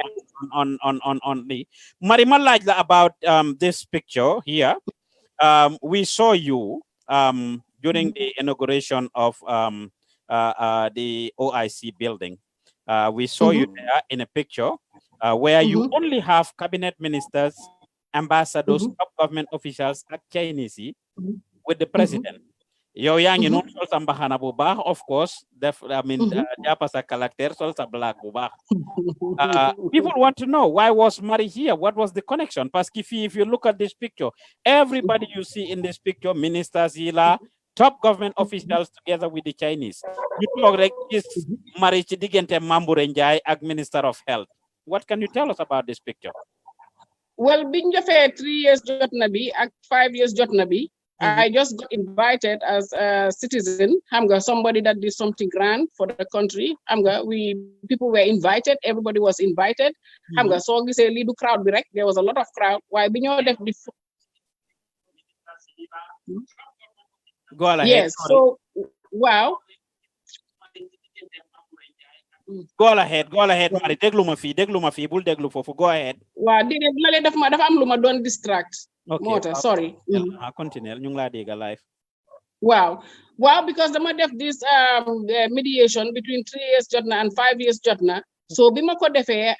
on the Marima laaj la about this picture here. We saw you during the inauguration of the OIC building. We saw you there in a picture where you only have cabinet ministers, ambassadors, top government officials ak Chinese with the president. Yow yaa ngi noonu sol sa mbaxana bu baax, of course jàppa sa caractère sol sa black bu baax. People want to know why was Mari here? What was the connection? Parce que if you look at this picture, everybody you see in this picture, ministers yi la, top government officials together with the Chinese. You toog rek gis Mari ci diggante Mamboure Njie ak Minister of Health. What can you tell us about this picture? Well, biñ defee 3 years jot na bi ak 5 years jot na bi. I just got invited as a citizen. Somebody that did something grand for the country. People were invited. Everybody was invited. So we say little crowd direct. There was a lot of crowd. Why? Go ahead. Yes. So wow. Go ahead, Mari. Déglu ma fi, bul déglu fofu. Go ahead. Wow, dafa am luma don distract. Okay. Sorry. Continue. Ñu ngi la dégg live. Wow, because the def this mediation between 3 years jotna and 5 years jotna. So bima ko defé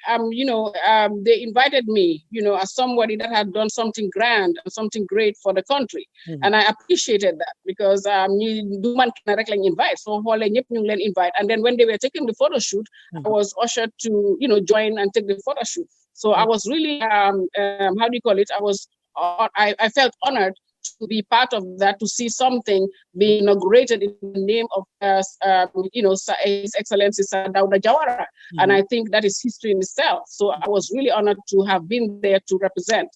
they invited me, as somebody that had done something grand and something great for the country. And I appreciated that because ñi du man kenn rek lañ invite. So xolé ñep ñu ngi leen invite. And then when they were taking the photo shoot, I was ushered to join and take the photo shoot. So I was really how do you call it? I felt honored to be part of that, to see something being inaugurated in the name of, His Excellency Sir Dawda Jawara. And I think that is history in itself. So I was really honored to have been there to represent.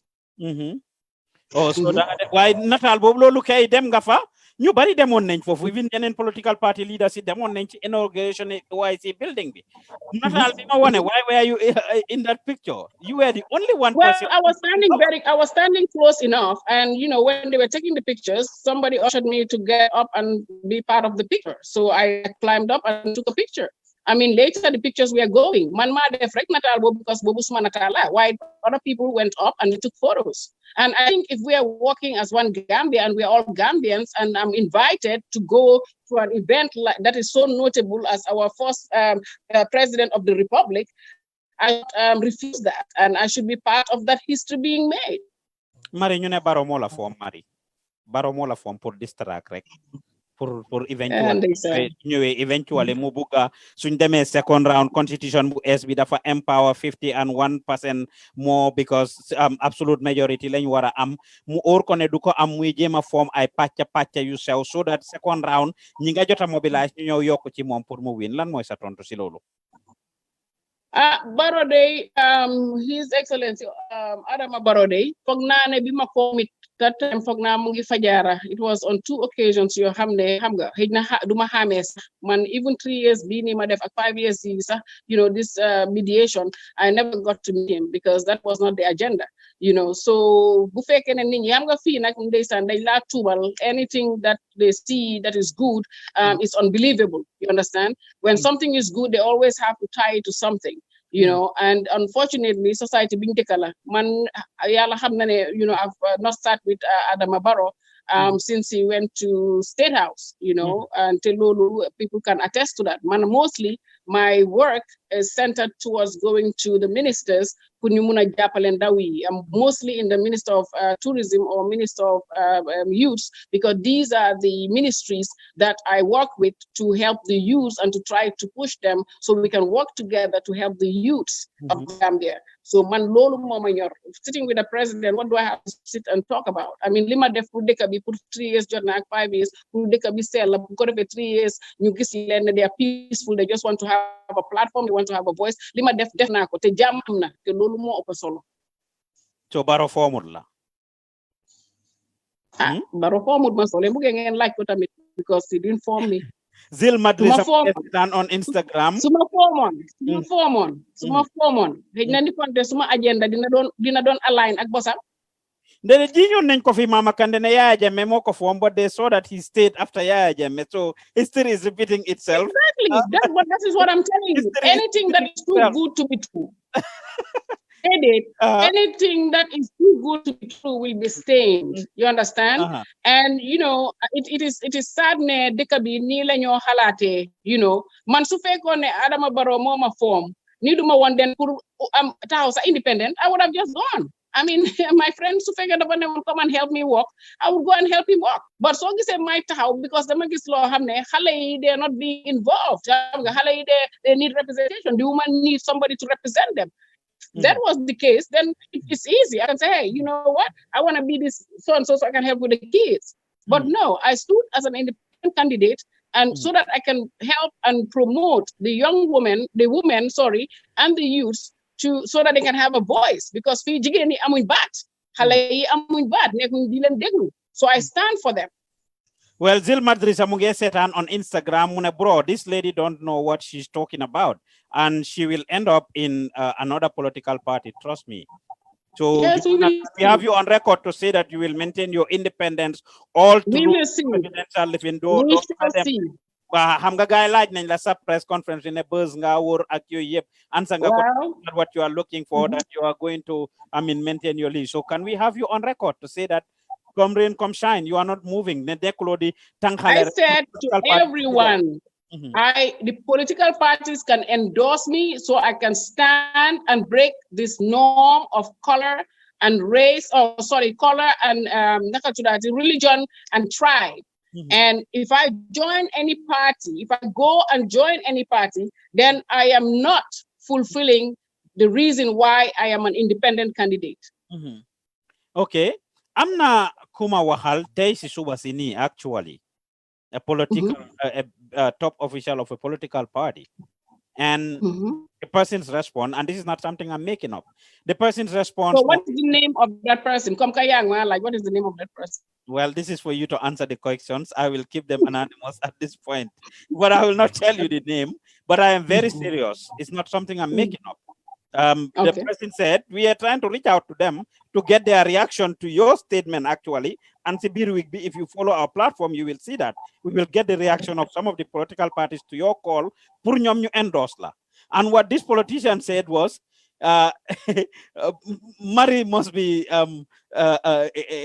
Oh, so why natal bobu lolu kay dem nga fa ñu bari demoon nañ fofu even yeneen political party leaders yi demoon nañ ci inauguration YC building bi natal bi ma wone why were you in that picture? You were the only one person. I was standing close enough, and when they were taking the pictures, somebody ushered me to get up and be part of the picture. So I climbed up and took a picture. I mean, later the pictures were going. Man ma def rek natal bobu because bobu suma natal la. Why other people went up and they took photos. And I think if we are working as one Gambia and we are all Gambians, and I'm invited to go to an event that is so notable as our first president of the Republic, I refuse that, and I should be part of that history being made. Mari ñu ne baro mo la form Mari. Baro mo la form pour distract rek. Pour eventually mu buga suñ démé second round constitution bu S bi dafa empower 51% more because absolute majority lañ wara am mu or ko ne du ko am muy jema form ay patcha yu sew so that second round ñi nga jotta mobilize ñu ñew yok ci mom pour mu win lan moy sa tontu ci lolu. Barode, His Excellency Adama Barode, foog naa ne bi ma commit that time foog naa mu ngi Fajara. It was on 2 occasions yoo xam ne xam nga xëy na du ma xamee sax man even 3 years bii nii ma def ak 5 years yi sax this mediation I never got to meet him because that was not the agenda. So bu fekkee ne nit ñi xam nga fii nag ndeysaan dañ laa tuubal anything that they see that is good is unbelievable. You understand? When something is good, they always have to tie it to something. And unfortunately, society being tekala. Man, yalla xam na ne, I've not started with Adama Barrow since he went to State House, until people can attest to that. Man, mostly my work is centered towards going to the ministers. I'm mostly in the Minister of Tourism or Minister of Youth, because these are the ministries that I work with to help the youth and to try to push them so we can work together to help the youths of Gambia. So man lolu moma ñor sitting with the president, what do I have to sit and talk about? I mean lima def pour deka bi pour 3 years jot na ak 5 years pour deka bi sel la ko defé 3 years ñu gis len they are peaceful, they just want to have a platform, they want to have a voice. Lima def na ko te jam am na te lolu mo ëpp solo. So Barrow formul la. Barrow formul ma solo bu ngeen like ko tamit because he didn't form me. Zil Madrid on Instagram. Suma formon. Xëy na ni konté suma agenda dina don align ak bosam. Dene jiñon nañ ko fi Mama Kandeh ne Yaya Jammeh moo ko form, but they saw that he stayed after Yaya Jammeh. So history is repeating itself. Exactly. That is what I'm telling you. Anything that is too good to be true. Anything that is too good to be true will be stained. You understand? And it is sad ne dëkk bi nii la ñoo xalaatee. Man su fekkoon ne Adama Barrow moo ma form ni duma won den pour taxaw sa independent, I would have just gone. I mean, my friend su fekkee dafa ne woon come and help me walk, I would go and help him walk. But so gisee may taxaw because dama gis loo xam ne xale yi they are not being involved. Xale yi they need representation. The woman needs somebody to represent them. That was the case, then it's easy. I can say, hey, you know what? I want to be this so-and-so so I can help with the kids. But no, I stood as an independent candidate and so that I can help and promote the women, and the youths so that they can have a voice. Because fi jigéen ni amuñ baat, xale yi amuñ baat, nekkuñ di leen déglu. So I stand for them. Well, Zil Madrisa mu ngi seetaan on Instagram mu ne bro, this lady don't know what she's talking about, and she will end up in another political party. Trust me. So yes, we have you on record to say that you will maintain your independence all through presidential living. Xam nga gaay laaj nañ la sa press conference ne buzz nga wor ak yoy yep answer nga what you are looking for, that you are going to maintain your lead. So can we have you on record to say that come rain, come shine, you are not moving? I said to everyone, the political parties can endorse me so I can stand and break this norm of color and race, color and religion and tribe. And if I join any party, if I go and join any party, then I am not fulfilling the reason why I am an independent candidate. Okay. Am na kuma wahal tey si suba si nii actually a political top official of a political party, and the person's response, and this is not something I'm making up. The person's response. So what is the name of that person? Like, what is the name of that person? Well, this is for you to answer the questions. I will keep them anonymous at this point, but I will not tell you the name. But I am very serious. It's not something I'm making up. The person said we are trying to reach out to them to get their reaction to your statement actually. And if you follow our platform, you will see that we will get the reaction of some of the political parties to your call. Pour ñom ñu endorse la. And what this politician said was, Mari must be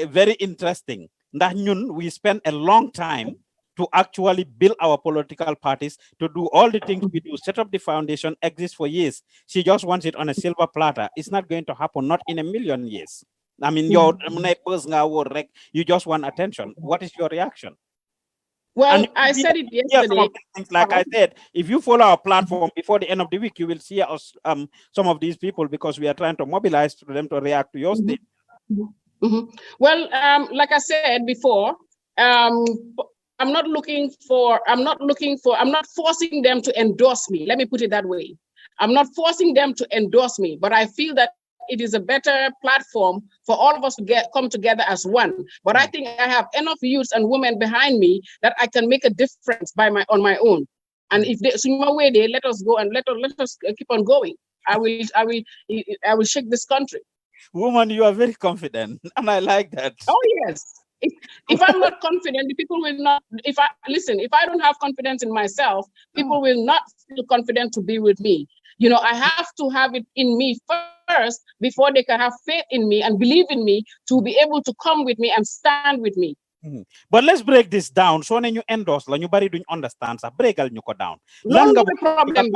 very interesting. Ndax ñun we spend a long time to actually build our political parties, to do all the things we do, set up the foundation, exist for years. She just wants it on a silver platter. It's not going to happen, not in a million years. I mean, you just want attention. What is your reaction? Well, I said it yesterday. Like I said, if you follow our platform before the end of the week, you will see us, some of these people, because we are trying to mobilize for them to react to your statement. Well, like I said before, I'm not forcing them to endorse me. Let me put it that way. I'm not forcing them to endorse me, but I feel that it is a better platform for all of us to come together as one. But I think I have enough youths and women behind me that I can make a difference on my own. And if they let us go and let us keep on going. I will shake this country. Woman, you are very confident, and I like that. Oh yes. If I'm not confident, the people will not. If I don't have confidence in myself, people will not feel confident to be with me. You know, I have to have it in me first before they can have faith in me and believe in me to be able to come with me and stand with me. But let's break this down. So when you endorse, you bari don't understand. So break it down. No problem.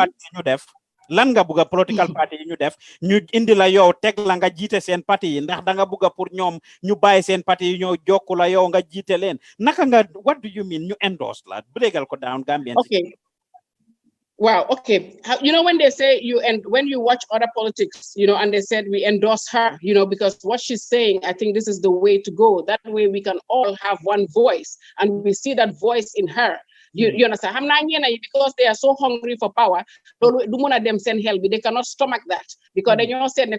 Lan nga buga political party yi ñu def ñu indi la yow teg la nga jiite seen parti yi ndax da nga buga pour ñoom ñu bàyyi seen parti yi ñoo jokku la yow nga jiite leen naka nga what do you mean ñu endorse la breagal ko down Gambian. Okay. Wow. Okay. You know, when they say when you watch other politics, you know, and they said we endorse her, you know, because what she's saying, I think this is the way to go. That way we can all have one voice and we see that voice in her. You understand? Because they are so hungry for power, they cannot stomach that. Because they said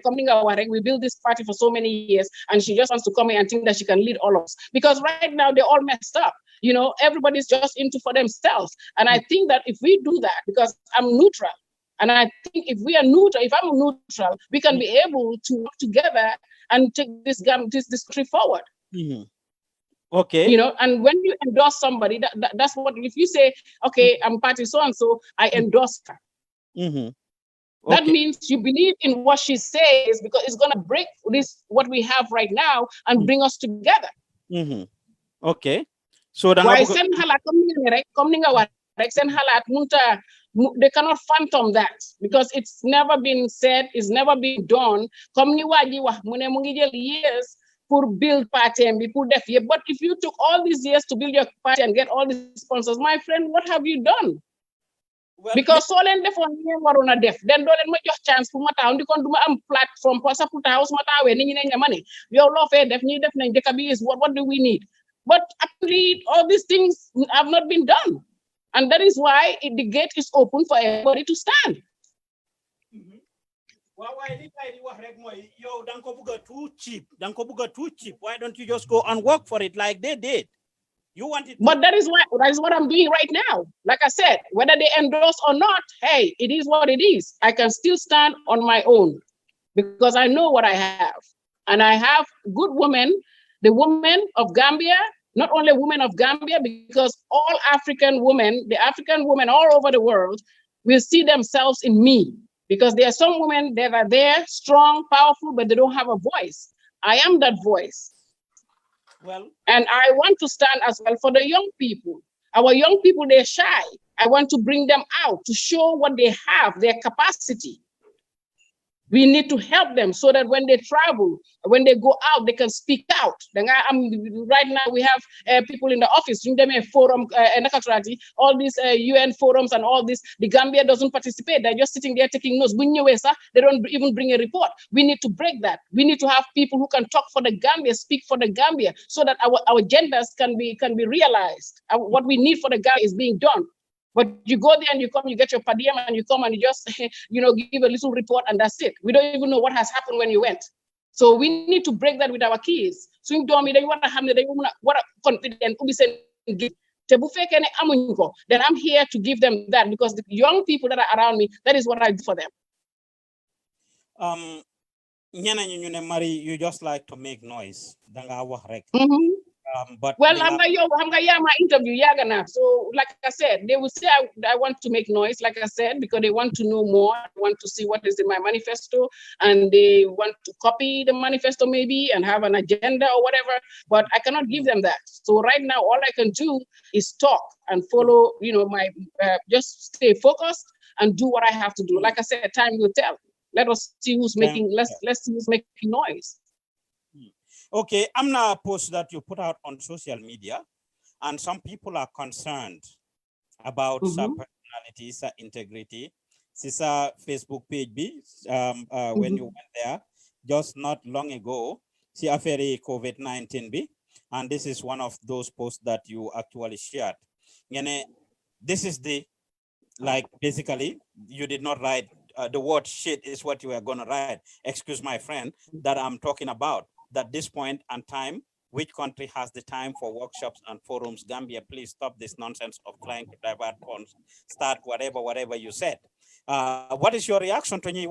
we built this party for so many years, and she just wants to come in and think that she can lead all of us. Because right now they're all messed up. You know, everybody's just into for themselves. And I think that if we do that, because I'm neutral, and I think if we are neutral, if I'm neutral, we can be able to work together and take this country forward. Okay. You know, and when you endorse somebody, that's what, if you say, okay, I'm party so-and-so, I endorse her. Okay. That means you believe in what she says, because it's going to break what we have right now and bring us together. Okay. So they cannot phantom that, because it's never been said, it's never been done. Years for build party and be put there. But if you took all these years to build your party and get all these sponsors, my friend, what have you done? Well, because so then def waruna def then do len ma jox chance pour ma taw ndi kon duma am platform pour sa pour taw ma tawé ni ñi ne mané yow lo fay def ñi def nañ deka bi is what do we need? But actually all these things have not been done, and that is why the gate is open for everybody to stand. Too cheap. Why don't you just go and work for it like they did? You want it. But that is what I'm doing right now. Like I said, whether they endorse or not, hey, it is what it is. I can still stand on my own because I know what I have. And I have good women, the women of Gambia, not only women of Gambia, because all African women, the African women all over the world will see themselves in me. Because there are some women that are there, strong, powerful, but they don't have a voice. I am that voice. Well, and I want to stand as well for the young people. Our young people, they're shy. I want to bring them out to show what they have, their capacity. We need to help them so that when they travel, when they go out, they can speak out. Right now, we have people in the office, forum, all these UN forums and all this. The Gambia doesn't participate. They're just sitting there taking notes. They don't even bring a report. We need to break that. We need to have people who can talk for the Gambia, speak for the Gambia, so that our agendas can be realized. What we need for the Gambia is being done. But you go there and you come, you get your per diem and you come and you just, give a little report and that's it. We don't even know what has happened when you went. So we need to break that with our kids. So you don't want to have what confident then I'm here to give them that, because the young people that are around me, that is what I do for them. Mari, you just like to make noise. But well, my interview, so like I said, they will say I want to make noise, like I said, because they want to know more, want to see what is in my manifesto, and they want to copy the manifesto maybe and have an agenda or whatever, but I cannot give them that. So right now, all I can do is talk and follow, my, just stay focused and do what I have to do. Like I said, time will tell. Let us see who's making, let's see who's making noise. Okay, I'm now a post that you put out on social media, and some people are concerned about her personality, her integrity. This Facebook page, when you went there just not long ago, see a very COVID-19, and this is one of those posts that you actually shared. This is the, basically, you did not write the word shit is what you are going to write. Excuse my friend, that I'm talking about. At this point and time, which country has the time for workshops and forums? Gambia, please stop this nonsense of trying to divert funds. Start whatever you said. What is your reaction to a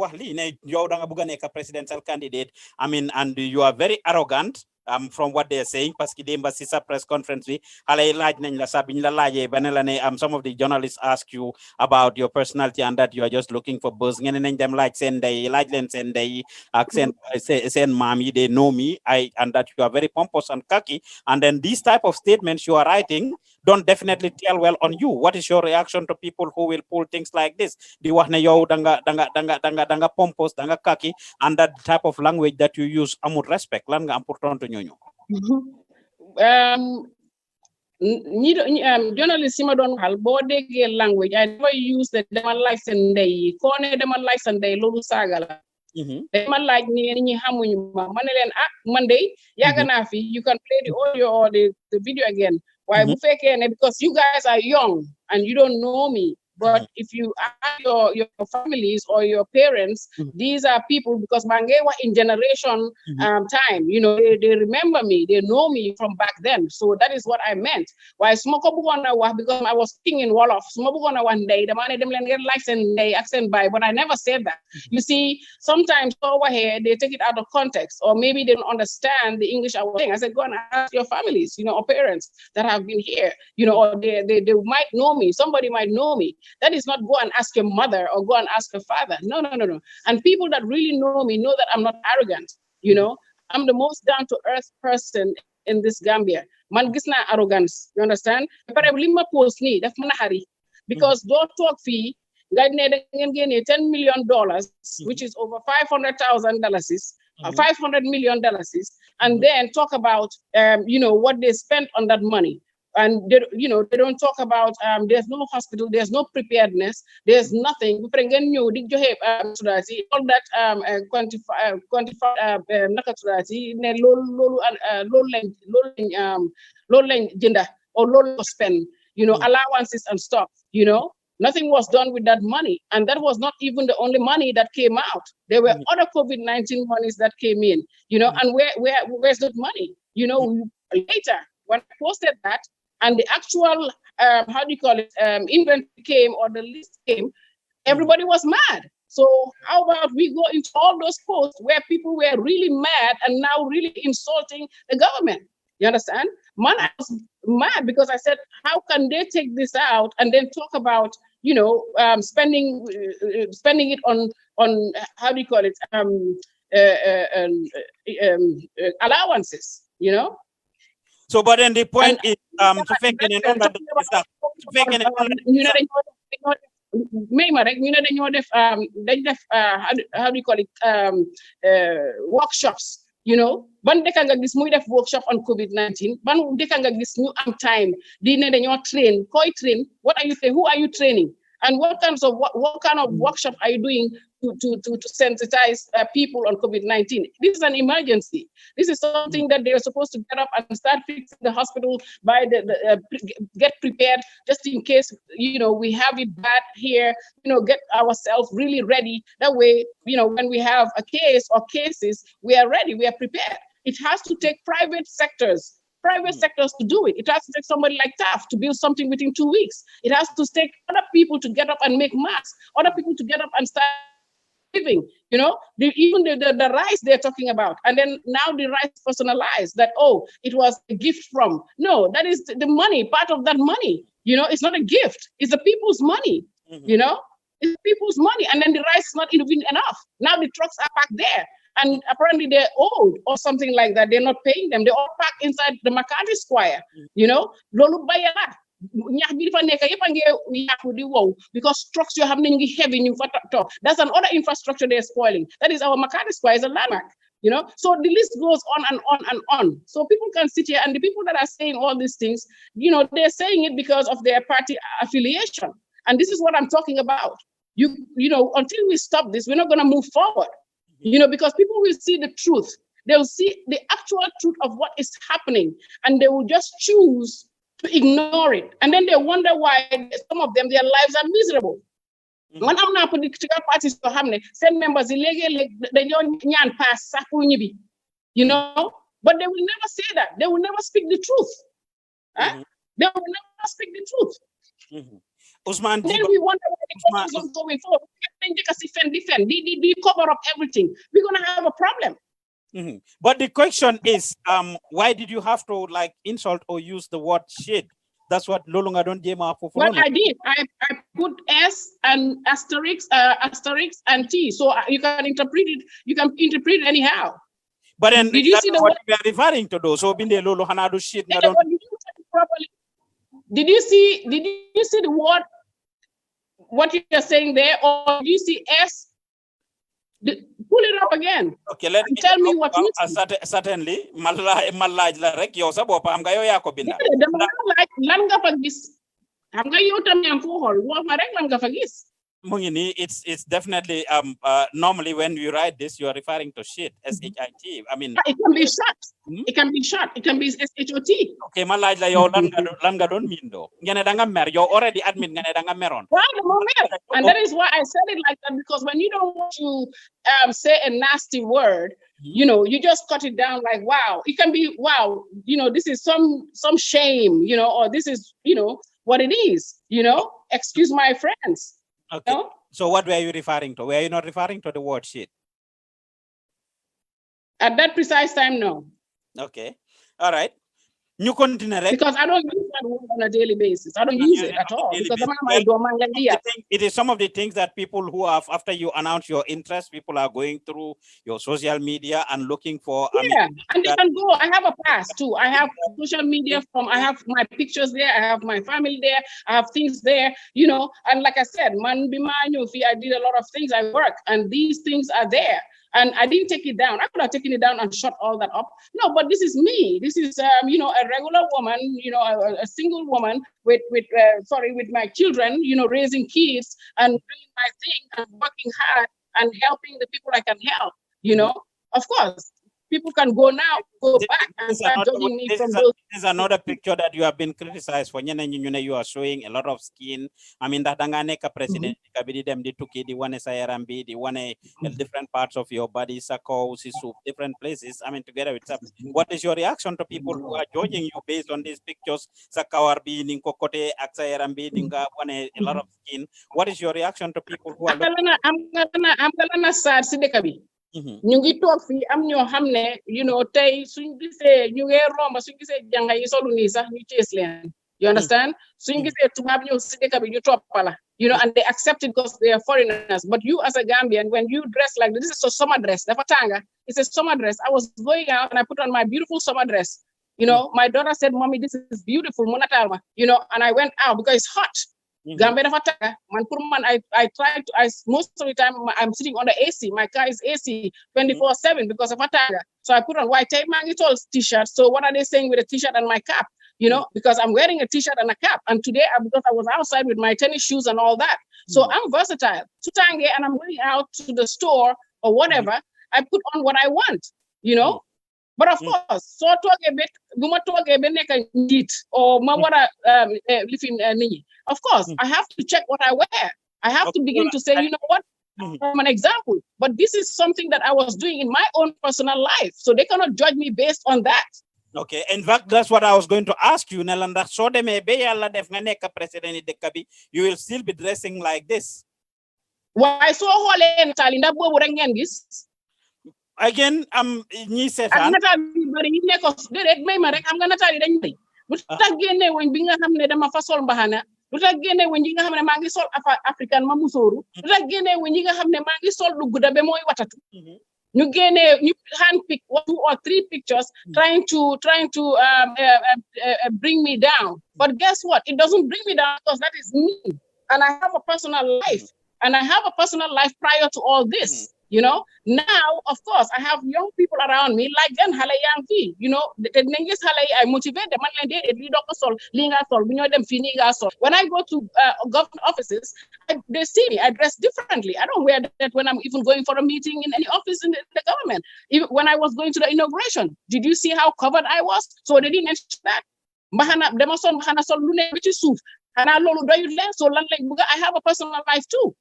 presidential candidate? I mean, and you are very arrogant. From what they are saying, press conference, some of the journalists ask you about your personality and that you are just looking for buzz. Them like send they accent send mommy, they know me, and that you are very pompous and cocky. And then these type of statements you are writing don't definitely tell well on you. What is your reaction to people who will pull things like this? Danga pompous, danga cocky, and that type of language that you use amul respect. Journalists language. I never use the demal license day. Kone demal license day lolu sagala. Demal like ni hamuñu ma manelen Monday yaga fi, you can play the audio or the video again. Why because you guys are young and you don't know me. But if you ask your families or your parents, these are people, because Mangewa in generation time, they remember me, they know me from back then. So that is what I meant. Why Smoko Bugona, because I was speaking in Wolof, Smobugona one day, the man them get license they accent by, but I never said that. You see, sometimes over here they take it out of context, or maybe they don't understand the English I was saying. I said, go and ask your families, or parents that have been here, or they might know me, somebody might know me. That is not go and ask your mother or go and ask your father. No. And people that really know me know that I'm not arrogant. I'm the most down-to-earth person in this Gambia. Man gisna arrogance. You understand? Because don't talk fee, $10 million, which is over $500,000, $500 million, and then talk about what they spent on that money. And they don't talk about there's no hospital, there's no preparedness, there's nothing. All that spend, allowances and stuff, nothing was done with that money. And that was not even the only money that came out. There were other COVID-19 monies that came in, and where's that money? Later, when I posted that, and the actual, inventory came, or the list came, everybody was mad. So how about we go into all those posts where people were really mad and now really insulting the government? You understand? Man, I was mad because I said, how can they take this out and then talk about, spending it on allowances, So, but then the point is, Mayma rek ñu ne dañoo def dañ def how do you call it workshops, ban dëkk nga gis muy def workshop on COVID-19, ban dëkk nga gis ñu am time di ne dañoo train, koy train, what are you saying, who are you training, and what kind of workshop are you doing to sensitize people on COVID-19? This is an emergency. This is something that they are supposed to get up and start fixing the hospital by get prepared just in case, we have it bad here, get ourselves really ready. That way, when we have a case or cases, we are ready, we are prepared. It has to take private sectors to do it. It has to take somebody like TAF to build something within 2 weeks. It has to take other people to get up and make masks, other people to get up and start living, even the rice they're talking about. And then now the rice personalized that, it was a gift from. No, that is the money, part of that money. It's not a gift. It's the people's money, It's people's money. And then the rice is not even enough. Now the trucks are back there. And apparently they're old or something like that. They're not paying them. They're all packed inside the Makati Square, Lolu bayala. Because trucks you have heavy. That's another infrastructure they're spoiling. That is our Makati Square is a landmark, So the list goes on and on and on. So people can sit here, and the people that are saying all these things, they're saying it because of their party affiliation. And this is what I'm talking about. Until we stop this, we're not going to move forward. Because people will see the truth. They'll see the actual truth of what is happening, and they will just choose to ignore it. And then they wonder why some of them, their lives are miserable. When I'm not political parties to have send members illegal, they don't pass, but they will never say that. They will never speak the truth. They will never speak the truth. Usman, then we wonder why the government is going forward. Defend. We cover up everything. We're going to have a problem. But the question is, why did you have to insult or use the word shit? That's what Lolunga don't jema for. Well, I did. I put S and asterisk and T, so you can interpret it. You can interpret it anyhow. But then did you see the what we are referring to? Though, so binde Lolo hanadu shit. Did you see the word? What you're saying there, or do you see S? Pull it up again. Okay, let me tell me what you see. Certainly, malaj la rek yow sa bopam nga yow ya ko binda. Dama laaj lan nga fa gis. Xam nga yow tam yang ko xol, wax ma rek lan nga fa gis. It's definitely normally when you write this, you are referring to shit, S-H-I-T. I mean, it can be short. It can be short. It can be S-H-O-T. Okay, malaj la yow lan nga don mean do. Ngene da nga mer, you already admit ngene da nga meron. Well, and that is why I said it like that, because when you don't want to say a nasty word, you just cut it down like, wow. It can be, wow, this is some shame, or this is, what it is, excuse my friends. Okay. So what were you referring to? Were you not referring to the word shit? At that precise time, no. Okay. All right. You continue. Because I don't use that word on a daily basis. I don't use it at all. Because it is some of the things that people who have, after you announce your interest, people are going through your social media and looking for. Yeah, and they can go. I have a pass too. I have social media I have my pictures there. I have my family there. I have things there, And like I said, I did a lot of things. I work, and these things are there. And I didn't take it down. I could have taken it down and shut all that up. No, but this is me. This is, a regular woman, a single woman with my children, raising kids and doing my thing and working hard and helping the people I can help, Of course, people can go back and start judging me from those. This is another picture that you have been criticized for. You are showing a lot of skin. I mean, that Danganeka president, the one is IRMB, the one different parts of your body, Sako, Sisu, different places. I mean, together with some. What is your reaction to people who are judging you based on these pictures? Sakawarbi, Ninkokote, Aksayarambi, Ninga, one a lot of skin. What is your reaction to people who are? I'm gonna start Sidekabi. ñu ngi toog fii am ñoo xam ne tey suñ gisee ñu ngi romba suñ gisee jànga yi solu nii sax ñu tees leen you understand suñ gisee tubaab ñëw si dëkk bi ñu toppala and they accept it because they are foreigners. But you as a Gambian, when you dress like this is a summer dress, dafa tanga, it's a summer dress. I was going out and I put on my beautiful summer dress. My daughter said, Mommy, this is beautiful, Monatalma, and I went out because it's hot. Gambia dafa tànga man pour man I try to most of the time I'm sitting on the AC. My car is AC 24/7 because of tànga. So I put on white tape mangi tall t-shirt. So what are they saying with a t-shirt and my cap? You know, because I'm wearing a t-shirt and a cap. And today because I was outside with my tennis shoes and all that. So I'm versatile. Tutange and I'm going out to the store or whatever. I put on what I want, you know. But of course, so talk a bit, or of course, I have to check what I wear. I have to begin to say, you know what, I'm an example. But this is something that I was doing in my own personal life. So they cannot judge me based on that. Okay, in fact, that's what I was going to ask you, Nelanda. So they may be president de Kabi, you will still be dressing like this. Why so Again, ñi sétan natal bi bari ñi nekk dédé may ma rek xam nga natal yi dañ bay lu tax génné wëñ bi nga xamné dama fa sol mbaxana lu tax génné wëñ yi nga xamné ma ngi sol african ma musóoru lu tax génné wëñ yi nga xamné ma ngi sol lu gudda be moy watatu ñu génné ñu hand pick 2 or 3 pictures trying to bring me down, but guess what, it doesn't bring me down because that is me and I have a personal life and I have a personal life prior to all this. You know, now, of course, I have young people around me, like them, you know, I motivate them. When I go to government offices, they see me, I dress differently. I don't wear that when I'm even going for a meeting in any office in the government. Even when I was going to the inauguration, did you see how covered I was? So they didn't mention that. So I have a personal life too.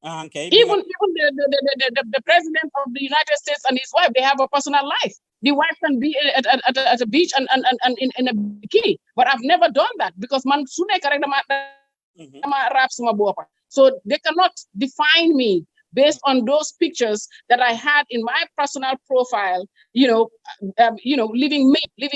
Okay. Even the president of the United States and his wife, they have a personal life. The wife can be at a beach and in a bikini, but I've never done that because so they cannot define me based on those pictures that I had in my personal profile. Living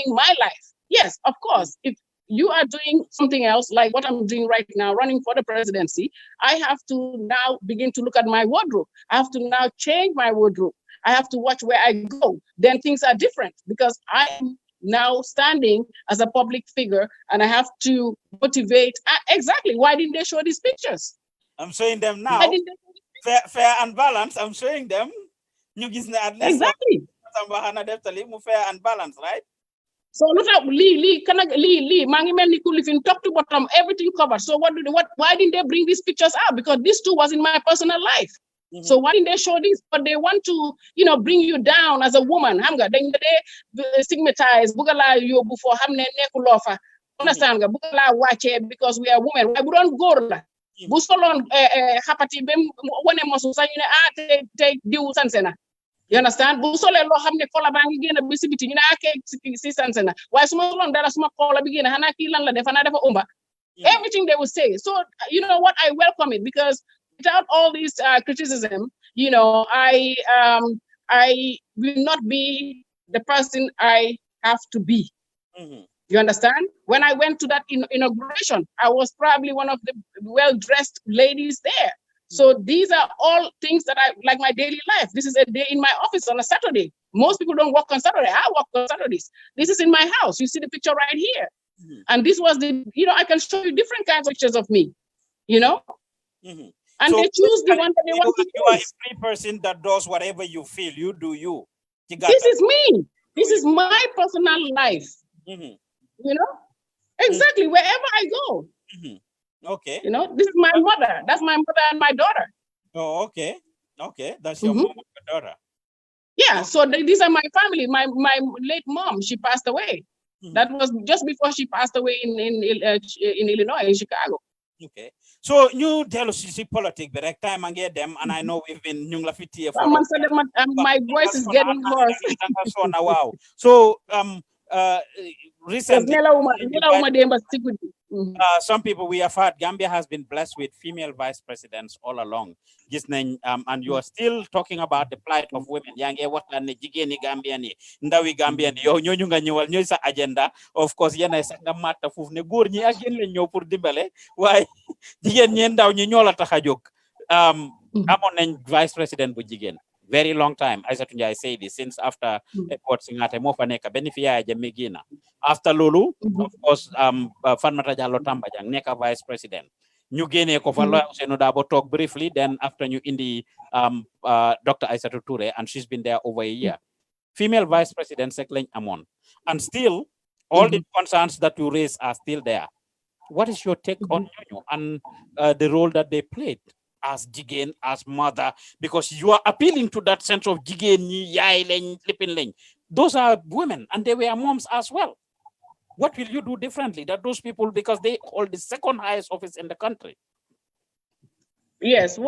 my life. Yes, of course. If you are doing something else like what I'm doing right now, running for the presidency, I have to now begin to look at my wardrobe. I have to now change my wardrobe. I have to watch where I go. Then things are different because I'm now standing as a public figure and I have to motivate. Exactly. Why didn't they show these pictures? I'm showing them now. Fair and balanced. I'm showing them. Exactly. Fair and balanced, right? So look at Lee, mangi melni kulifin top to bottom, everything covered. So why didn't they bring these pictures out? Because this too was in my personal life. So why didn't they show this? But they want to, bring you down as a woman. Hamga, they stigmatize bugala you before hamne nekulofa. Understand ga bugala wache because we are women. Why don't go la? Busolon hapati bem one mosu sanyune take diu sansena. You understand? Bu sole lo xamne kola bangi gëna bisibiti ñu na ak ci sansena way suma lon dara suma kola bi gëna xana ki lan la def xana dafa umba. Everything they will say. So you know what, I welcome it because without all this criticism, I will not be the person I have to be. You understand? When I went to that inauguration, I was probably one of the well-dressed ladies there. So these are all things that I like my daily life. This is a day in my office on a Saturday. Most people don't work on Saturday. I work on Saturdays. This is in my house. You see the picture right here. And this was I can show you different kinds of pictures of me, And so they choose the one that they want to use. You are a free person that does whatever you feel. You do you. This is me. This is my personal life. Exactly, wherever I go. Okay. This is my mother. That's my mother and my daughter. Oh, okay. Okay, that's your mom and your daughter. Yeah, so these are my family. My late mom, she passed away. That was just before she passed away in Illinois, in Chicago. Okay. So you tell us politics, but next time I get them, and I know we've been here for my voice is getting hoarse. Wow. So recently, some people we have heard Gambia has been blessed with female vice presidents all along. And you are still talking about the plight of women. Gambian, Ndawi Gambian, ñooñu nga ñëwal ñoy sa agenda. Of course, yena sax nga matta foofu ne góor ñi ak yeen lañ ñëw pour dimbale, waaye jigéen ñi ndaw ñi ñoo la tax a jóg. Amoon nañ vice president bu jigéen. Very long time. Aissatou Njie say this since after Port Singate mo fa nekk benn fi Yaya Jammeh génna. After Lulu, of course, Fatmata Jallow Tambajang, Neka vice president. Ñu génnee ko fa Lawyer Ousainou Darboe talk briefly, then after ñu indi Dr. Aissatou Touré, and she's been there over a year. Female vice president sek lañ amoon, and still all the concerns that you raise are still there. What is your take on ñooñu and the role that they played as jigéen, as mother, because you are appealing to that sense of jigéen ñi yaay lañ lipin lañ. Those are women and they were moms as well. What will you do differently that those people, because they hold the second highest office in the country? Yes,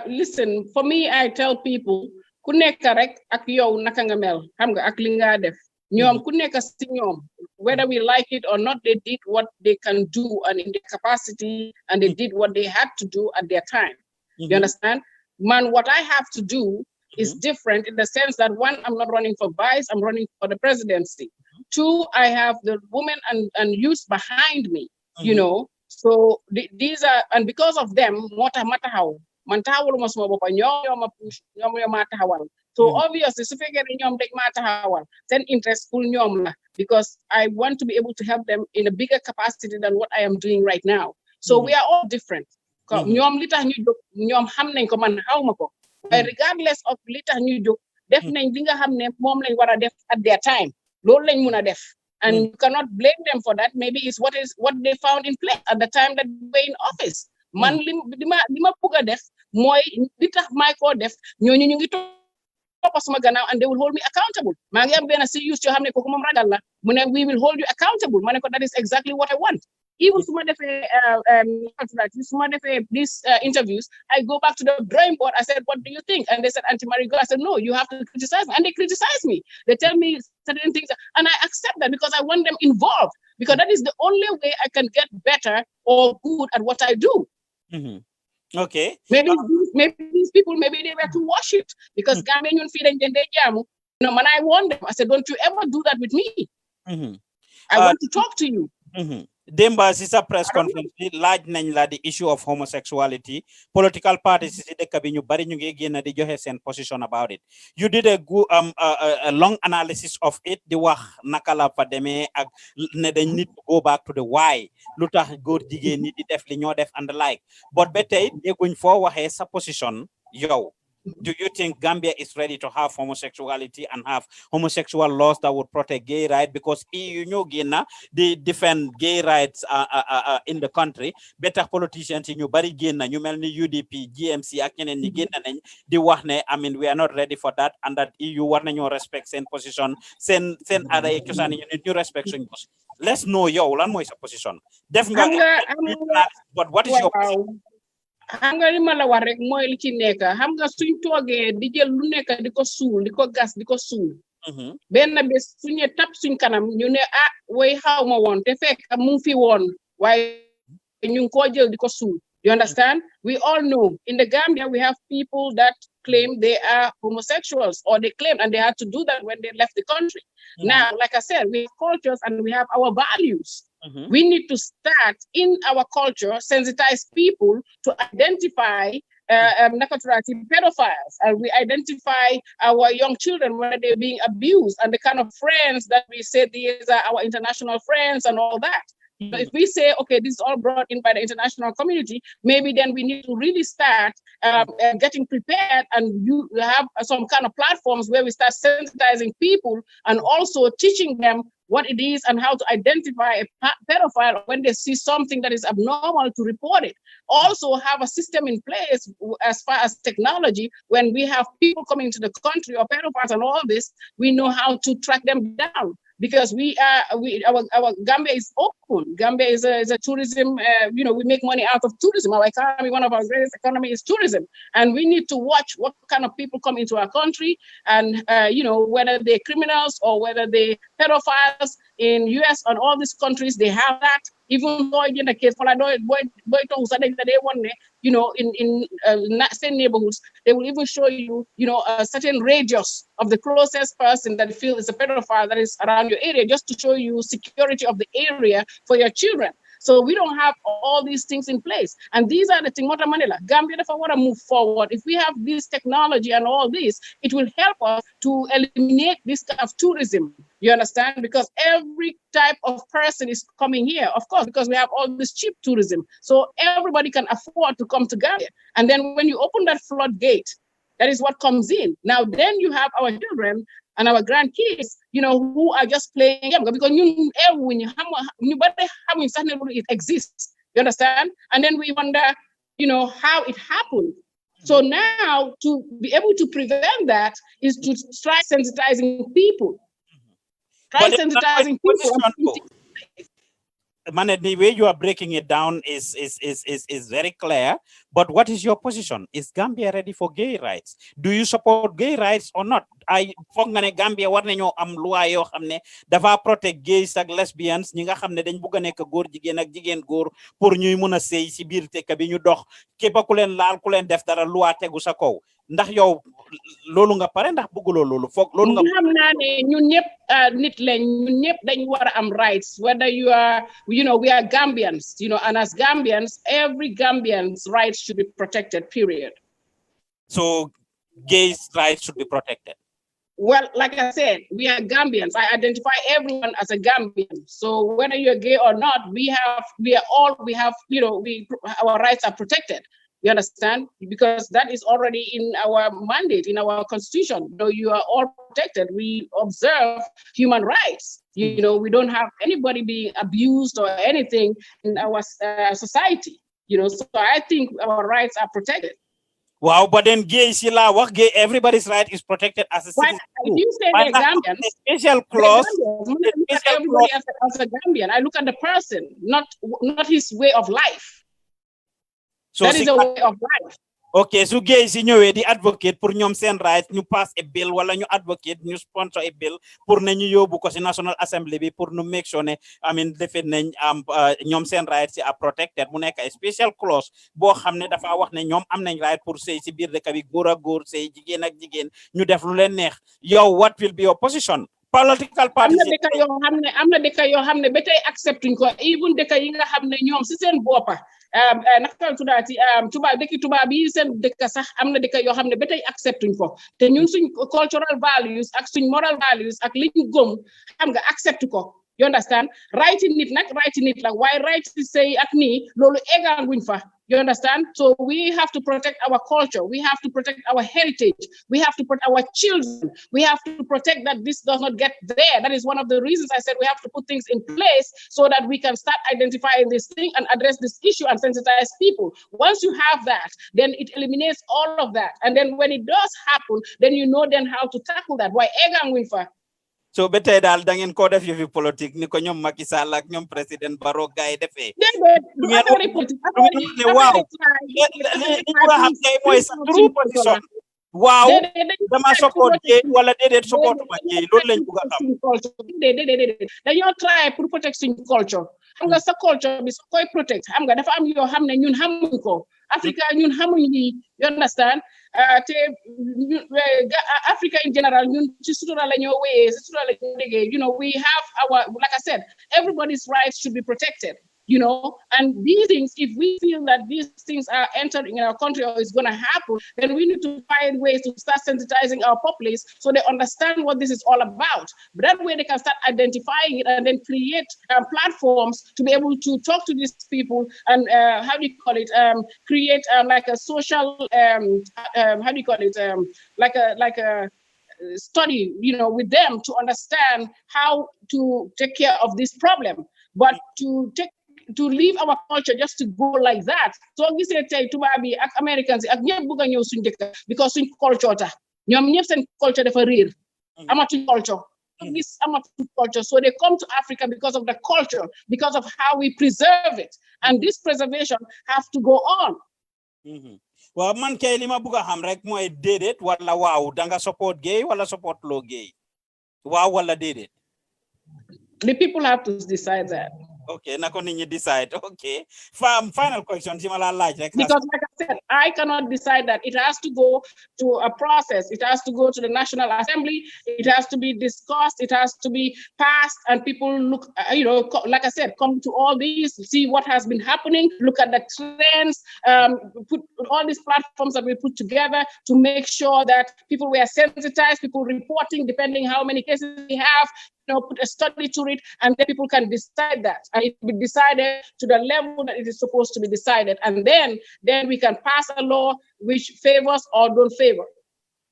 listen, for me, I tell people, ku nekk rek ak yow naka nga mel, xam nga ak li nga def. Ñoom ku nekk si ñoom, whether we like it or not, they did what they can do and in their capacity, and they did what they had to do at their time. You understand? Man, what I have to do is different in the sense that one, I'm not running for vice, I'm running for the presidency. Two, I have the women and youth behind me, you know. So these are, and because of them, matahaw, mantahawal mo suma bopa, ñoo push, ñoo matahawal. So obviously, su fekkee ne ñoom dañ matahawal, seen interest pour ñoom la, because I want to be able to help them in a bigger capacity than what I am doing right now. So we are all different. Ñoom li tax ñu jóg, ñoom xam nañ ko, man xawma ko. Regardless of li tax ñu jóg, def nañ li nga xam ne moom lañ war a def at their time. Loolu lañ mun a def. And you cannot blame them for that. Maybe it's what they found in place at the time that they were in office. Man li ma bëgg a def mooy li tax may koo def ñooñu ñu ngi topp sama gannaaw and they will hold me accountable. Maa ngi am benn si youth yoo xam ne kooku moom ragal la mu ne we will hold you accountable. Ma ne ko that is exactly what I want. Even suma defee these interviews, I go back to the drawing board. I said, what do you think? And they said, Auntie Marie, I said, no, you have to criticize me. And they criticize me. They tell me certain things, and I accept that because I want them involved, because that is the only way I can get better or good at what I do. Okay. Maybe these people, maybe they were to wash it, because Gambian feeding jamu. You know, when I warned them, I said, don't you ever do that with me. I want to talk to you. Demba sisa press conference laaj nañ la the issue of homosexuality. Political parties ci dëkk bi ñu bari ñu ngi génn di joxe seen position about it. You did a good a long analysis of it, di wax naka la fa demee ak ne dañ need to go back to the why lu tax góor jigéen ñi di def li ñoo def and the like. But ba tey dégguñ foo waxee sa position yow. Do you think Gambia is ready to have homosexuality and have homosexual laws that would protect gay rights? Because EU they defend gay rights in the country. Better politicians in you bari génna ñu melni UDP, GMC ak ñeneen ñi génna nañ di wax ne I mean we are not ready for that, and that EU war nañu respect seen position seen ada yi cosaan yi ñu respect suñ position. Let's know yow lan mooy sa position. Def nga but what is your position? Xam nga li ma la wax rek mooy li ci nekk xam nga suñ toogee di jël lu nekk di ko suul di ko gas di ko suul benn bés suñu tap suñ kanam ñu ne way xaw ma woon te fekk mu fi woon waaye ñu ngi koo jël di ko suul. You understand? We all know in the Gambia we have people that claim they are homosexuals, or they claim, and they had to do that when they left the country. Now, like I said, we have cultures and we have our values. We need to start in our culture, sensitize people to identify pedophiles, and we identify our young children when they're being abused, and the kind of friends that we say these are our international friends and all that. If we say, okay, this is all brought in by the international community, maybe then we need to really start getting prepared, and you have some kind of platforms where we start sensitizing people and also teaching them what it is and how to identify a pedophile when they see something that is abnormal, to report it. Also have a system in place as far as technology. When we have people coming to the country or pedophiles and all this, we know how to track them down. Because our Gambia is open. Gambia is a tourism, we make money out of tourism. Our economy, one of our greatest economy is tourism. And we need to watch what kind of people come into our country, and, whether they're criminals or whether they're pedophiles in US and all these countries, they have that. Even though in the case, in same neighborhoods, they will even show you, a certain radius of the closest person that you feel is a pedophile that is around your area, just to show you security of the area for your children. So we don't have all these things in place. And these are the things, Mota Manila, Gambia, if I want to move forward, if we have this technology and all this, it will help us to eliminate this kind of tourism. You understand? Because every type of person is coming here, of course, because we have all this cheap tourism. So everybody can afford to come to Gambia. And then when you open that floodgate, that is what comes in. Now, then you have our children and our grandkids, who are just playing game because it exists. You understand? And then we wonder, how it happened. So now to be able to prevent that is to try sensitizing people. Try sensitizing people. Man, the way you are breaking it down is very clear. But what is your position? Is Gambia ready for gay rights? Do you support gay rights or not? I foog nga ne Gambia war nañoo am loi yoo xam ne dafa protect gays ak lesbians ñi nga xam ne dañ bugg a nekk góor jigéen ak jigéen góor pour ñuy mun a sëy si biir tekk bi ñu dox képp ku leen laal ku leen def dara loi tegu sa kaw ndax yow loolu nga pare ndax bëgguloo loolu foog loolu nga xam naa ne ñun ñëpp nit lañ ñun ñëpp dañ war a am rights whether you are we are Gambians and as Gambians every Gambian's rights should be protected, period. So gays' rights should be protected. Well, like I said, we are Gambians. I identify everyone as a Gambian. So whether you're gay or not, our rights are protected. You understand? Because that is already in our mandate, in our constitution. Though you are all protected, we observe human rights. We don't have anybody being abused or anything in our society. So I think our rights are protected. Wow, but then gays, everybody's right is protected as a citizen. If you say they're Gambian, special clause. Everybody as a Gambian. I look at the person, not his way of life. So that is a way of life. Okay, so gays ñëwé di advocate pour ñom sen rights ñu pass a bill wala ñu advocate ñu sponsor a bill pour ne ñu yóbbu ko ci National Assembly bi pour nu make sure ne defet nañ ñom sen rights are protected mu nekk ay special clause boo xam ne dafa wax ne ñoom am nañ right pour sëy ci biir dëkk bi góor ak góor sëy jigéen ak jigéen ñu def lu leen neex yow what will be your position? Political parties am na dëkk yoo xam ne ba tey acceptuñ ko even dëkk yi nga xam ne ñoom si seen boppa naka tuddaati tubaab yi seen dëkk sax am na dëkk yoo xam ne ba tey acceptuñ ko te ñun suñ cultural values ak suñ moral values ak li ñu gëm xam nga accept ko. You understand? Right in it la waaye right to say ak nii loolu eggaanguñ fa. You understand? So we have to protect our culture. We have to protect our heritage. We have to protect our children. We have to protect that this does not get there. That is one of the reasons I said we have to put things in place so that we can start identifying this thing and address this issue and sensitize people. Once you have that, then it eliminates all of that. And then when it does happen, then you know then how to tackle that. Why egang fa? So betay dal da ngeen ko def yëfi politique ni ko ñoom Macky Sall ak ñoom président Barrow gaay defee waaw li ko xam tey mooy sa true position waaw dama support gay wala déedéet support ma gay loolu lañ bëgg a xam dañoo try pour protect suñ culture xam nga sa culture bi soo koy protect xam nga dafa am yoo xam ne ñun xamuñ ko Africa ñun xamuñ li you understand te Africa in general ñun ci sutura la ñoo wéyee ci sutura la ñoo déggee we have our like I said everybody's rights should be protected and these things, if we feel that these things are entering in our country or is going to happen, then we need to find ways to start sensitizing our populace so they understand what this is all about. But that way they can start identifying it and then create platforms to be able to talk to these people and create like a social, like a study, with them to understand how to take care of this problem. But to leave our culture just to go like that. So we say tubaab yi ak Americans ak ñepp bëgg ñëw suñu dëkk because suñu culture ta ñoom ñepp seen culture dafa réer amatuñ culture amatuñ culture so they come to Africa because of the culture because of how we preserve it and this preservation have to go on. Well, man kay li ma bëgg xam rek mooy déedéet wala waaw da nga support gay wala support lo gay waaw wala déedéet. The people have to decide that. Okay, na ko nit ñi decide. Okay. Final question. Because like I said, I cannot decide that. It has to go to a process. It has to go to the National Assembly. It has to be discussed. It has to be passed. And people look, like I said, come to all these, see what has been happening, look at the trends, put all these platforms that we put together to make sure that people were sensitized, people reporting, depending how many cases we have, put a study to it, and then people can decide that, and it will be decided to the level that it is supposed to be decided, and then we can pass a law which favors or don't favor.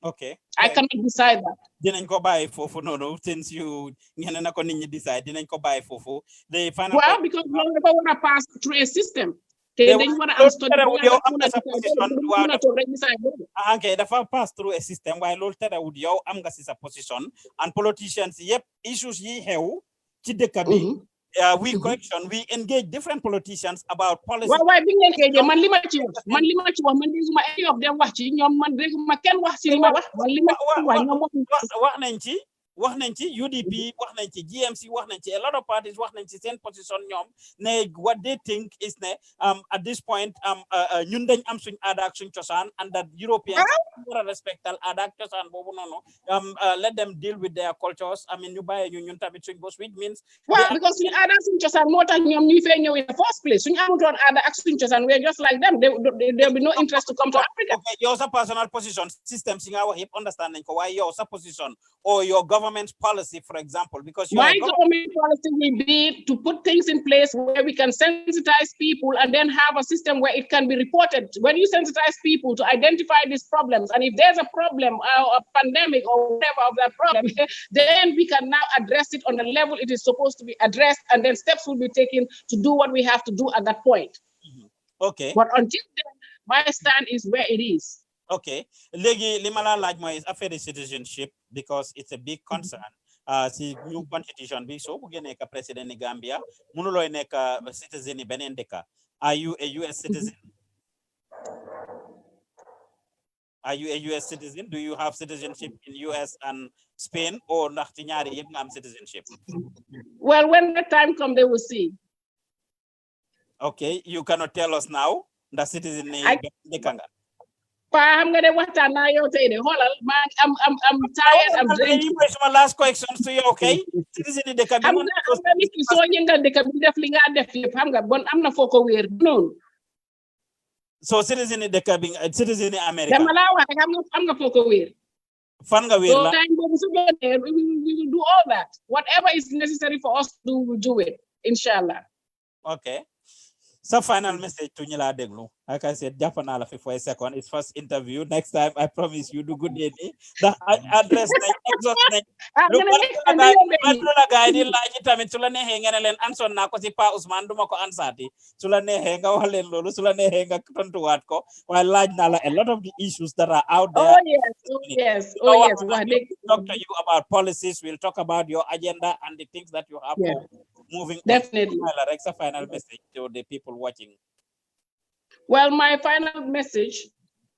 Okay. I cannot decide that. Dinañ ko bàyyi foofu noonu since you ngeen na ko nit ñi decide dinañ ko bàyyi foofu. The final Well, because loolu dafa war a pass through a system. They dañ war a am study yow am nga sa position waaw okay dafa pass through a system waaye loolu terewul yow am nga si sa position and politicians yëpp issues yi xew ci dëkk bi we question, we engage different politicians about policy. Why being engaged? Man li ma ci wax man dégguma any of them wax ci ñoom man dégguma kenn wax ci li ma wax man li ma wax ñoom wax nañ ci UDP wax nañ ci GMC wax nañ ci a lot of parties wax nañ ci seen position ñoom ne what they think is ne at this point ñun dañ am suñ aada ak suñ cosaan and that Europeans war a respectal aada ak cosaan boobu noonu let them deal with their cultures. I mean ñu bàyyi ñun tamit suñ bos which means because suñ aada ak suñ cosaan moo tax ñoom ñuy fee ñëw in the first place suñ amutoon aada ak suñ cosaan we're just like them there'll be no interest to come to Africa. Okay, yow sa personal position system si nga wax yëpp understand nañ ko waaye yow sa position or your government's policy, for example, because my government policy will be to put things in place where we can sensitize people and then have a system where it can be reported. When you sensitize people to identify these problems, and if there's a problem or a pandemic or whatever of that problem, then we can now address it on the level it is supposed to be addressed, and then steps will be taken to do what we have to do at that point. Okay. But until then, my stand is where it is. Okay. Legi limala laaj moy affaire citizenship because it's a big concern. Si new constitution bi so bu gene ka president ni Gambia munuloy nek citizen ni benen deka. Are you a US citizen? Are you a US citizen? Do you have citizenship in US and Spain or ndax ci ñaari yeb nga am citizenship? Well, when the time comes they will see. Okay, you cannot tell us now the citizen ni deka nga. I'm gonna waxtaan naa yow tey de xoolal I'm tired. I'm drinking. My last question to you, okay? Citizen ni deka bi am nga nit ki soo yëngal dëkk bi def li nga def yëpp xam nga bon am na foo ko wéer noonu. So citizen ni deka bi citizen ni America. Dama laa wax rek am nga foo ko wéer. Fan nga wéer la. So time boobu su jotee we will do all that. Whatever is necessary for us to do, we'll do it. Inshallah. Okay. So final message to Nila Deglu. Like I said, Japanala for a second. It's first interview. Next time, I promise you do good day. The address exhaust. Look, guy didn't like it. I mean, Sulane hang and answer Nakosipa Usman Dumako Ansati. Sulane hang out Lulu, Sulane hang a Tontuatko. While like Nala, a lot of the issues that are out there. Oh, yes. We'll talk to you about policies. We'll talk about your agenda and the things that you have moving. Definitely. Alexa, final message to the people watching. Well, my final message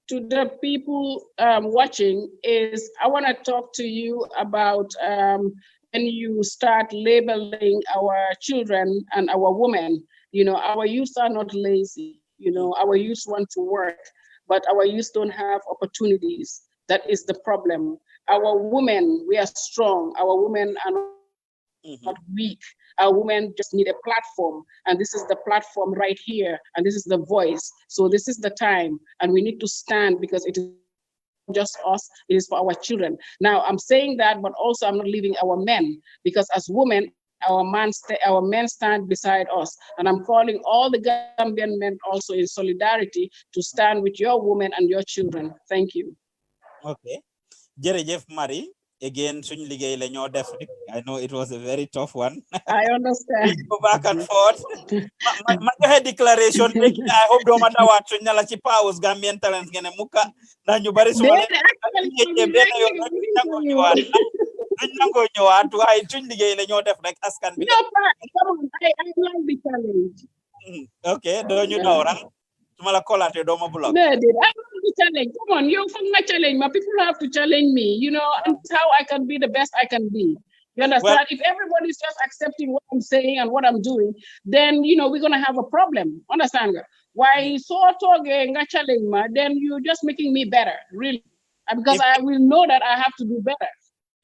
to the people watching is I want to talk to you about when you start labeling our children and our women. You know, our youth are not lazy. You know, our youth want to work, but our youth don't have opportunities. That is the problem. Our women, we are strong. Our women are not weak. Our women just need a platform, and this is the platform right here, and this is the voice. So this is the time, and we need to stand because it is just us, it is for our children. Now I'm saying that, but also I'm not leaving our men, because as women, our men stand beside us, and I'm calling all the Gambian men also in solidarity to stand with your women and your children. Thank you. Okay, Jerejef Marie. Again, I know it was a very tough one. I understand. We go back and forth. My declaration, I hope no matter what, was Gambian talents gonna muka. Now you bari so okay, don't you know, right? Challenge. Come on, you're from my challenge. My people have to challenge me, you know, and how I can be the best I can be. You understand? Well, if everybody's just accepting what I'm saying and what I'm doing, then you know we're gonna have a problem. Understand? Why so challenge me? Then you're just making me better, really, because I will know that I have to do better.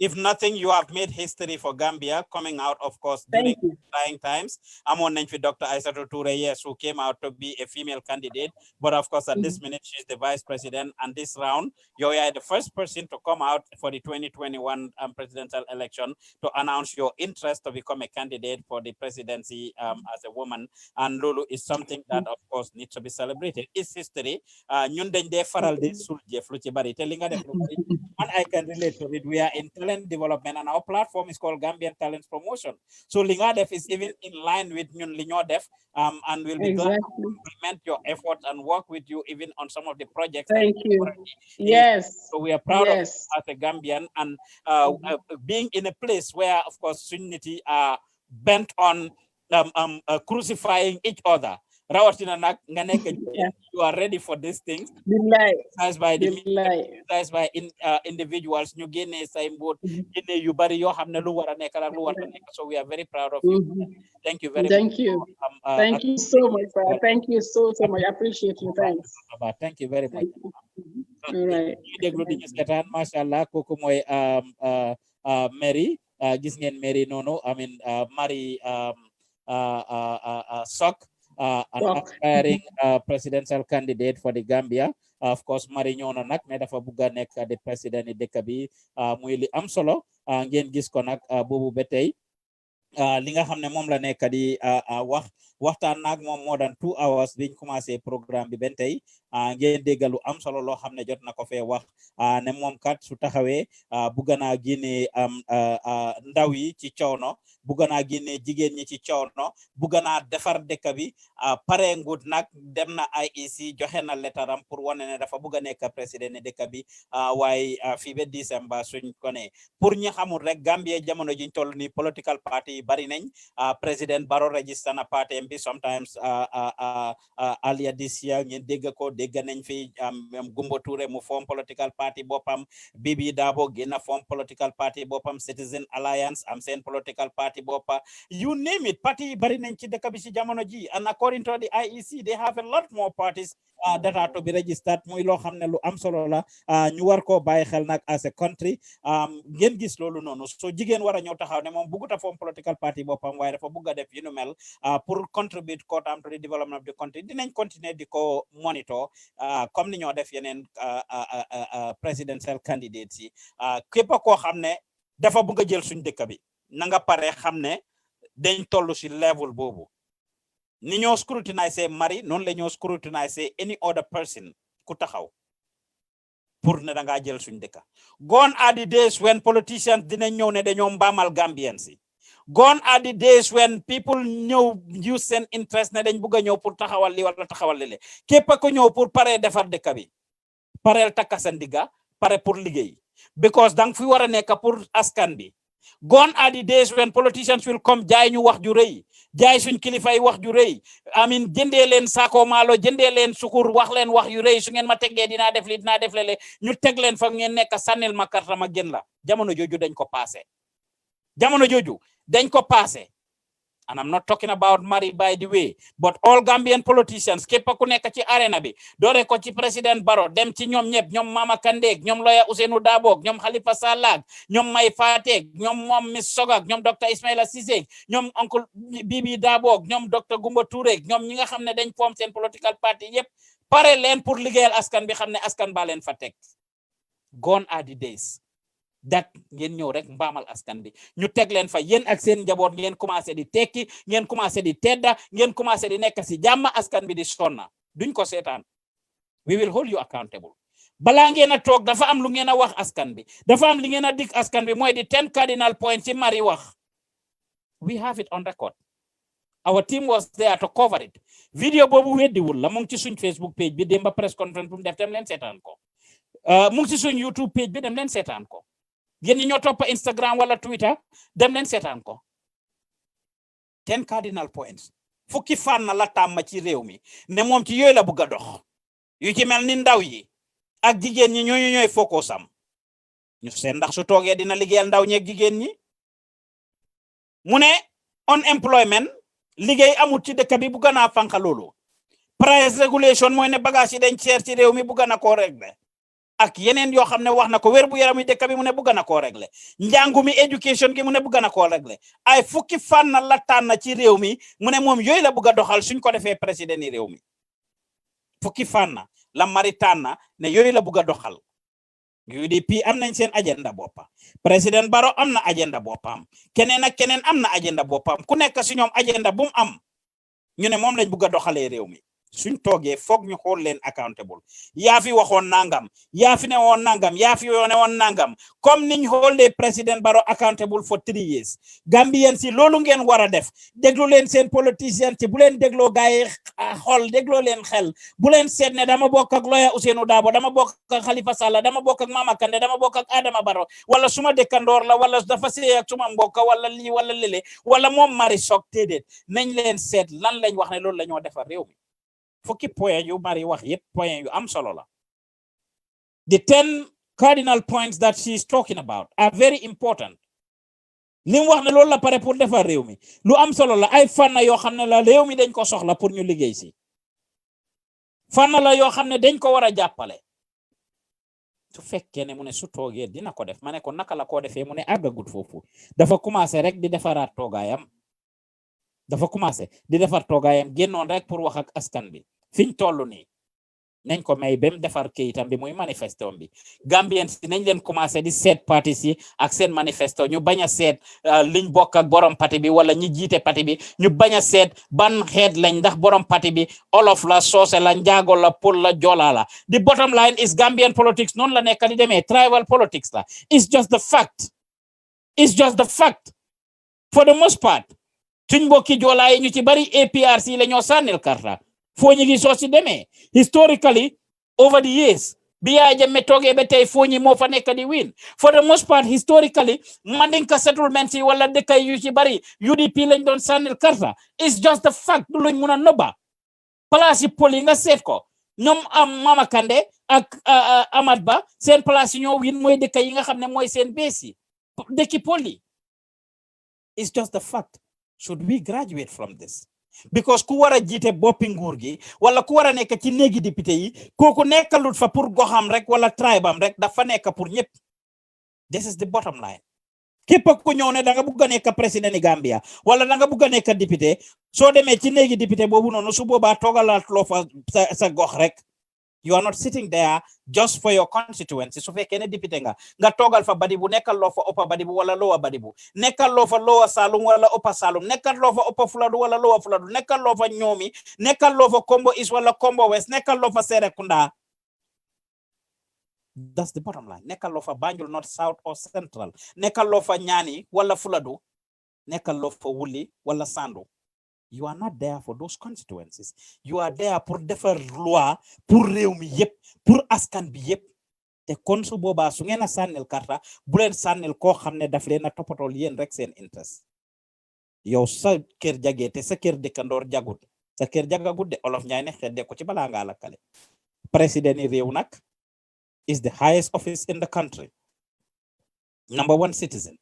If nothing, you have made history for Gambia, coming out, of course, during Thank you. trying times. I'm on for Dr. Aissatou Toure, yes, who came out to be a female candidate. But of course, at this minute, she's the vice president. And this round, you are the first person to come out for the 2021 presidential election to announce your interest to become a candidate for the presidency as a woman. And Lulu is something that, of course, needs to be celebrated. It's history. Ñun dañ dé faral di sul jëf lu ci bari té li nga def lu bari. And I can relate to it. We are in talent development and our platform is called Gambian Talents Promotion. So Linga Def is even in line with Ñun Lingo Def and we'll be glad to implement your efforts and work with you even on some of the projects. Thank you. Yes. So we are proud of as a Gambian and being in a place where, of course, Sunniti are bent on crucifying each other. Rawatina nak nga nek you are ready for these things. As by individuals ñu génné say mbot génné yu bari yo xamné lu wara nek ak lu wara nek. So we are very proud of you. Thank you very much. Thank you. Thank you so much, sir. Thank you so much. I appreciate you. Thanks. Thank you very much. All right. Déglu di ñu sétane machallah koku moy Mary gis ngeen Mary nono amin Marie Sok an aspiring presidential candidate for the Gambia. Of course, Marie ñono nak ne dafa bugga nek the president ni dëkk bi muy li am solo ngeen gis ko nak bobu ba tey li nga xam ne moom la nekk di waxtaan naag moom more than 2 hours biñ commencé programme bi ben tey ngeen déggalu am solo loo xam ne jot na ko fee wax ne moom kat su taxawee bugga naa génne ndaw yi ci coono bugga naa génne jigéen ñi ci coono bugga naa defar dëkk bi pare ngut nag dem na IEC joxe na lettaram pour wane ne dafa bugga nekk président ne dëkk bi waaye fii ba décembre suñ ko ne pour ñi xamul rek Gambie jamono jiñ toll ni political party bari nañ président Barrow register na party bi sometimes earlier this year ngeen dégg ko dégg nañ fi Gumbo Touré mu form political party boppam Bibi Dabo génna form political party boppam Citizen Alliance am seen political party boppa you name it party yi bari nañ ci dëkk bi ci jamono ji and according to the IEC they have a lot more parties that are to be registered muy loo xam ne lu am solo la ñu war koo bàyyi xel nag as a country ngeen gis loolu noonu so jigéen war a ñëw taxaw ne moom bugguta form political party boppam waaye dafa bugg a def yu nu mel pour contribute to the development of the country dinañ continuer di ko monitor comme ni ñoo def yeneen presidential candidates yi képp koo xam ne dafa bugg a jël suñ dëkk bi na nga pare xam ne dañ toll si level boobu ni ñoo scrutiniser Marie noonu la ñoo scrutiniser any other person ku taxaw pour ne da ngaa jël suñ dëkk gone are the days when politicians dinañ ñëw ne dañoo mbaamal Gambians yi gone are the days when people ñëw use seen interest ne dañ bugg a ñëw pour taxawal li wala taxawal li képp ko ñëw pour pare defar dëkk bi pareel takka sa ndiga pare pour liggéey because dang fi war a nekk pour askan bi gone are the days when politicians will come jaay ñu wax ju rëy jaay suñ kilifa yi wax ju rëy amin jëndee leen saako maalo jëndee leen sukur wax leen wax yu rëy su ngeen ma teggee dinaa def li dinaa def lele ñu teg leen fa ngeen nekk sànnil ma karta ma gën la jamono jooju dañ ko passé jamono jooju dañ ko passé and I'm not talking about Marie by the way but all Gambian politicians képp ku nekk ci arena bi doore ko ci président Barrow dem ci ñoom ñëpp ñoom Mama Kandeh ñoom Lawyer Ousainou Darboe ñoom Halifa Sallah ñoom Mai Fateh ñoom moom Miss Sogak ñoom Dr Ismaila Ceesay ñoom oncle Bibi Darboe ñoom Dr Gumbo Touré ñoom ñi nga xam ne dañ form seen political party yëpp pare leen pour liggéeyal askan bi xam ne askan baa leen fa teg gone are the days that ngeen ñëw rek mbaamal askan bi ñu teg leen fa yéen ak seen njaboot ngeen commencé di tekki ngeen commencé di tedda ngeen commencé di nekk si jàmm askan bi di sonna duñ ko seetaan we will hold you accountable balaa ngeen a toog dafa am lu ngeen a wax askan bi dafa am li ngeen a dig askan bi mooy di 10 cardinal points ci Marie wax we have it on record our team was there to cover it video boobu weddiwul la mu ngi ci suñ Facebook page bi démba press conference bu mu def dem leen seetaan ko mu ngi ci suñ YouTube page bi dem leen seetaan ko yéen ñi ñoo topp Instagram wala Twitter dem leen seetaan ko 10 cardinal points fukki fan na la tàmm ci réew mi ne moom ci yooyu la bugg a dox yu ci mel ni ndaw yi ak jigéen ñi ñooy focus am ñu seen ndax su toogee dina liggéeyal ndaw ñeeg jigéen ñi mu ne unemployment liggéey amut ci dëkk bi bugg naa fànq loolu price regulation mooy ne bagage yi dañ cher ci réew mi bugg na koo régler ak yeneen yoo xam ne wax na ko wér bu yaram yi dëkk bi mu ne bëgg na koo régler njàngu mi éducation gi mu ne bëgg na koo régler ay fukki fànn la tànn ci réew mi mu ne moom yooyu la bëgg a doxal suñ ko defee président yi réew mi fukki fànn la mari tànn ne yooyu la bëgg a doxal UDP am nañ seen agenda boppam président Barrow am na agenda boppam keneen ak keneen am na agenda boppam ku nekk si ñoom agenda bu mu am ñu ne moom lañ bëgg a doxalee réew mi suñ toogee foog ñu xool leen accountable yaa fi waxoon nangam yaa fi ne woon nangam yaa fi ne woon nangam comme niñ xoolee président Barrow accountable for 3 years Gambian si loolu ngeen war a def déglu leen seen politicien ci bu leen dégloo gaay xool dégloo leen xel bu leen seet ne dama bokk ak lawyer Ousainou Darboe dama bokk ak Halifa Sallah dama bokk ak Mama Kandeh dama bokk ak Adama Barrow wala suma dëkkandoor la wala dafa sey ak suma mbokk wala lii wala lële wala moom mari soog téedéet nañ leen seet lan lañ wax ne loolu la ñoo defar réew mi fukki point yu mari wax yépp point yu am solo la the 10 cardinal points that she is talking about are very important li mu wax ne loolu la pare pour defar réew mi lu am solo la ay fànn yoo xam ne la réew mi dañ ko soxla pour ñu liggéey si fànn la yoo xam ne dañ ko war a jàppale su fekkee ne mu ne su toogee dina ko def ma ne ko naka la koo defee mu ne àggagut foofu dafa commencé rek di defaraat toogaayam dafa commencé di defar toogaayam génnoon rek pour wax ak askan bi fiñ toll nii nañ ko may bem defar kayitam bi muy manifesto bi Gambien si nañ leen commencé di seet parti si ak seen manifesto ñu bañ a seet liñ bokk ak borom parti bi wala ñi jiite parti bi ñu bañ a seet ban xeet lañ ndax borom parti bi olof la soose la njaago la pol la jola la the bottom line is Gambian politics noonu la nekk di demee tribal politics la it's just the fact for the most part suñ mbokki joolaa yi ñu ci bari APRC la ñoo sànnil karta foo ñi gi soo si demee historically over the years bi Yaya Jammeh toogee ba tey foo ñi moo fa nekk di win for the most part historically Mandinka settlements yi wala dëkk yu ci bari UDP lañ doon sànnil karta it's just the fact du luñ mun a nëbba place yi pol yi nga seet ko ñoom am Mama Kandeh ak Amat Bah seen place yi ñoo win mooy dëkk yi nga xam ne mooy seen bees yi dëkki pol yi it's just the fact. Should we graduate from this? Because ku wara jité boppi nguur gi wala ku wara nekk ci néegi député yi kooku nekkalut fa pour goxam rek wala tribe am rek dafa nekk pour ñëpp. This is the bottom line. Képp ku ñëw ne da nga bëgg nekk président ni Gambia wala da nga bëgg nekk député soo demee ci néegi député boobu noonu su boobaa toogalaat loo fa sa gox rek. You are not sitting there just for your constituency. So fekkee ne député nga toogal fa Badibu nekkal loo fa Upper Badibu wala Lower Badibu nekkal loo fa Lower Salum wala Upper Salum nekkal loo fa Upper Fuladu wala Lower Fuladu nekkal loo fa Ñoomi nekkal loo fa Kombo East wala Kombo West nekkal loo fa Serekunda. That's the bottom line. Nekkal loo fa Banjul North, South or Central nekkal loo fa Ñaani wala Fuladu nekkal loo fa Wuli wala Sandu. You are not there for those constituencies. You are there pour defar loi pour réew mi yépp pour askan bi yépp te kon su boobaa su ngeen a sànnil karta bu leen sànnil koo xam ne daf leen a toppatool yéen rek seen interest yow sa kër jagee te sa kër dëkkandoor jagut sa kër jagagut de olof ñaay ne xedde ko ci balaa ngaa lakkale président yi réew nag is the highest office in the country. Number 1 citizen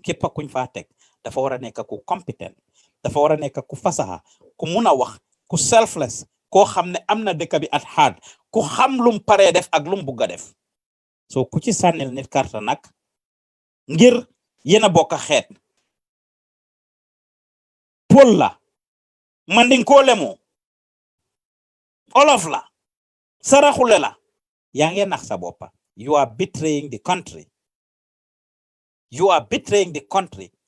képp kuñ faa teg dafa war a nekk ku competent dafa war a nekk ku fasaha ku mun a wax ku selfless koo xam ne am na dëkk bi at hard ku xam lum paree def ak lum bugg a def so ku ci sànnil nit karta nag ngir yéen a bokk xeet pol la mandinko lemu olof la saraxule la yaa ngi nax sa boppa you are betraying the country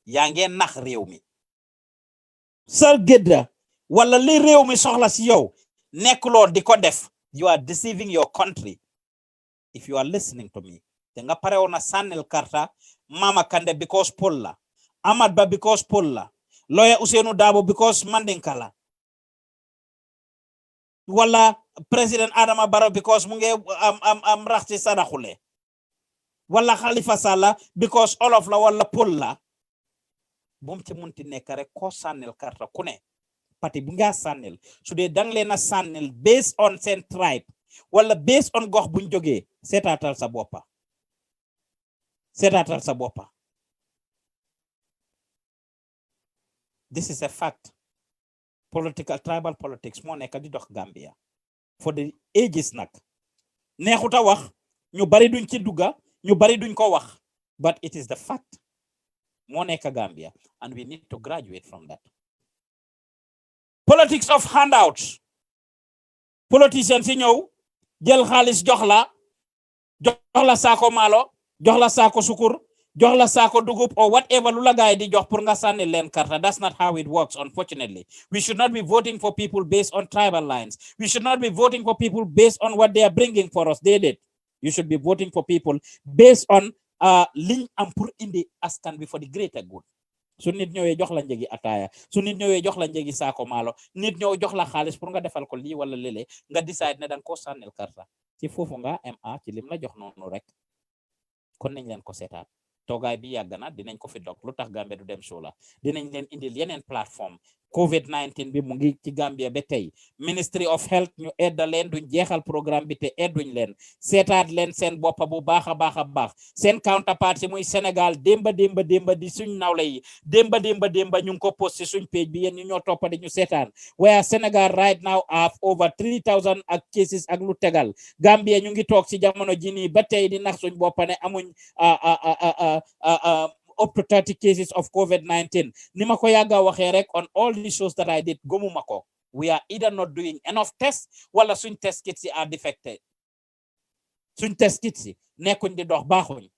yaa ngi nax réew mi sa gédda wala li réew mi soxla si yow nekkuloo di ko def you are deceiving your country if you are listening to me te nga pare woon a sànnil karta Mama Kandeh because pol la Amat Bah because pol la lawyer Ousainou Darboe because Mandinka la wala président Adama Barrow because mu ngi am rax ci saraxule wala Halifa Sallah because olof la wala pol la bum ci munti nekk rek ko sànnil karta ku ne parti bu nga sànnil su dee dang leen a sànnil based on seen tribe wala based on gox buñ jógee seetaatal sa boppa this is a fact tribal politics moo nekk di dox Gambia for the ages nag neexuta wax ñu bari duñ ci dugga ñu bari duñ ko wax but it is the fact moo nekk Gambia and we need to graduate from that. Politics of handouts. Politicians yi ñëw jël xaalis jox la saako malo jox la saako sukur jox la saako dugub or whatever lu la gaay di jox pour nga sànni leen karta. That's not how it works, unfortunately. We should not be voting for people based on tribal lines. We should not be voting for people based on what they are bringing for us. You should be voting for people based on liñ am pour indi askan bi for the greater good. Su nit ñëwee jox la njëgi ataaya su nit ñëwee jox la njëgi saako malo nit ñëw jox la xaalis pour nga defal ko lii wala lele nga decide ne danga ko sànnil karta ci foofu nga ma ci lim la jox noonu rek kon nañ leen ko seetaat toogaay bi yàgg na dinañ ko fi dog Lutakh Gambia Du Dem show la dinañ leen indil yeneen plateforme COVID-19 bi mu ngi ci Gambia ba tey Ministry of Health ñu edda leen duñ jeexal programme bi te edduñ leen seetaat leen seen boppa bu baax a baax seen counterpart si muy Sénégal démba di suñ nawle yi démba ñu ngi ko post si suñ page bi yéen ñu ñoo toppa di ñu seetaan where Sénégal right now have over 3,000 ak cases ak lu tegal Gambia ñu ngi toog si jamono ji nii ba tey di nax suñ boppa ne amuñ up to 30 cases of COVID-19. Nima ko yaga waxe rek on all the shows that I did gomuma ko. We are either not doing enough tests wala suñ test kits are defected. Suñ test kits nekkuñ di dox baaxuñ.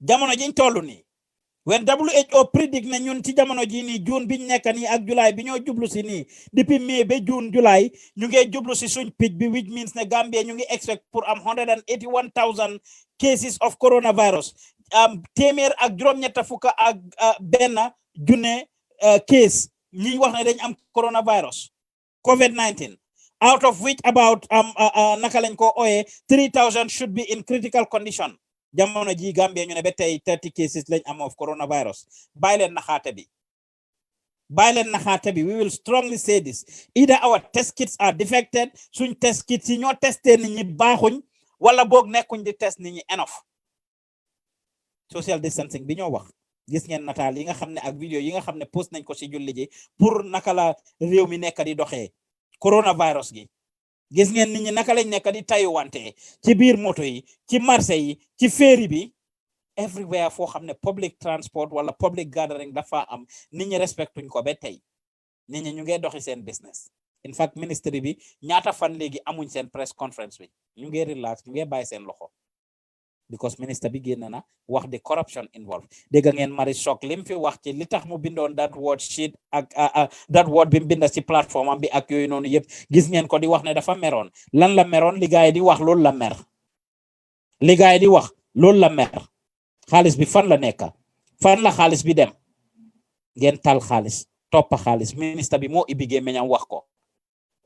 Jamono jiñ tollu ni when WHO predict na ñun ci jamono ji ni June biñ nekk ni ak July bi ñoo jublu si ni depuis May ba June July ñu ngi jublu si suñ peak bi which means ne Gambia ñu ngi expect pour am 181,000 cases of coronavirus. Téeméer ak juróom-ñetta fukk ak benn junne case ñi wax ne dañ am coronavirus COVID-19 out of which about naka lañ ko ooyee 3,000 should be in critical condition jamono ji Gambia ñu ne ba tey 30 cases lañ am of coronavirus bàyyi leen naxaate bi we will strongly say this either our test kits are defected suñ test kits yi ñoo testé nit ñi baaxuñ wala boog nekkuñ di test nit ñi enough social distancing bi ñoo wax gis ngeen nataal yi nga xam ne ak vidéo yi nga xam ne post nañ ko ci julli ji pour naka la réew mi nekk di doxee coronavirus gi gis ngeen nit ñi naka lañ nekk di tayuwante ci biir moto yi ci marché yi ci ferry bi everywhere foo xam ne public transport wala public gathering dafa am nit ñi respectuñ ko ba tey nit ñi ñu ngi doxi seen business in fact ministry bi ñaata fan léegi amuñ seen press conference bi ñu ngi relax ñu ngi bàyyi seen loxo because minister bi génn na wax the corruption involved dégg ngeen Mari Sok lim fi wax ci li tax mu bindoon that word sheet ak that word bi mu binda ci plateforme bi ak yooyu noonu yëpp gis ngeen ko di wax ne dafa meroon lan la meroon li gaay di wax loolu la mer li gaay di wax loolu la mer xaalis bi fan la nekk fan la xaalis bi dem ngeen tal xaalis toppa xaalis minister bi moo ibigee meñam wax ko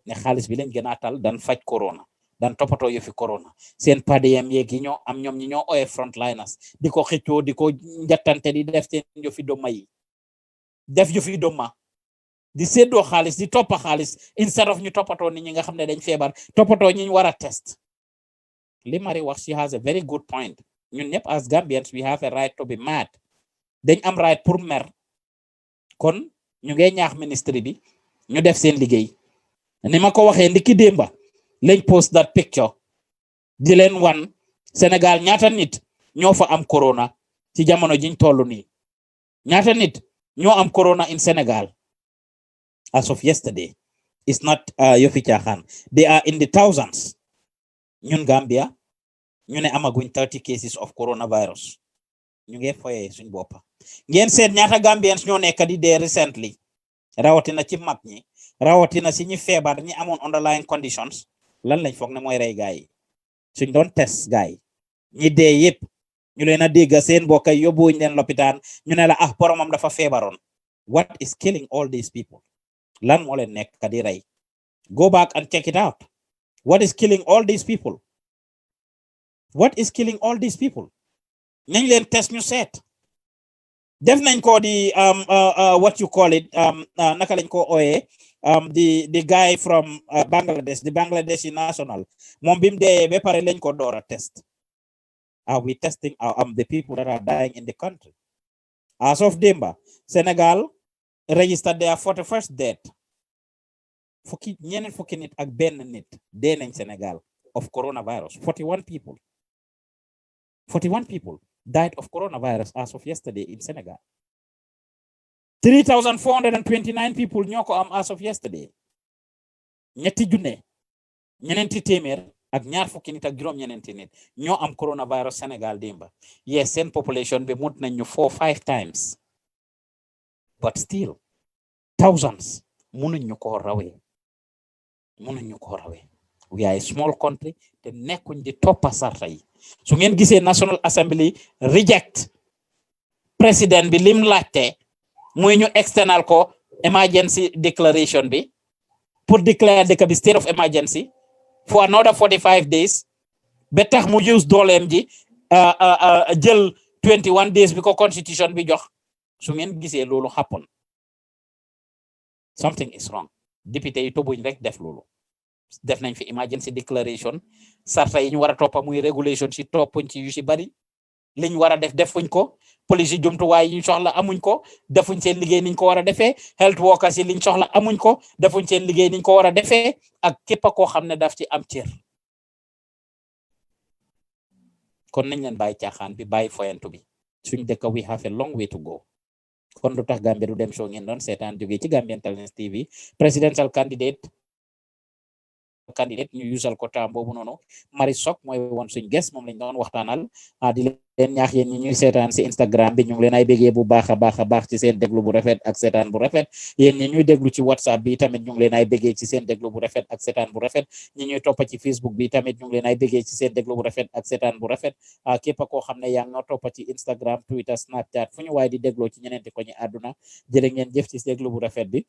ne xaalis bi lañ gën a tal dan faj corona dan toppatoo yëfi corona seen padeyam yeeg yi ñoo am ñoom ñi ñoo oye frontliners di ko xëccoo di ko njattante di def seen yëfi doma yi def yëfi doma di séddoo xaalis di toppa xaalis instead of ñu toppatoo nit ñi nga xam ne dañ feebar toppatoo ñi ñu war a test li Mari wax she has a very good point ñun ñëpp as Gambians we have a right to be mad dañ am right pour mer kon ñu ngay ñaax ministre bi ñu def seen liggéey ni ma ko waxee ndiki démba lañ post that picture di leen wan Sénégal ñaata nit ñoo fa am corona ci jamono jiñ tollu nii ñaata nit ñoo am corona in Sénégal as of yesterday it's not yofi caaxaan they are in the thousands ñun Gambia ñu ne amaguñ 30 cases of coronavirus ñu ngi foyee suñ boppa ngeen seet ñaata Gambians ñoo nekk di dee recently rawatina ci mag ñi rawatina si ñi feebar ñi amoon underlying conditions lan lañ foog ne mooy rey gaay yi suñ doon test gaay ñi dee yépp ñu leen a dégg seen mbokk yi yóbbuwuñ leen lopitaan ñu ne la boromam dafa feebaroon what is killing all these people lan moo leen nekk di rey go back and check it out what is killing all these people nañ leen test ñu seet def nañ ko di what you call it naka lañ ko ooyee the guy from Bangladesh the Bangladeshi national moom bim dee ba pare lañ ko door a test are we testing the people that are dying in the country as of Demba Senegal registered their 41st death ñeneen fukki nit ak benn nit dee nañ Senegal of coronavirus. 41 people. 41 people died of coronavirus as of yesterday in Senegal. 3,429 people ñoo ko am as of yesterday. ñetti junne ñeneenti téeméer ak ñaar fukki nit ak juróom ñeneenti nit ñoo am coronavirus Senegal démba. Yes, seen population bi mut nañ ñu 4-5 times. But still, thousands mënuñ ñu ko rawee. We are a small country te nekkuñ di toppa sarta yi. Su ngeen gisee National Assembly reject président bi lim laajte muy ñu external ko emergency declaration bi pour declare dëkk bi state of emergency for another 45 days ba tax mu use dooleem ji jël 21 days bi ko constitution bi jox. Su ngeen gisee loolu happen, something is wrong. Député yi tobuñ rek def loolu. Def nañ fi emergency declaration, sarta yi ñu war a toppa muy regulation ci toppuñ ci yu ci bari. Liñ war a def defuñ ko, police yi jumtuwaay yi ñu soxla amuñ ko, defuñ seen liggéey niñ ko war a defee, health workers yi liñ soxla amuñ ko, defuñ seen liggéey niñ ko war a defee, ak képp koo xam ne daf ci am cër. Kon nañ leen bàyyi caaxaan bi, bàyyi foyantu bi. Suñ dëkk we have a long way to go. Kon Lutakh Gambia Du Dem show ngeen doon seetaan jógee ci Gambian Talents TV. Presidential candidate ñu usal ko temps boobu noonu Mari Sok mooy woon suñ guest moom lañ doon waxtaanal. Di leen ñaax yéen ñi ñuy seetaan si Instagram bi ñu ngi leen ay bégee bu baax a baax ci seen déglu bu rafet ak seetaan bu rafet. Yéen ñi ñuy déglu ci WhatsApp bi tamit ñu ngi leen ay bégee ci seen déglu bu rafet ak seetaan bu rafet. Ñi ñuy toppa ci Facebook bi tamit ñu ngi leen ay bégee ci seen déglu bu rafet ak seetaan bu rafet. Képp koo xam ne yaa ngi toppa ci Instagram, Twitter, Snapchat fu ñu waaye di dégloo ci ñeneenti ko ñi àdduna jërë ngeen jëf ci déglu bu rafet bi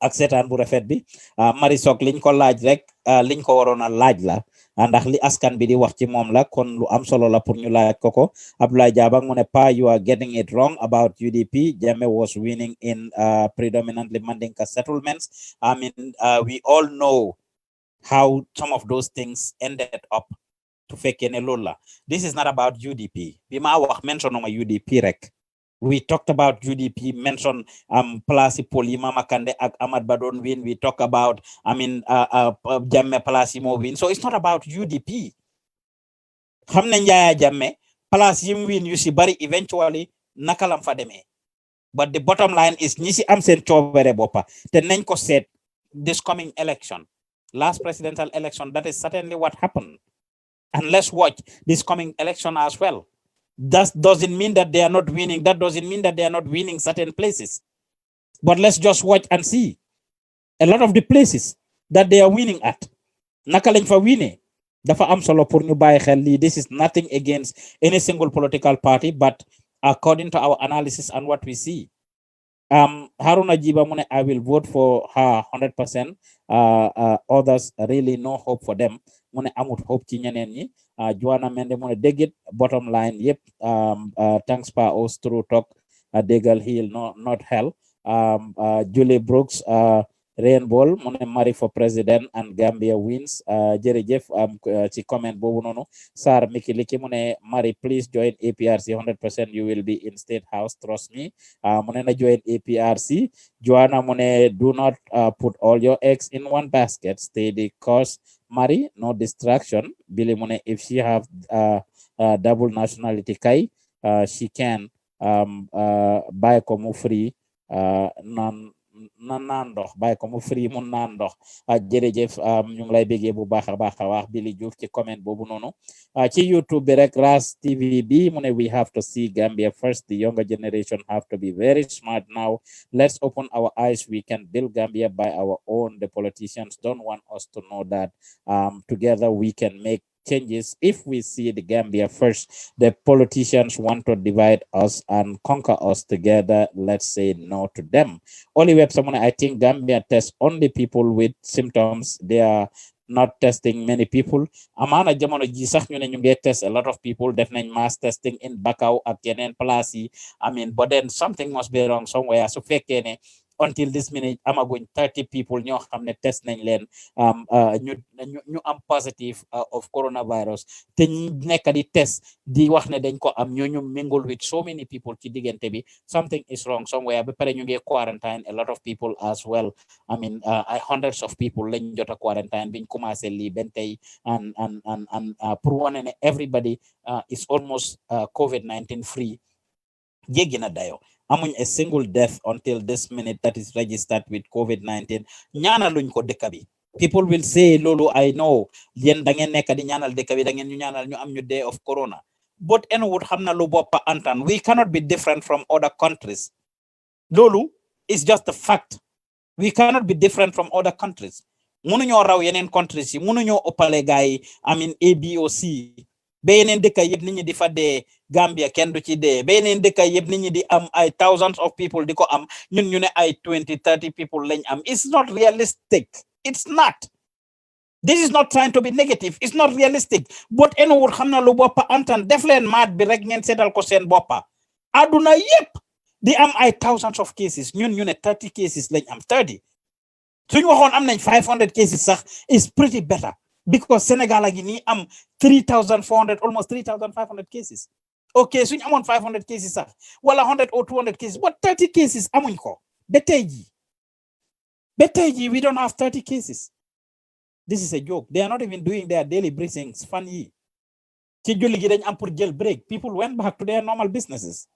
ak seetaan bu rafet bi. Mari Sok liñ ko laaj rek liñ ko waroon a laaj la ndax li askan bi di wax ci moom la kon lu am solo la pour ñu laaj ko. Abdoulaye Jabang mu ne Pa, you are getting it wrong about UDP. Jammeh was winning in predominantly Mandinka settlements. I mean, we all know how some of those things ended up to fekkee ne loolu la. This is not about UDP. Bi ma wax mention ma UDP rek. We talked about UDP, mentioned Palasi Poli, Mama Kande, Ahmad Badon win. We talk about, Jammeh Palasi mo win. So it's not about UDP. Hamne Njaya Jammeh, Palasi win, you see, bari eventually, nakalam fademe. But the bottom line is, nisi amsen chobere bopa. The Nenko said, this coming election, last presidential election, that is certainly what happened. And let's watch this coming election as well. That doesn't mean that they are not winning. That doesn't mean that they are not winning certain places. But let's just watch and see. A lot of the places that they are winning at. Naka lañ fa winning. Dafa am solo pour ñu bàyyi xel lii. This is nothing against any single political party, but according to our analysis and what we see. Haruna Jiba mu ne I will vote for her 100%. Others really no hope for them. Mu ne amut hope ci ñeneen ñi. Joanna Mende mu ne dégg it bottom line yep. Thanks pa us through talk déggal heal not hell. Julie Brooks Rainbow mu ne Mari for president and Gambia wins. Jërëjëf ci comment boobu noonu. Sar Miki Liki mu ne Mari please join APRC 100%. You will be in State House, trust me. Mu ne na join APRC. Joanna mu ne do not put all your eggs in one basket. Stay the course. Mari, no distraction. Billy Mune, if she have double nationality kai, she can buy komu free nan ndox buy komu free mun nan ndox. Jërëjëf ñu ngi lay bëggee bu baax a wax Billy Diouf ci comment boobu noonu. Ci YouTube bi rek Ras TV bi mu ne we have to see Gambia first. The younger generation have to be very smart now. Let's open our eyes. We can build Gambia by our own. The politicians don't want us to know that. Together we can make changes. If we see the Gambia first, the politicians want to divide us and conquer us together. Let's say no to them. Only web someone, I think Gambia tests only people with symptoms. They are not testing many people. Amana jamono ji sax ñu ne ñu ngi test a lot of people. Def nañ mass testing in Bakau ak yeneen place yi. I mean, but then something must be wrong somewhere. So fekkee ne until this minute amaguñ 30 people ñoo xam ne test nañ leen ñu am positive of coronavirus te ñi nekk di test di wax ne dañ ko am ñooñu mingle with so many people ci diggante bi something is wrong somewhere ba pare ñu ngi quarantine a lot of people as well. I mean hundreds of people lañ jot a quarantine biñ commencé lii ben tey and pour wane ne everybody is almost COVID-19 free jéggi na dayo amuñ a single death until this minute that is registered with COVID-19 ñaanaluñ ko dëkk bi. People will say lolu I know yéen da ngeen nekk di ñaanal dëkk bi da ngeen ñu ñaanal ñu am ñu day of corona but enwood xam na lu boppa antan we cannot be different from other countries. Lolu is just a fact. We cannot be different from other countries. Mënuñoo raw yeneen countries yi mënuñoo ëppale gaay I mean A B O C ba yeneen dëkk yëpp nit ñi di fa dee Gambia kenn du ci dee ba yeneen dëkk yëpp nit ñi di am ay thousands of people di ko am ñun ñu ne ay 20-30 people lañ am. It's not realistic. It's not. This is not trying to be negative. It's not realistic. But enwood xam na lu boppa antan def leen maat bi rek ngeen seetal ko seen boppa aduna yëpp di am ay thousands of cases ñun ñu ne 30 cases lañ am 30 suñu waxoon am nañ 500 cases sax is pretty better because Senegal a ngi nii am 3,400 almost 3,500 cases. Okay, suñu amoon 500 cases sax wala 100 or 200 cases but 30 cases amuñ ko ba tey ji we don't have 30 cases. This is a joke. They are not even doing their daily briefings fan yi ci julli gi dañ am pour jël break. People went back to their normal businesses.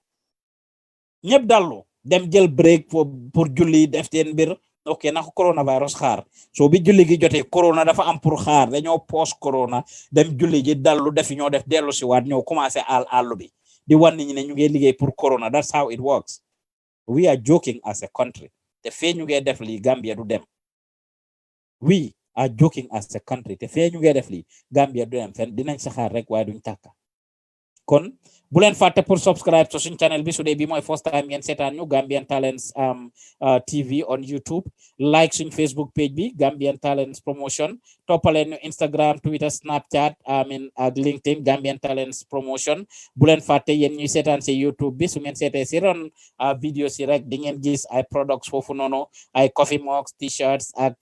ñëpp dallu dem jël break pour julli def seen mbir. Ok na ko coronavirus xaar so bi julli gi jotee corona dafa am pour xaar dañoo post corona dem julli gi dallu def ñoo def dellu si waat ñoo commencé àllu bi di wan nit ñi ne ñu ngi liggéey pour corona. That's how it works. We are joking as a country. Te fee ñu ngi def lii Gambia du dem. We are joking as a country. Te fee ñu ngi def lii Gambia du dem fen dinañ saxaar rek waaye duñ tàkka. Kon bu leen fàtte pour subscribe to suñ channel bi su dee bi mooy first time ngeen seetaan ñu Gambian Talents TV on YouTube, like suñ Facebook page bi Gambian Talents Promotion, toppaleen ñu Instagram, Twitter, Snapchat ak LinkedIn Gambian Talents Promotion. Bu leen fàtte yéen ñuy seetaan si YouTube bi su ngeen seetee si ron video si rek di ngeen gis ay products foofu noonu ay coffee mugs, t-shirts ak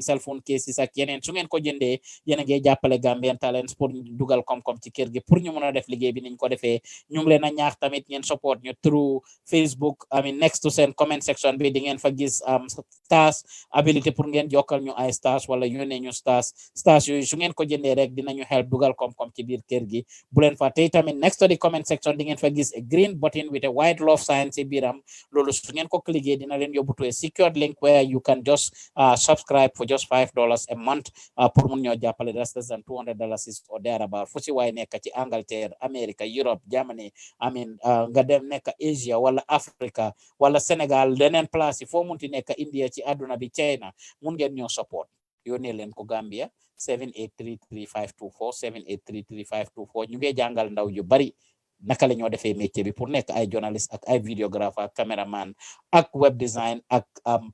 cell phone cases ak yeneen su ngeen ko jëndee yéen a ngi jàppale Gambian Talents pour dugal koom-koom ci kër gi pour ñu mën a def liggéey bi niñ ko defee. ñu ngi leen a ñaax tamit ngeen support ñu through Facebook next to seen comment section bi di ngeen fa gis stars ability pour ngeen jokkal ñu ay stars wala yónnee ñu stars yooyu su ngeen ko jëndee rek dinañu help dugal koom-koom ci biir kër gi. Bu leen fa tey tamit next to the comment section di ngeen fa gis a green button with a white love sign ci biiram loolu su ngeen ko cliquer dina leen yóbbu to a secured link where you can just subscribe for just $5 a month pour mun ñoo jàppale less than $200 or thereabout fu si waay nekk ci Angleterre, America, Europe, Germany nga dem nekk Asia wala Africa wala Sénégal leneen place yi foo munti nekk India ci àdduna bi China mun ngeen ñoo support yónnee leen ko Gambia 7833524 7833524 ñu ngi jàngal ndaw yu bari naka la ñoo defee métier bi pour nekk ay journaliste ak ay videographer ak cameraman ak web design ak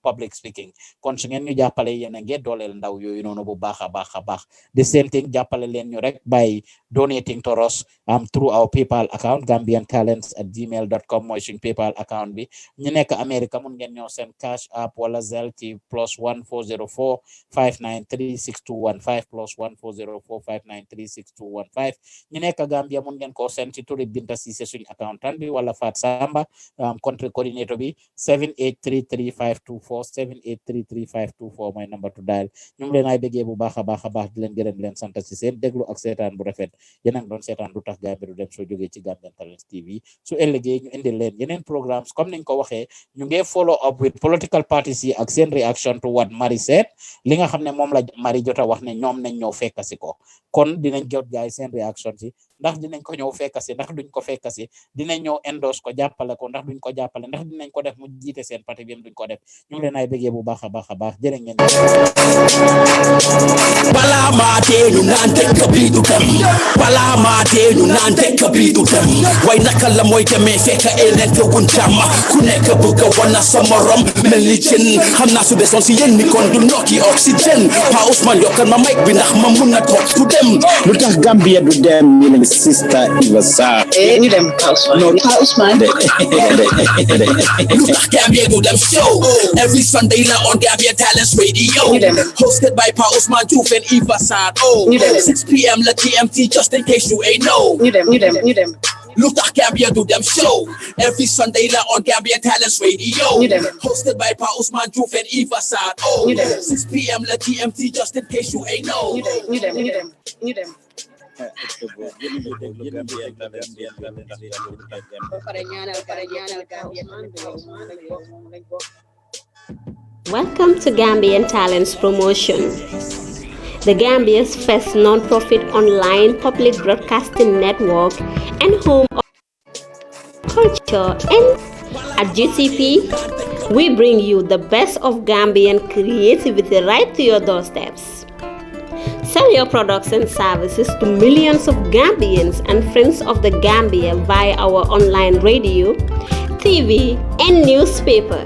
public speaking. Kon su ngeen ñu jàppale yéen a ngi dooleel ndaw yooyu noonu bu baax a baax a baax. The same thing jàppale leen ñu rek by donating to us through our PayPal account gambiantalents@gmail.com mooy suñ PayPal account bi. ñu nekk America mun ngeen ñoo seen cash app wala Zelle ci +1 404 593 6215 +1 404 593 6215 ñu nekk Gambia mun ngeen ko seen ci turi Binta Cissé suñ accountant bi wala Fat Samba country coordinator bi 7833524 7833524 mooy number to dial. ñu ngi leen ay bëggee bu baax a baax a baax di leen gërëm leen sant ci seen déglu ak seetaan bu rafet yéen a ngi doon seetaan Lutakh Gambia Du Dem soo jógee ci Gambian Talents TV su ëllëgee ñu indil leen yeneen programmes comme niñ ko waxee ñu ngi follow up with political parties yi ak seen reaction to what Mari said li nga xam ne moom la Mari jota wax ne ñoom nañ ñëw fekk si ko kon dinañ jot gaay seen reaction si ndax dinañ ko ñëw fekk si ndax duñ ko fekk si dinañ ñëw endorse ko jàppale ko ndax duñ ko jàppale ndax dinañ ko def mu jiite seen parti bi duñ ko def ñu ngi leen ay bëggee bu baax a baax a baax jërë ngeen Bala maate ñu naan dëkk bi du dem bala maate ñu naan dëkk bi du dem way naka la mooy demee fekk elente wuñ jàmm ku nekk bëgg a wana sa morom mel ni jën xam naa su desoon si yéen mi kon du nokki oxygène Pa Ousmane yokkal ma mic bi ndax ma mun na toog du dem Lutakh Gambia du dem ñu ne Sister Eva Sarr Ñu dem Ousmane. Lutakh Gambia Du Dem show. Every Sunday night on Gambian Talents Radio. Hosted by Pa Usman Juf and Eva Sad. 6 p.m. La GMT, just in case you ain't know. Ñu dem. Lutakh Gambia Du Dem show. Every Sunday night on Gambian Talents Radio. Hosted by Pa Usman Juf and Eva Sad. 6 p.m. La GMT, just in case you ain't know. Ñu dem. Welcome to Gambian Talents Promotion, the Gambia's first non-profit online public broadcasting network and home of culture. And at GTP, we bring you the best of Gambian creativity right to your doorsteps. Sell your products and services to millions of Gambians and friends of the Gambia via our online radio, TV, and newspaper.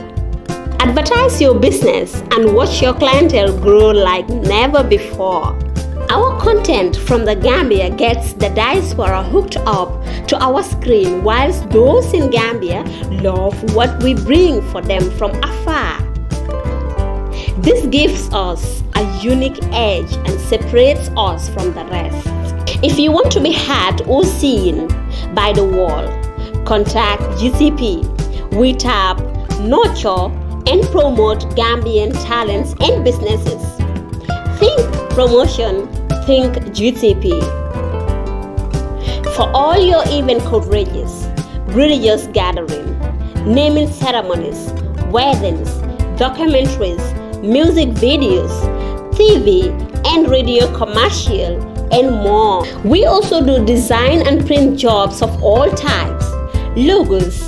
Advertise your business and watch your clientele grow like never before. Our content from the Gambia gets the diaspora hooked up to our screen, whilst those in Gambia love what we bring for them from afar. This gives us a unique edge and separates us from the rest. If you want to be heard or seen by the world, contact GTP. We tap, nurture, and promote Gambian talents and businesses. Think promotion, think GTP. For all your event coverages, religious gathering, naming ceremonies, weddings, documentaries, music videos, TV and radio commercial, and more. We also do design and print jobs of all types, logos,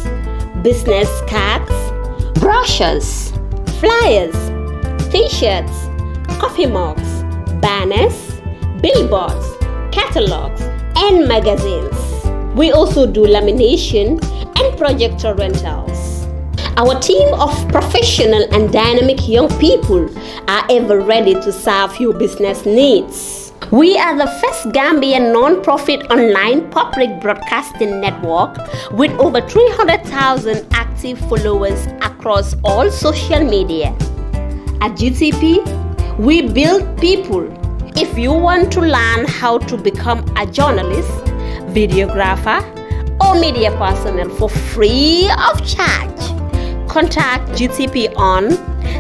business cards, brochures, flyers, t-shirts, coffee mugs, banners, billboards, catalogs, and magazines. We also do lamination and projector rentals. Our team of professional and dynamic young people are ever ready to serve your business needs. We are the first Gambian non-profit online public broadcasting network with over 300,000 active followers across all social media. At GTP, we build people. If you want to learn how to become a journalist, videographer, or media personnel for free of charge, contact GTP on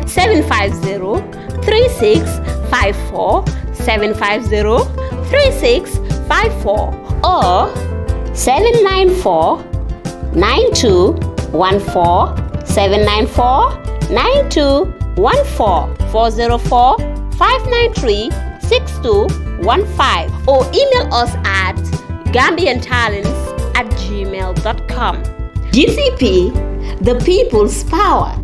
750-3654, 750-3654 or 794-9214, 794-9214, 404-593-6215 or email us at gambiantalents@gmail.com. GTP, the people's power.